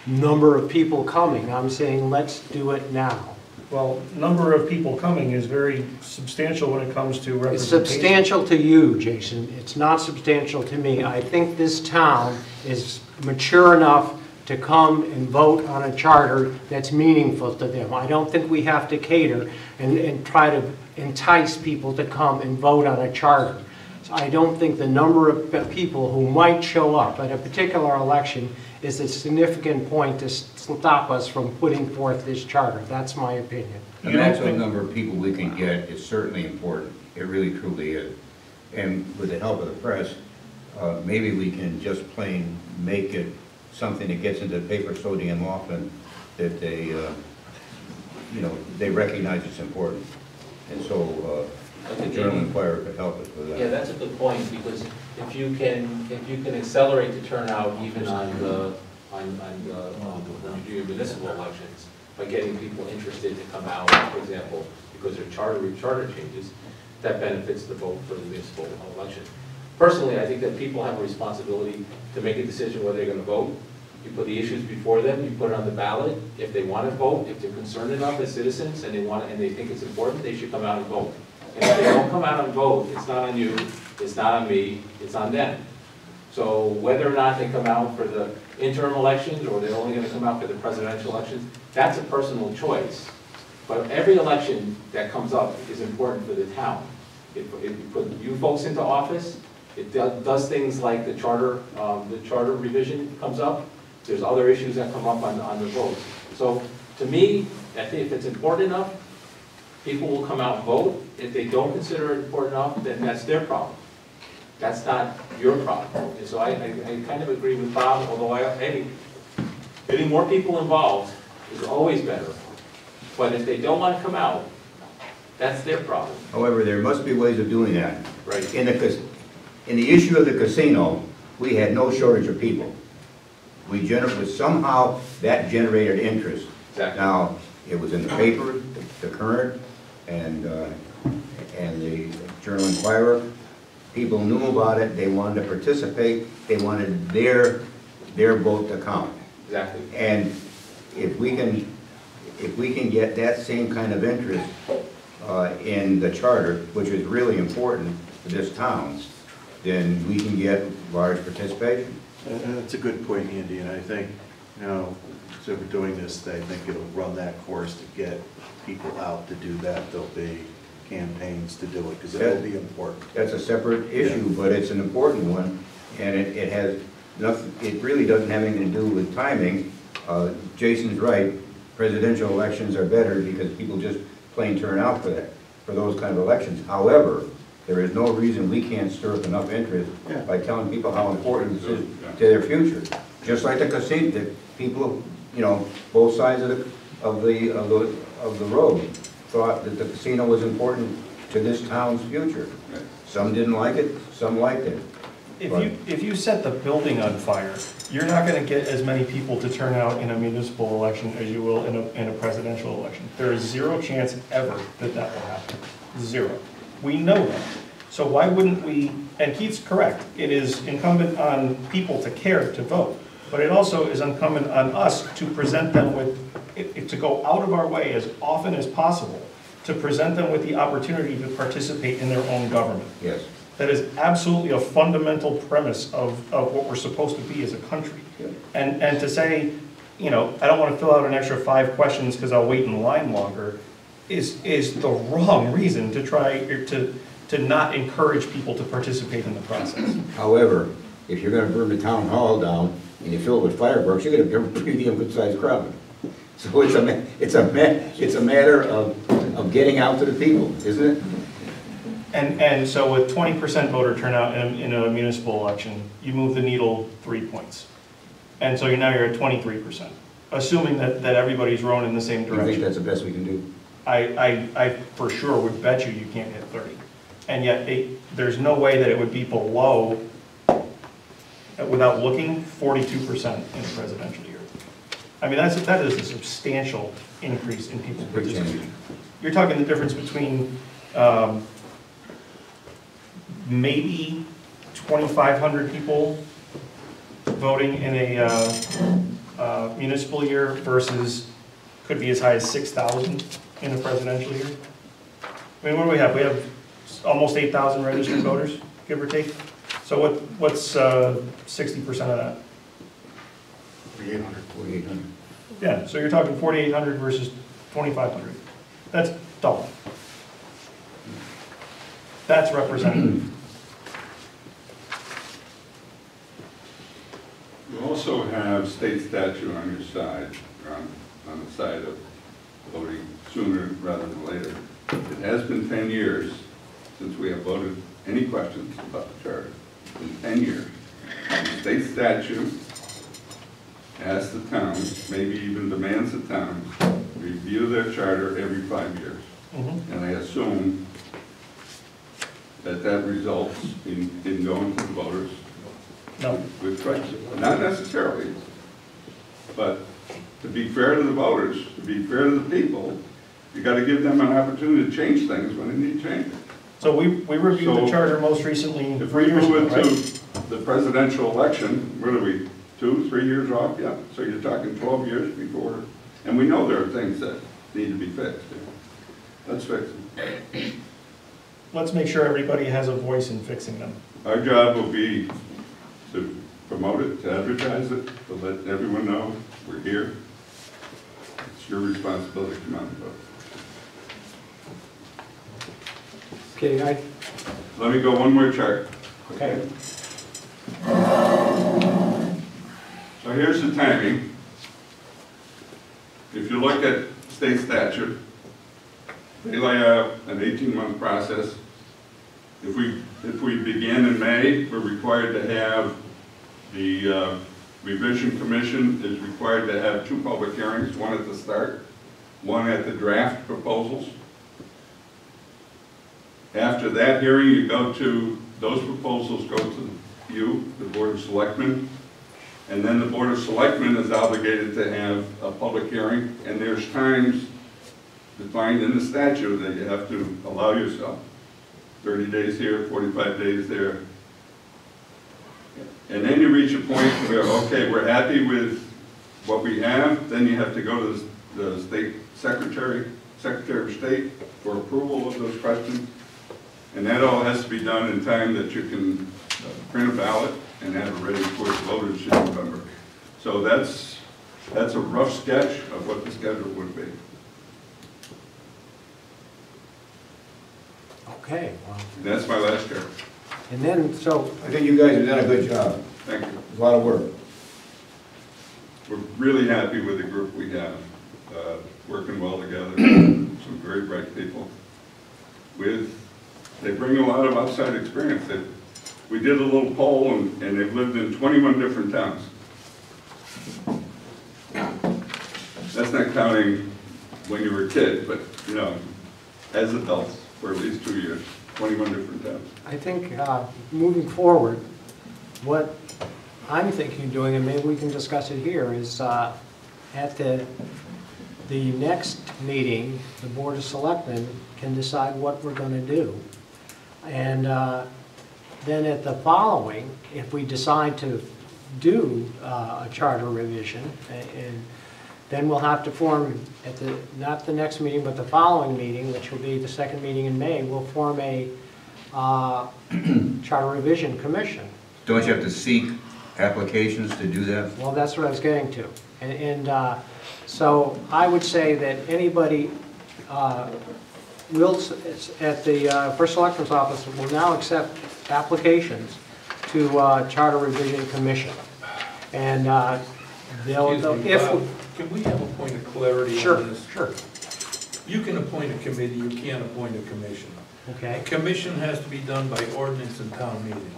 number of people coming. I'm saying let's do it now. Well, number of people coming is very substantial when it comes to representation. It's substantial to you, Jason. It's not substantial to me. I think this town is mature enough to come and vote on a charter that's meaningful to them. I don't think we have to cater and try to entice people to come and vote on a charter. So I don't think the number of people who might show up at a particular election is a significant point to stop us from putting forth this charter. That's my opinion. The maximum number of people we can get is certainly important. It really truly is. And with the help of the press, maybe we can just plain make it something that gets into the paper so damn often that they, you know, they recognize it's important. And so the Journal Enquirer could help us with that. Yeah, that's a good point, because if you can accelerate the turnout even on the municipal elections by getting people interested to come out, for example, because their charter changes, that benefits the vote for the municipal election. Personally, I think that people have a responsibility to make a decision whether they're going to vote. You put the issues before them, you put it on the ballot. If they want to vote, if they're concerned enough as citizens and they think it's important, they should come out and vote. And if they don't come out and vote, it's not on you, it's not on me, it's on them. So whether or not they come out for the interim elections or they're only going to come out for the presidential elections, that's a personal choice. But every election that comes up is important for the town. It puts you folks into office. It does things like the charter revision comes up. There's other issues that come up on the votes. So to me, I think if it's important enough, people will come out and vote. If they don't consider it important enough, then that's their problem. That's not your problem. And so I kind of agree with Bob, although getting more people involved is always better. But if they don't want to come out, that's their problem. However, there must be ways of doing that. Right. In the issue of the casino, we had no shortage of people. Somehow that generated interest. Exactly. Now, it was in the paper, the Current, and the Journal Enquirer. People knew about it, they wanted to participate, they wanted their vote to count. Exactly. And if we can get that same kind of interest in the charter, which is really important to this town, then we can get large participation. That's a good point, Andy, and I think, you know, so if we're doing this, I think it'll run that course to get people out to do that. There'll be campaigns to do it, because it'll be important. That's a separate issue, but it's an important one, and it has nothing, it really doesn't have anything to do with timing. Jason's right, presidential elections are better because people just plain turn out for those kind of elections. However, there is no reason we can't stir up enough interest by telling people how important this is to their future. Just like the casino, the people, you know, both sides of the road thought that the casino was important to this town's future. Some didn't like it, some liked it. If you set the building on fire, you're not going to get as many people to turn out in a municipal election as you will in a presidential election. There is zero chance ever that that will happen. Zero. We know that. So why wouldn't we, and Keith's correct, it is incumbent on people to care to vote, but it also is incumbent on us to present them with, to go out of our way as often as possible to present them with the opportunity to participate in their own government. Yes. That is absolutely a fundamental premise of what we're supposed to be as a country. Yeah. And to say, you know, I don't want to fill out an extra 5 questions because I'll wait in line longer is the wrong reason to try to not encourage people to participate in the process. However, if you're going to burn the town hall down and you fill it with fireworks, you're going to get a pretty damn good-sized crowd. So it's a matter of getting out to the people, isn't it? And so with 20% voter turnout in a municipal election, you move the needle 3 points. And so now you're at 23%, assuming that everybody's rowing in the same direction. You think that's the best we can do? I for sure would bet you can't hit 30. And yet there's no way that it would be below, without looking, 42% in a presidential year. I mean, that is a substantial increase in people participating. You're talking the difference between maybe 2,500 people voting in a municipal year versus could be as high as 6,000 in a presidential year. I mean, what do we have? We have almost 8,000 registered voters, give or take. So what's 60% of that? 4,800. 4,800. Yeah, so you're talking 4,800 versus 2,500. That's double. That's representative. You also have state statute on your side, on the side of voting sooner rather than later. It has been 10 years since we have voted any questions about the charter. It's been 10 years. The state statute asks the towns, maybe even demands the towns, review their charter every 5 years. And I assume that that results in going to the voters No. with questions. Not necessarily, but to be fair to the voters, to be fair to the people, you got to give them an opportunity to change things when they need changing. So we reviewed the charter most recently If 3 we years ago, move it right? to the presidential election, what are we, 2, 3 years off? Yeah, so you're talking 12 years before, and we know there are things that need to be fixed. Let's fix them. Let's make sure everybody has a voice in fixing them. Our job will be to promote it, to advertise it, to let everyone know we're here. It's your responsibility to come out and vote. Okay, Let me go one more chart. okay. So here's the timing. If you look at state statute, they lay out an 18-month process. If we begin in May, we're required to have the revision commission is required to have 2 public hearings, one at the start, one at the draft proposals. After that hearing, you go to, those proposals go to you, the Board of Selectmen, and then the Board of Selectmen is obligated to have a public hearing, and there's times defined in the statute that you have to allow yourself. 30 days here, 45 days there. And then you reach a point where, okay, we're happy with what we have, then you have to go to the state secretary of state for approval of those questions. And that all has to be done in time that you can print a ballot and have it ready for voters in November. So that's a rough sketch of what the schedule would be. Okay, well, That's my last chart. and then, so, I think you guys have done a good job. Thank you. It's a lot of work. We're really happy with the group we have, working well together, some very bright people. They bring a lot of outside experience. We did a little poll and they've lived in 21 different towns. That's not counting when you were a kid, but you know, as adults for at least 2 years, 21 different towns. I think moving forward, what I'm thinking of doing, and maybe we can discuss it here, is at the next meeting, the Board of Selectmen can decide what we're going to do. And then at the following, if we decide to do a charter revision, and then we'll have to form, at the, not the next meeting, but the following meeting, which will be the second meeting in May, we'll form a charter revision commission. Don't you have to seek applications to do that? Well, that's what I was getting to. And so I would say that anybody will, at the First Selectman's office, will now accept applications to Charter Revision Commission. And they'll, Excuse me, if... Bob, can we have a point of clarity Sure, on this? sure. You can appoint a committee, you can't appoint a commission. Okay. A commission has to be done by ordinance and town meeting.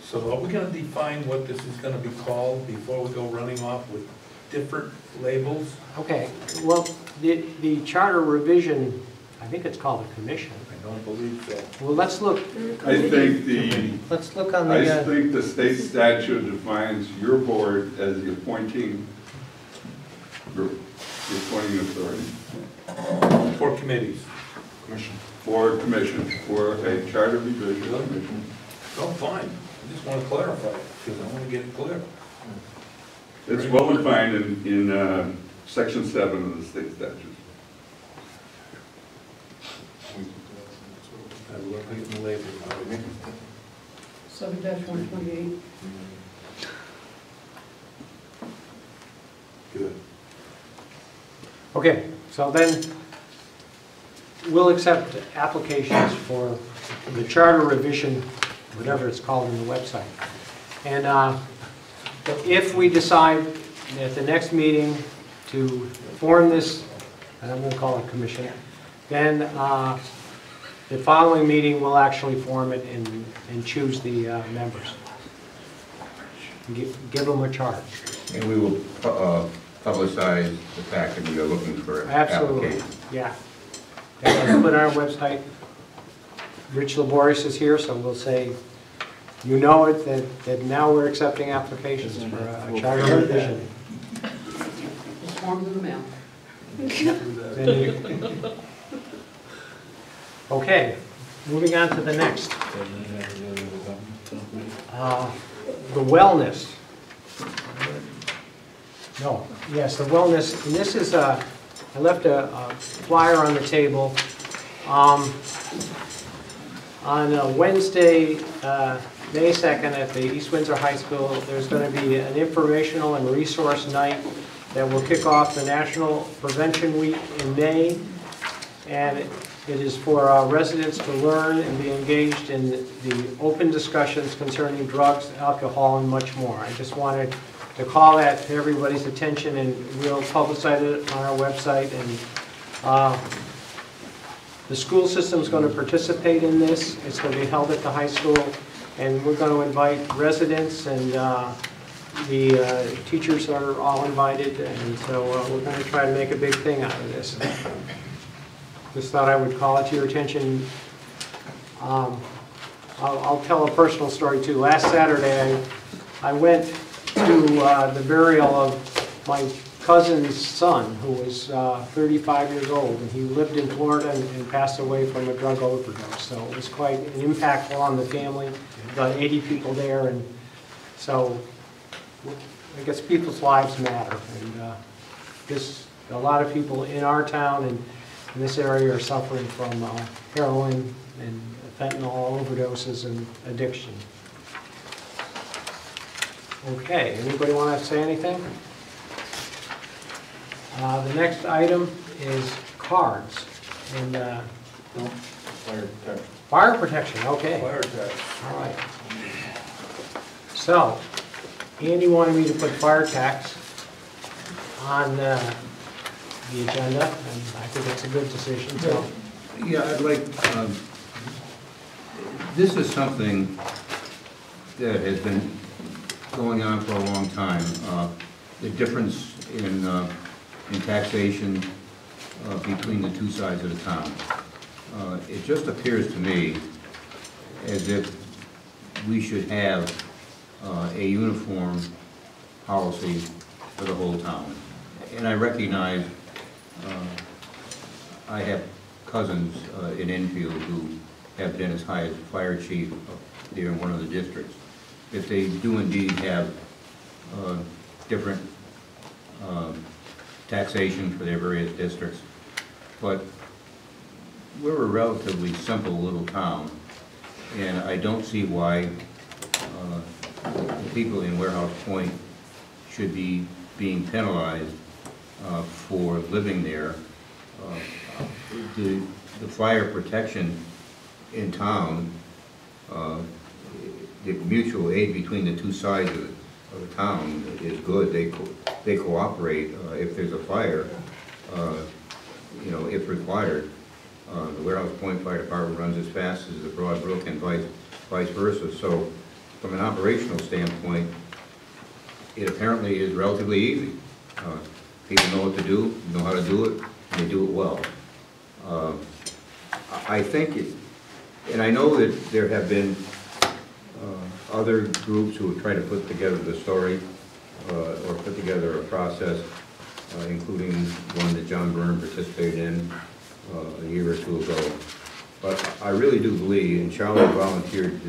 So are we gonna define what this is gonna be called before we go running off with different labels? Okay, well, the Charter Revision, I think it's called a commission. I don't believe so. Well, let's look. I think Let's look on I the... think the state statute defines your board as the appointing group, the appointing authority. For committees. For commission, for a charter revision commission. Oh, fine. I just wanna clarify it, because I wanna get it clear. It's well defined in section 7 of the state statute. I will look at the label. 7-128. Okay, so then we'll accept applications for the charter revision, whatever it's called in the website. And if we decide at the next meeting to form this, and I'm going to call it commission, then the following meeting we'll actually form it and choose the members. Give them a charge. And we will publicize the fact that we are looking for Absolutely, applications. yeah. And we'll put it on our website. Rich Laborious is here, so we'll say, you know it, that now we're accepting applications for a charter revision. Forms in the mail. Okay, moving on to the next. The wellness. No, yes, the wellness, and this is, I left a flyer on the table. On Wednesday, May 2nd at the East Windsor High School, there's going to be an informational and resource night that will kick off the National Prevention Week in May. And it is for residents to learn and be engaged in the open discussions concerning drugs, alcohol, and much more. I just wanted to call that to everybody's attention, and we'll publicize it on our website. And the school system's going to participate in this. It's going to be held at the high school, and we're going to invite residents, and the teachers are all invited, and so we're going to try to make a big thing out of this. Just thought I would call it to your attention. I'll tell a personal story too. Last Saturday, I went to the burial of my cousin's son, who was 35 years old, and he lived in Florida and passed away from a drug overdose. So it was quite impactful on the family. About 80 people there, and so I guess people's lives matter. And a lot of people in our town and in this area are suffering from heroin and fentanyl overdoses and addiction. Okay, anybody want to say anything? The next item is cards. And Fire protection. fire protection, okay. Fire protection. All right. So, Andy wanted me to put fire tax on the agenda, and I think it's a good decision, so. Yeah, I'd like, this is something that has been going on for a long time. The difference in taxation between the two sides of the town. It just appears to me as if we should have a uniform policy for the whole town. And I recognize I have cousins in Enfield who have been as high as fire chief there in one of the districts. If they do indeed have different taxation for their various districts. But we're a relatively simple little town, and I don't see why the people in Warehouse Point should be being penalized for living there. The fire protection in town, the mutual aid between the two sides of the town is good. They cooperate if there's a fire, you know, if required. The Warehouse Point Fire Department runs as fast as the Broad Brook and vice versa. So from an operational standpoint, it apparently is relatively easy. People know what to do, know how to do it, and they do it well. I think it, and I know that there have been other groups who have tried to put together the story or put together a process, including one that John Byrne participated in a year or two ago. But I really do believe, and Charlie volunteered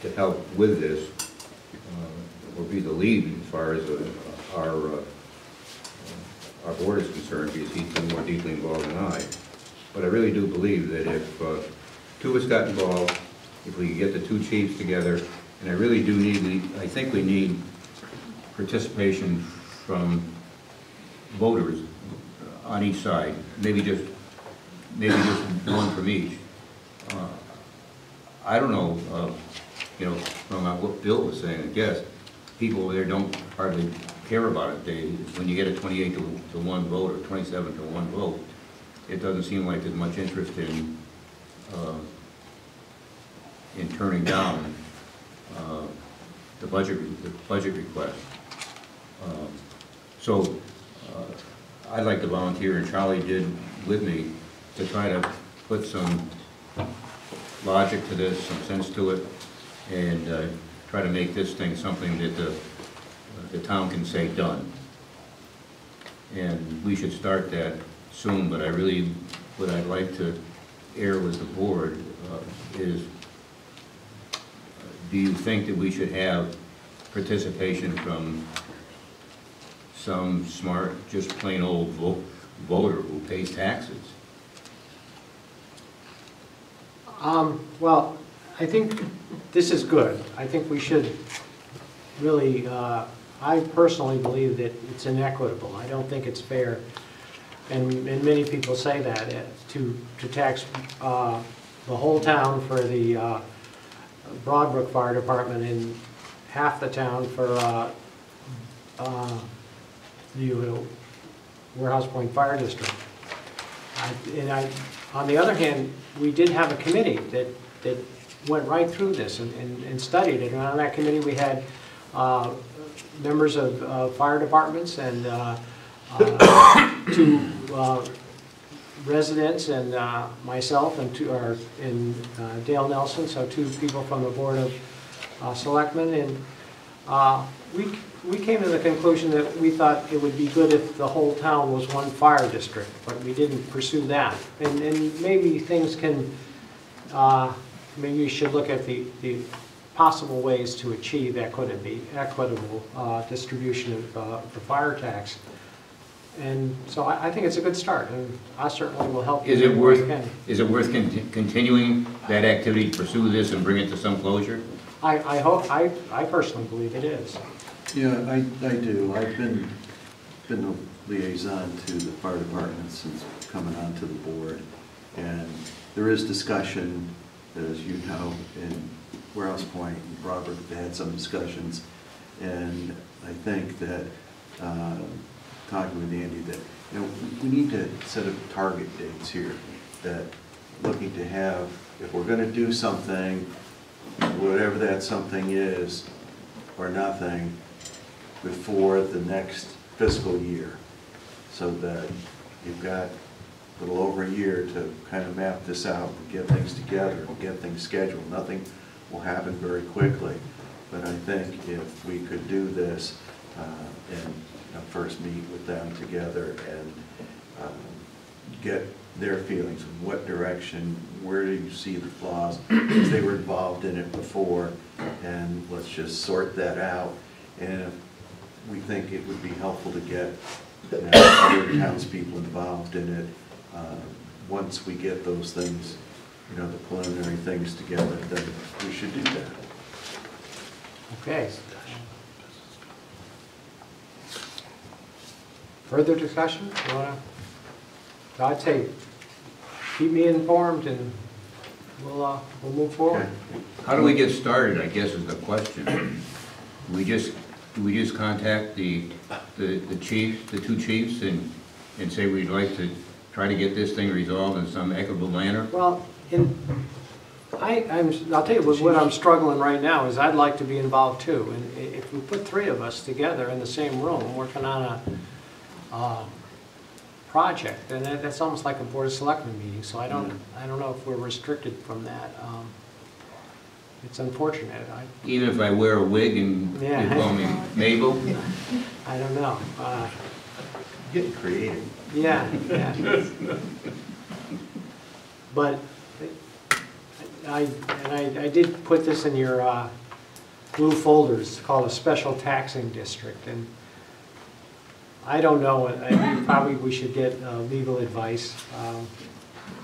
to help with this, or be the lead as far as our board is concerned, because he's been more deeply involved than I. But I really do believe that if two of us got involved, if we could get the two chiefs together, and I really do need, I think we need participation from voters. on each side, maybe just one from each. I don't know, you know, from what Bill was saying, I guess, people over there don't hardly care about it. When you get a 28 to 1 vote or 27 to 1 vote, it doesn't seem like there's much interest in turning down the budget request. So I'd like to volunteer, and Charlie did with me, to try to put some logic to this, some sense to it, and try to make this thing something that the town can say done. And we should start that soon, but what I'd like to air with the board is, do you think that we should have participation from some smart, just plain old voter who pays taxes? Well, I think this is good. I think we should really, I personally believe that it's inequitable. I don't think it's fair, and many people say that, to tax the whole town for the Broadbrook Fire Department and half the town for the Warehouse Point Fire District. On the other hand, we did have a committee that went right through this and studied it. And on that committee, we had members of fire departments and 2 residents and myself and Dale Nelson, so 2 people from the Board of Selectmen. And we came to the conclusion that we thought it would be good if the whole town was one fire district, but we didn't pursue that. And maybe things can, maybe you should look at the possible ways to achieve equitable distribution of the fire tax. And so I think it's a good start, and I certainly will help you. Is it worth continuing that activity, to pursue this and bring it to some closure? I personally believe it is. Yeah, I do. I've been a liaison to the fire department since coming onto the board, and there is discussion, as you know, in Warehouse Point and Broadbrook, they had some discussions, and I think that talking with Andy, that we need to set up target dates here, that looking to have, if we're going to do something, whatever that something is, or nothing, before the next fiscal year, so that you've got a little over a year to kind of map this out and get things together and get things scheduled. Nothing will happen very quickly, but I think if we could do this and first meet with them together and get their feelings in what direction, where do you see the flaws, because they were involved in it before, and let's just sort that out. And if we think it would be helpful to get other townspeople involved in it, once we get those things, the preliminary things together, then we should do that. Okay. Further discussion? I'd say keep me informed and we'll move forward. Okay. How do we get started, I guess, is the question. Do we just contact the chiefs, the 2 chiefs, and say we'd like to try to get this thing resolved in some equitable manner? Well, I'll tell you what I'm struggling right now is I'd like to be involved too. And if we put 3 of us together in the same room working on a project, and that's almost like a Board of Selectmen meeting. So I don't know if we're restricted from that. It's unfortunate. Even if I wear a wig and you call me Mabel? I don't know. Getting creative. Yeah. But I did put this in your blue folders. It's called a special taxing district, and I don't know. Probably we should get legal advice.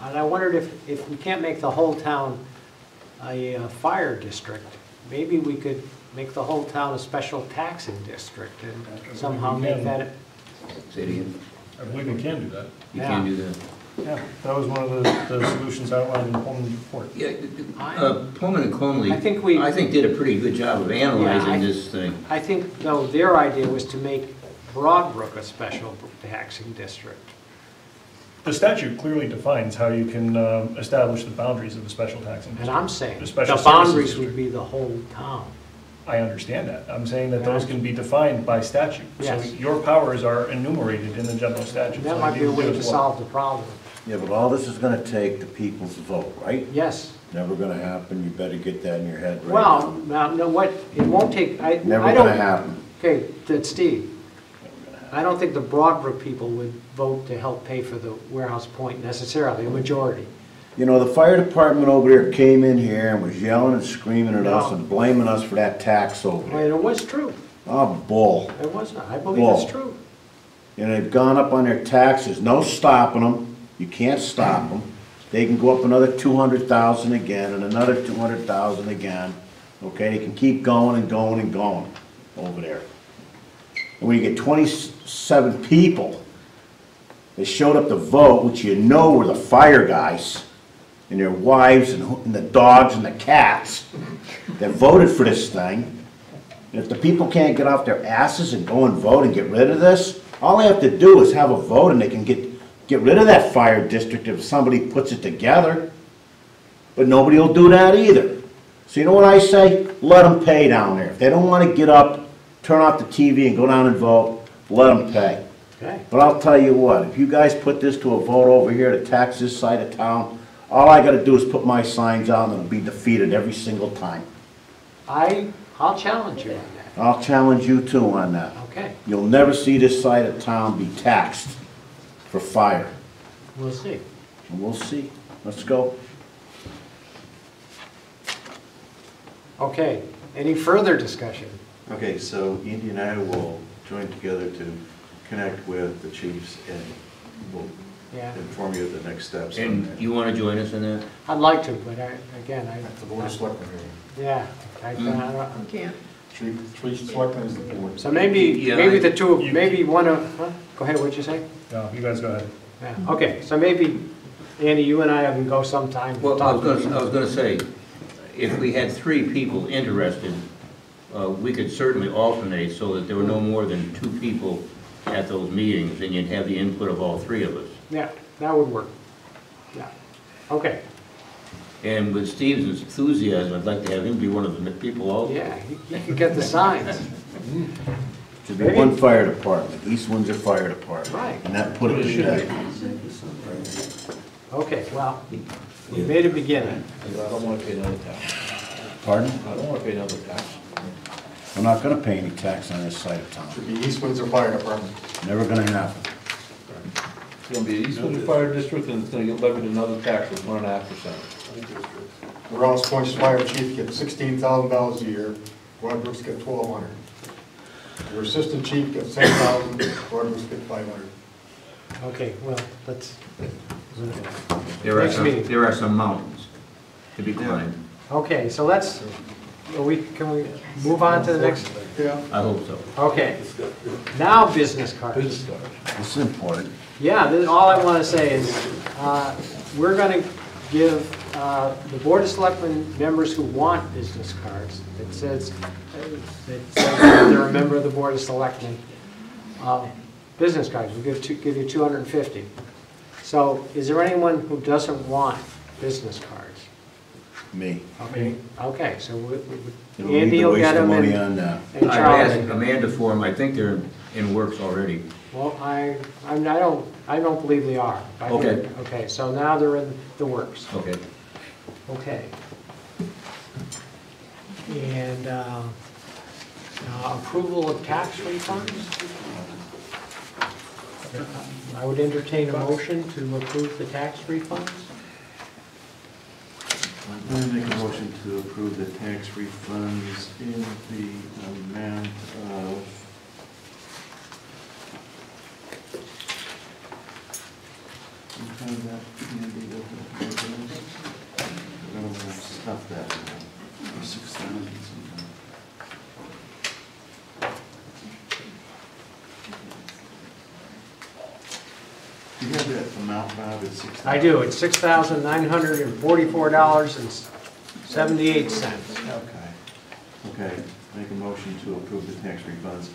And I wondered if we can't make the whole town a fire district, maybe we could make the whole town a special taxing district and somehow make that. Say it again. I believe we can do that. You can do that. Yeah, that was one of the solutions outlined in Pullman's report. Yeah, Pullman and Conley, I think did a pretty good job of analyzing Yeah, this thing. I think, though, their idea was to make Broadbrook a special taxing district. The statute clearly defines how you can establish the boundaries of a special taxing And district. I'm saying, The the special boundaries services would be the whole town. I understand that. I'm saying that those can be defined by statute. Yes. So your powers are enumerated in the general statute. That So might be a you way do to as well. solve the problem. Yeah, but all this is gonna take the people's vote, right? Yes. Never gonna happen, you better get that in your head right Well, now. now, no, what, it won't take, Never I don't. gonna happen. Okay, that's Steve. I don't think the Broadbrook people would vote to help pay for the Warehouse Point necessarily, a majority. You know, the fire department over there came in here and was yelling and screaming at us No. and blaming us for that tax over And there. it was true. Oh, bull. It was not. I believe Bull. it's true. And they've gone up on their taxes, no stopping them, you can't stop them. They can go up another 200,000 again and another 200,000 again. Okay, they can keep going and going and going over there. And when you get 27 people that showed up to vote, which you know were the fire guys, and their wives and the dogs and the cats that voted for this thing, and if the people can't get off their asses and go and vote and get rid of this, all they have to do is have a vote and they can get rid of that fire district if somebody puts it together. But nobody will do that either. So you know what I say? Let them pay down there. If they don't want to get up, turn off the TV and go down and vote, let them pay. Okay. But I'll tell you what, if you guys put this to a vote over here to tax this side of town, all I gotta do is put my signs out and it'll be defeated every single time. I'll challenge you on that. I'll challenge you too on that. Okay, You'll never see this side of town be taxed for fire. we'll see. And we'll see. Let's go. Okay, any further discussion? Okay, so Andy and I will join together to connect with the chiefs and we'll Yeah, inform you of the next steps. on And that. you want to join us in that? I'd like to, but again, That's the board of selectmen meeting. yeah, I don't. Can't. Three selectmen is the board. So maybe the two, maybe one of, huh? Go ahead, what'd you say? No, you guys go ahead. Yeah, okay, so maybe, Andy, you and I can go sometime. Well, I talk was gonna say, if we had 3 people interested, we could certainly alternate so that there were no more than 2 people at those meetings, and you'd have the input of all 3 of us. Yeah, that would work. Yeah, okay. And with Steve's enthusiasm, I'd like to have him be one of the people also. Yeah, you can get the signs. Should be one fire department, East Windsor Fire Department. Right. And that put it together. Okay, well, we made a beginning. I don't want to pay another tax. Pardon? I don't want to pay another tax. We're not gonna pay any tax on this side of town. Should be East Windsor Fire Department. Never gonna happen. It's going to be East Windsor Fire District, and it's going to get levied another tax of 1.5%. Rouse Point's fire chief gets $16,000 a year, Broadbrook's get $1,200. Your assistant chief gets $10,000, Broadbrook's get $500. Okay, well, let's, Next meeting. There are some mountains to be climbed. okay, so let's, can we move on to the next? Yeah. I hope so. Okay, now business cards. Business card. This is important. Yeah, all I want to say is, we're going to give the Board of Selectmen members who want business cards, it says they're a member of the Board of Selectmen, business cards, we'll give you 250. So is there anyone who doesn't want business cards? Me. Okay, so You don't need Andy to will waste get the them money and on that. and I've asked Charlie. Amanda for them, I think they're in works already. Well, I don't believe they are. I think- Okay. Okay, so now they're in the works. Okay. Okay. And approval of tax refunds? I would entertain a motion to approve the tax refunds. I'm going to make a motion to approve the tax refunds in the amount of stuff that 6,000 something. amount, Bob? It's $6,000. I do, it's $6,944.78. Okay, make a motion to approve the tax refunds.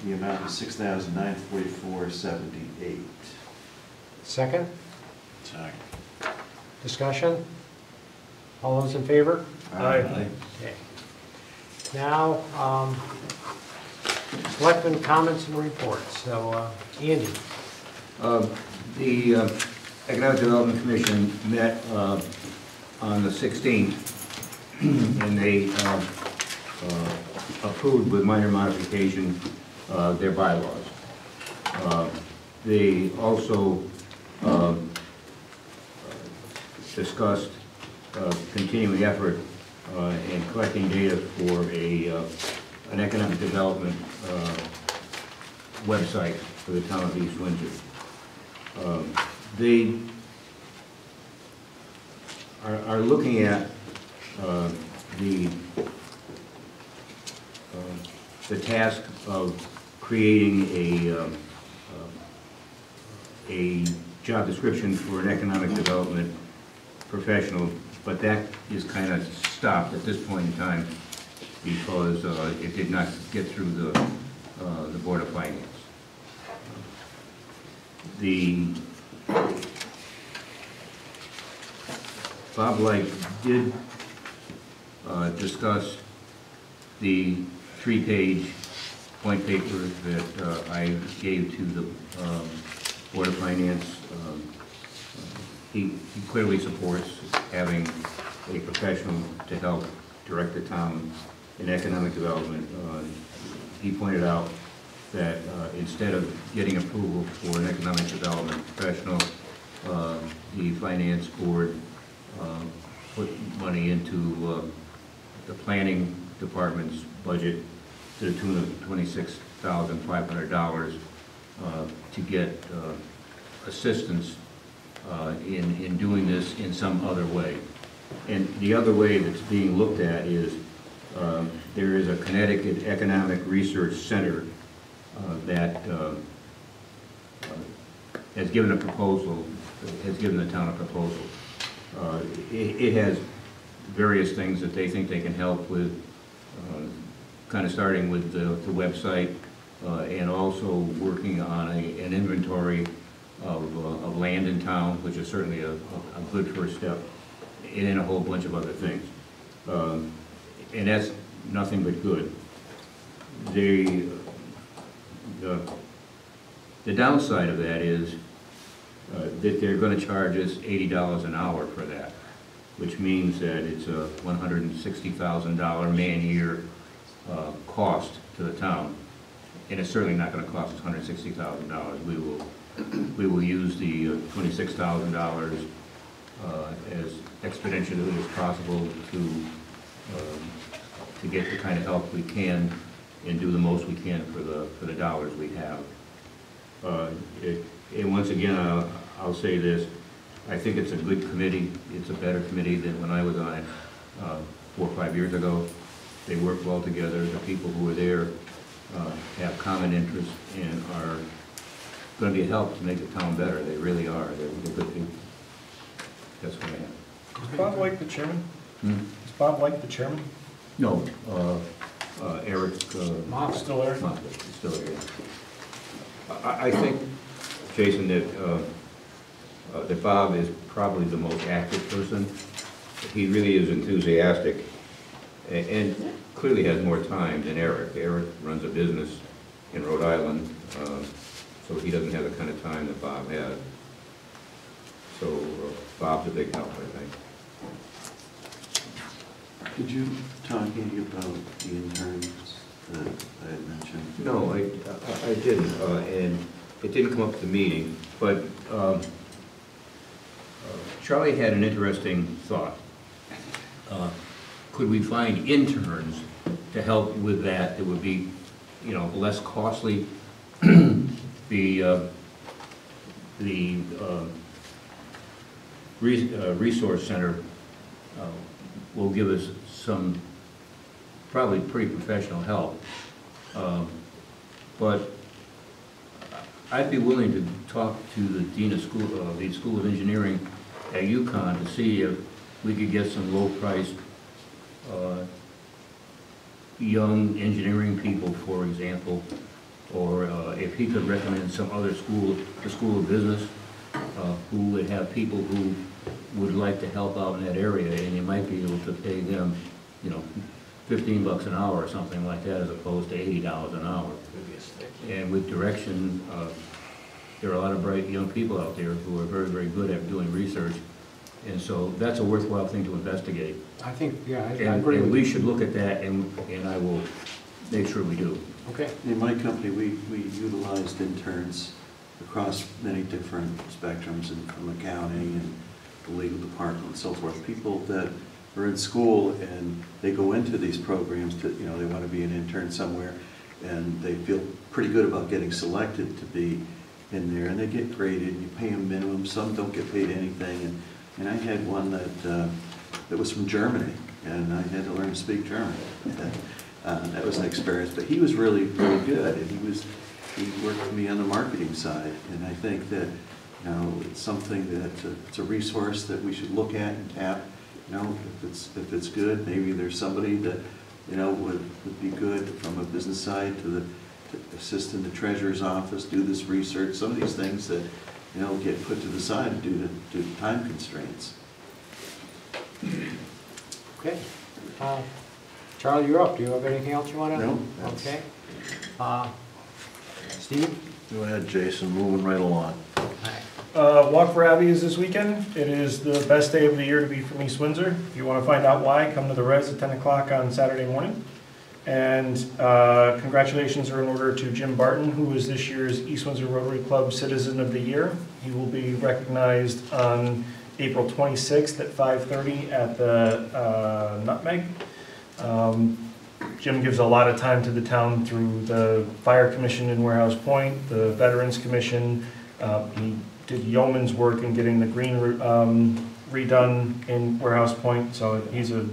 The amount is $6,944.78. Second, Second. discussion? All those in favor? Aye. Okay. Now, selectmen comments and reports. So, Andy. The Economic Development Commission met on the 16th, and they approved with minor modification their bylaws. They also discussed continuing effort in collecting data for an economic development website for the town of East Windsor. They are looking at the task of creating a job description for an economic development professional, but that is kind of stopped at this point in time because it did not get through the Board of Finance. Bob Light did discuss the 3-page point paper that I gave to the Board of Finance. He clearly supports having a professional to help direct the town in economic development. He pointed out that instead of getting approval for an economic development professional, the Finance Board put money into the planning department's budget to the tune of $26,500 to get assistance in doing this in some other way. And the other way that's being looked at is there is a Connecticut Economic Research Center that has given a proposal, has given the town a proposal. It has various things that they think they can help with, kind of starting with the website and also working on an inventory of land in town, which is certainly a good first step, and then a whole bunch of other things. And that's nothing but good. The downside of that is that they're going to charge us $80 an hour for that, which means that it's a $160,000 man-year cost to the town. And it's certainly not going to cost us $160,000. We will use the $26,000 as exponentially as possible to get the kind of help we can and do the most we can for the dollars we have. And once again, I'll say this: I think it's a good committee. It's a better committee than when I was on it 4 or 5 years ago. They work well together. The people who are there have common interests and are going to be a help to make the town better. They really are. They're good people. That's what I have. Is Bob White the chairman? Hmm? Is Bob White the chairman? No, Eric. Moff still there? Moff is still there. I think, Jason, that Bob is probably the most active person. He really is enthusiastic and clearly has more time than Eric. Eric runs a business in Rhode Island, so he doesn't have the kind of time that Bob has. So Bob's a big help, I think. Did you talk, Andy, about the interns that I had mentioned? No, I didn't, and it didn't come up at the meeting, but Charlie had an interesting thought. Could we find interns to help with that? It would be, less costly. The resource center will give us some probably pretty professional help. But I'd be willing to talk to the Dean of School, the School of Engineering at UConn to see if we could get some low-priced young engineering people, for example, or if he could recommend some other school, the School of Business, who would have people who would like to help out in that area, and you might be able to pay them, you know, $15 an hour or something like that, as opposed to $80 an hour. And with direction, there are a lot of bright young people out there who are very, very good at doing research, and so that's a worthwhile thing to investigate. I think, yeah, I And agree with we you. should look at that, and I will make sure we do. Okay. In my company, we utilized interns across many different spectrums, and from accounting and the legal department and so forth. People that are in school and they go into these programs to, you know, they want to be an intern somewhere, and they feel pretty good about getting selected to be in there, and they get graded, you pay them minimum, some don't get paid anything, and I had one that was from Germany, and I had to learn to speak German. That was an experience, but he was really, really good, and he worked with me on the marketing side, and I think that, you know, it's something that it's a resource that we should look at and tap. You know, if it's good, maybe there's somebody that, you know, would be good from a business side to assist in the treasurer's office, do this research, some of these things that, you know, get put to the side due to time constraints. Okay. Charlie, you're up. Do you have anything else you want to? No. Okay. Steve? Go ahead, Jason, moving right along. Walk for Abbey is this weekend. It is the best day of the year to be from East Windsor. If you want to find out why, come to the Res at 10 o'clock on Saturday morning. And congratulations are in order to Jim Barton, who is this year's East Windsor Rotary Club Citizen of the Year. He will be recognized on April 26th at 5:30 at the Nutmeg. Jim gives a lot of time to the town through the Fire Commission in Warehouse Point, the Veterans Commission. He did yeoman's work in getting the green redone in Warehouse Point, so he's a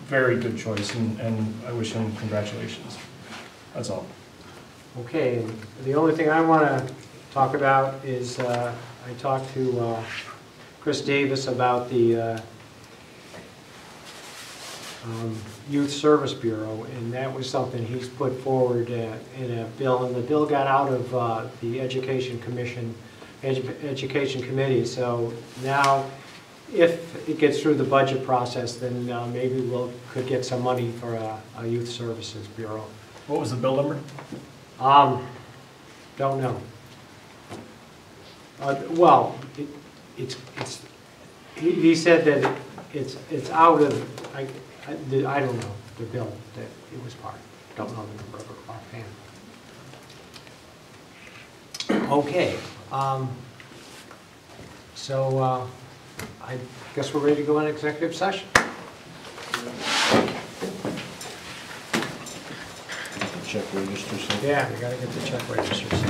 very good choice, and I wish him congratulations. That's all. Okay. And the only thing I want to talk about is I talked to Chris Davis about the Youth Service Bureau, and that was something he's put forward in a bill, and the bill got out of the Education Committee, so now if it gets through the budget process, then maybe could get some money for a Youth Services Bureau. What was the bill number? Don't know. Well, he said that it's out of, I don't know, the bill that it was part. Don't know the number of it offhand. Okay. So I guess we're ready to go in executive session. Check registers. Yeah, we gotta get the check registers.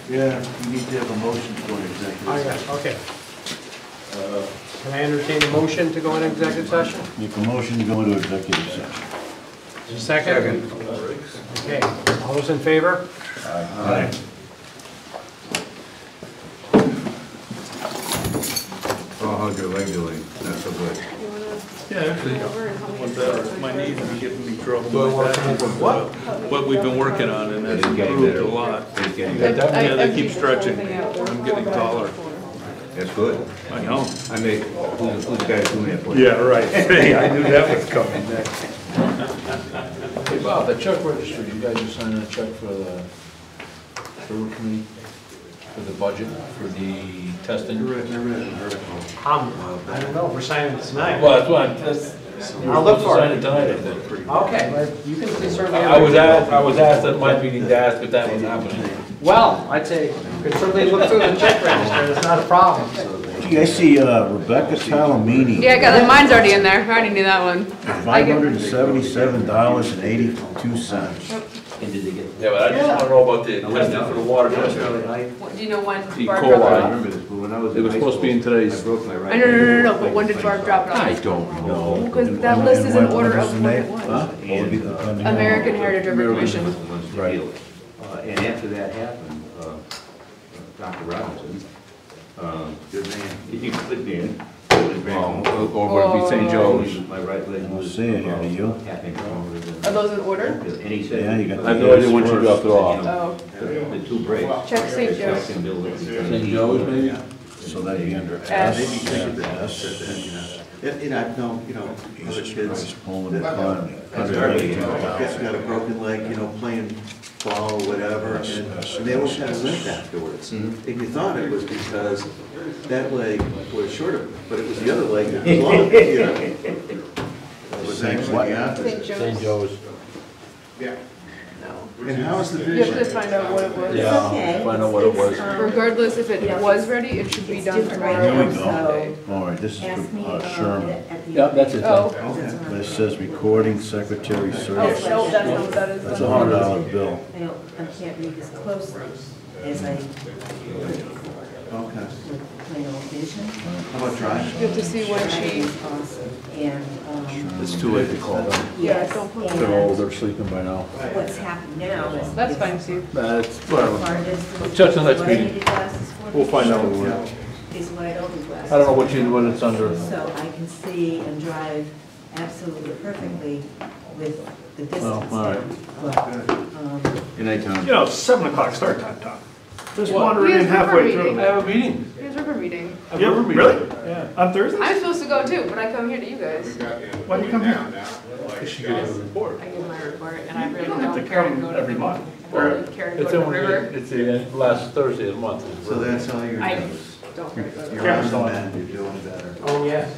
Yeah, you need to have a motion to go in executive Oh, session. yeah, okay. Can I entertain a motion to go in executive session? Make a motion to go into executive session. Second? Okay, all those in favor? Aye. Oh, how's your leg doing? Not so good. Yeah, actually, one better. My knees have been giving me trouble. What we've been working on, and that's improved a lot. It's getting Yeah, better. they keep stretching me. I'm getting taller. That's good. I know. I mean, who's the guy doing that for you? Yeah, right. Hey, I knew that was coming next. Hey Bob, the check register, you guys are signing a check for the road committee, for the budget, for the testing? I read an article. I don't know, we're signing it tonight. Well, that's why I'll look for it. Sign it tonight, I think. Okay, well, you can certainly. I was asked at my meeting to ask if that was happening. Well, I'd say you can certainly look through the check register, it's not a problem. Gee, I see Rebecca Talamini. Yeah, I got mine's already in there. I already knew that one. $577.82. And did they get? Yeah, but I just wanna know about the testing for the water testing. What- Do you know when E. Barb coli. dropped it I off? remember this, but when I was It in was high supposed to be in school, today's- I broke my right. No, but when did Barb drop it I off? don't know. Because that list is in order of when it Huh? was. And, American Heritage River Commission. was the ones to deal with. And after that happened, Dr. Robinson, Good man. he put in, over to St. Joe's. My right leg was. see it here, do you? Happening over the- Are those in order? And he said. Yeah, you got I have no idea when she dropped it off. Oh. The two breaks. Check St. Joe's. St. Joe's, maybe? So that'd be under S. No, other kids, Pulling it on. kids got a broken leg, playing ball or whatever, and they always had a limp afterwards. And you thought it was because that leg was shorter, but it was the other leg that was longer, It was actually the opposite. St. Joe's. Yeah. No. And how is the You have to vision? find out what it was. Yeah, Okay. find out what it was. Regardless if it was ready, it should be It's done different right tomorrow now, or Sunday. All right, this is Ask me for Sherman. at the. Yeah, that's it. Oh, Okay. This says recording secretary oh, service. no, that's not what that is. That's then. $100 bill. I can't read as closely as I could Okay. with my own vision. How about drive? You have to see when she, It's awesome. And, It's too late to call them. yeah, don't put They're old, they're sleeping by now. what's happened now is. That's fine, Steve. That's, Far whatever. distance. Check the next What I meeting. needed glasses for. We'll find out. Is what I don't need glasses. I don't know what it's under. So I can see and drive absolutely perfectly with the distance. Oh, all right. But, Good night, Tom. You know, it's 7 o'clock start time, Tom. Just What? wandering in He has river halfway meeting. through. I have a meeting. Here's river meeting. Yeah, really? Yeah. On Thursday? I'm supposed to go too, but I come here to you guys. Why do you come here? She gave a report. I give my report, and I really You don't have to don't care to come go to every month. I really care to go It's to the in, river. it's the last Thursday of the month. So that's all you're I doing? don't care to go to the You're river. on the mend, you're doing better. Oh, yes.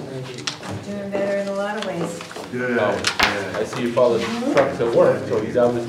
doing better in a lot of ways. Good, I see your father's truck to work, so he's obviously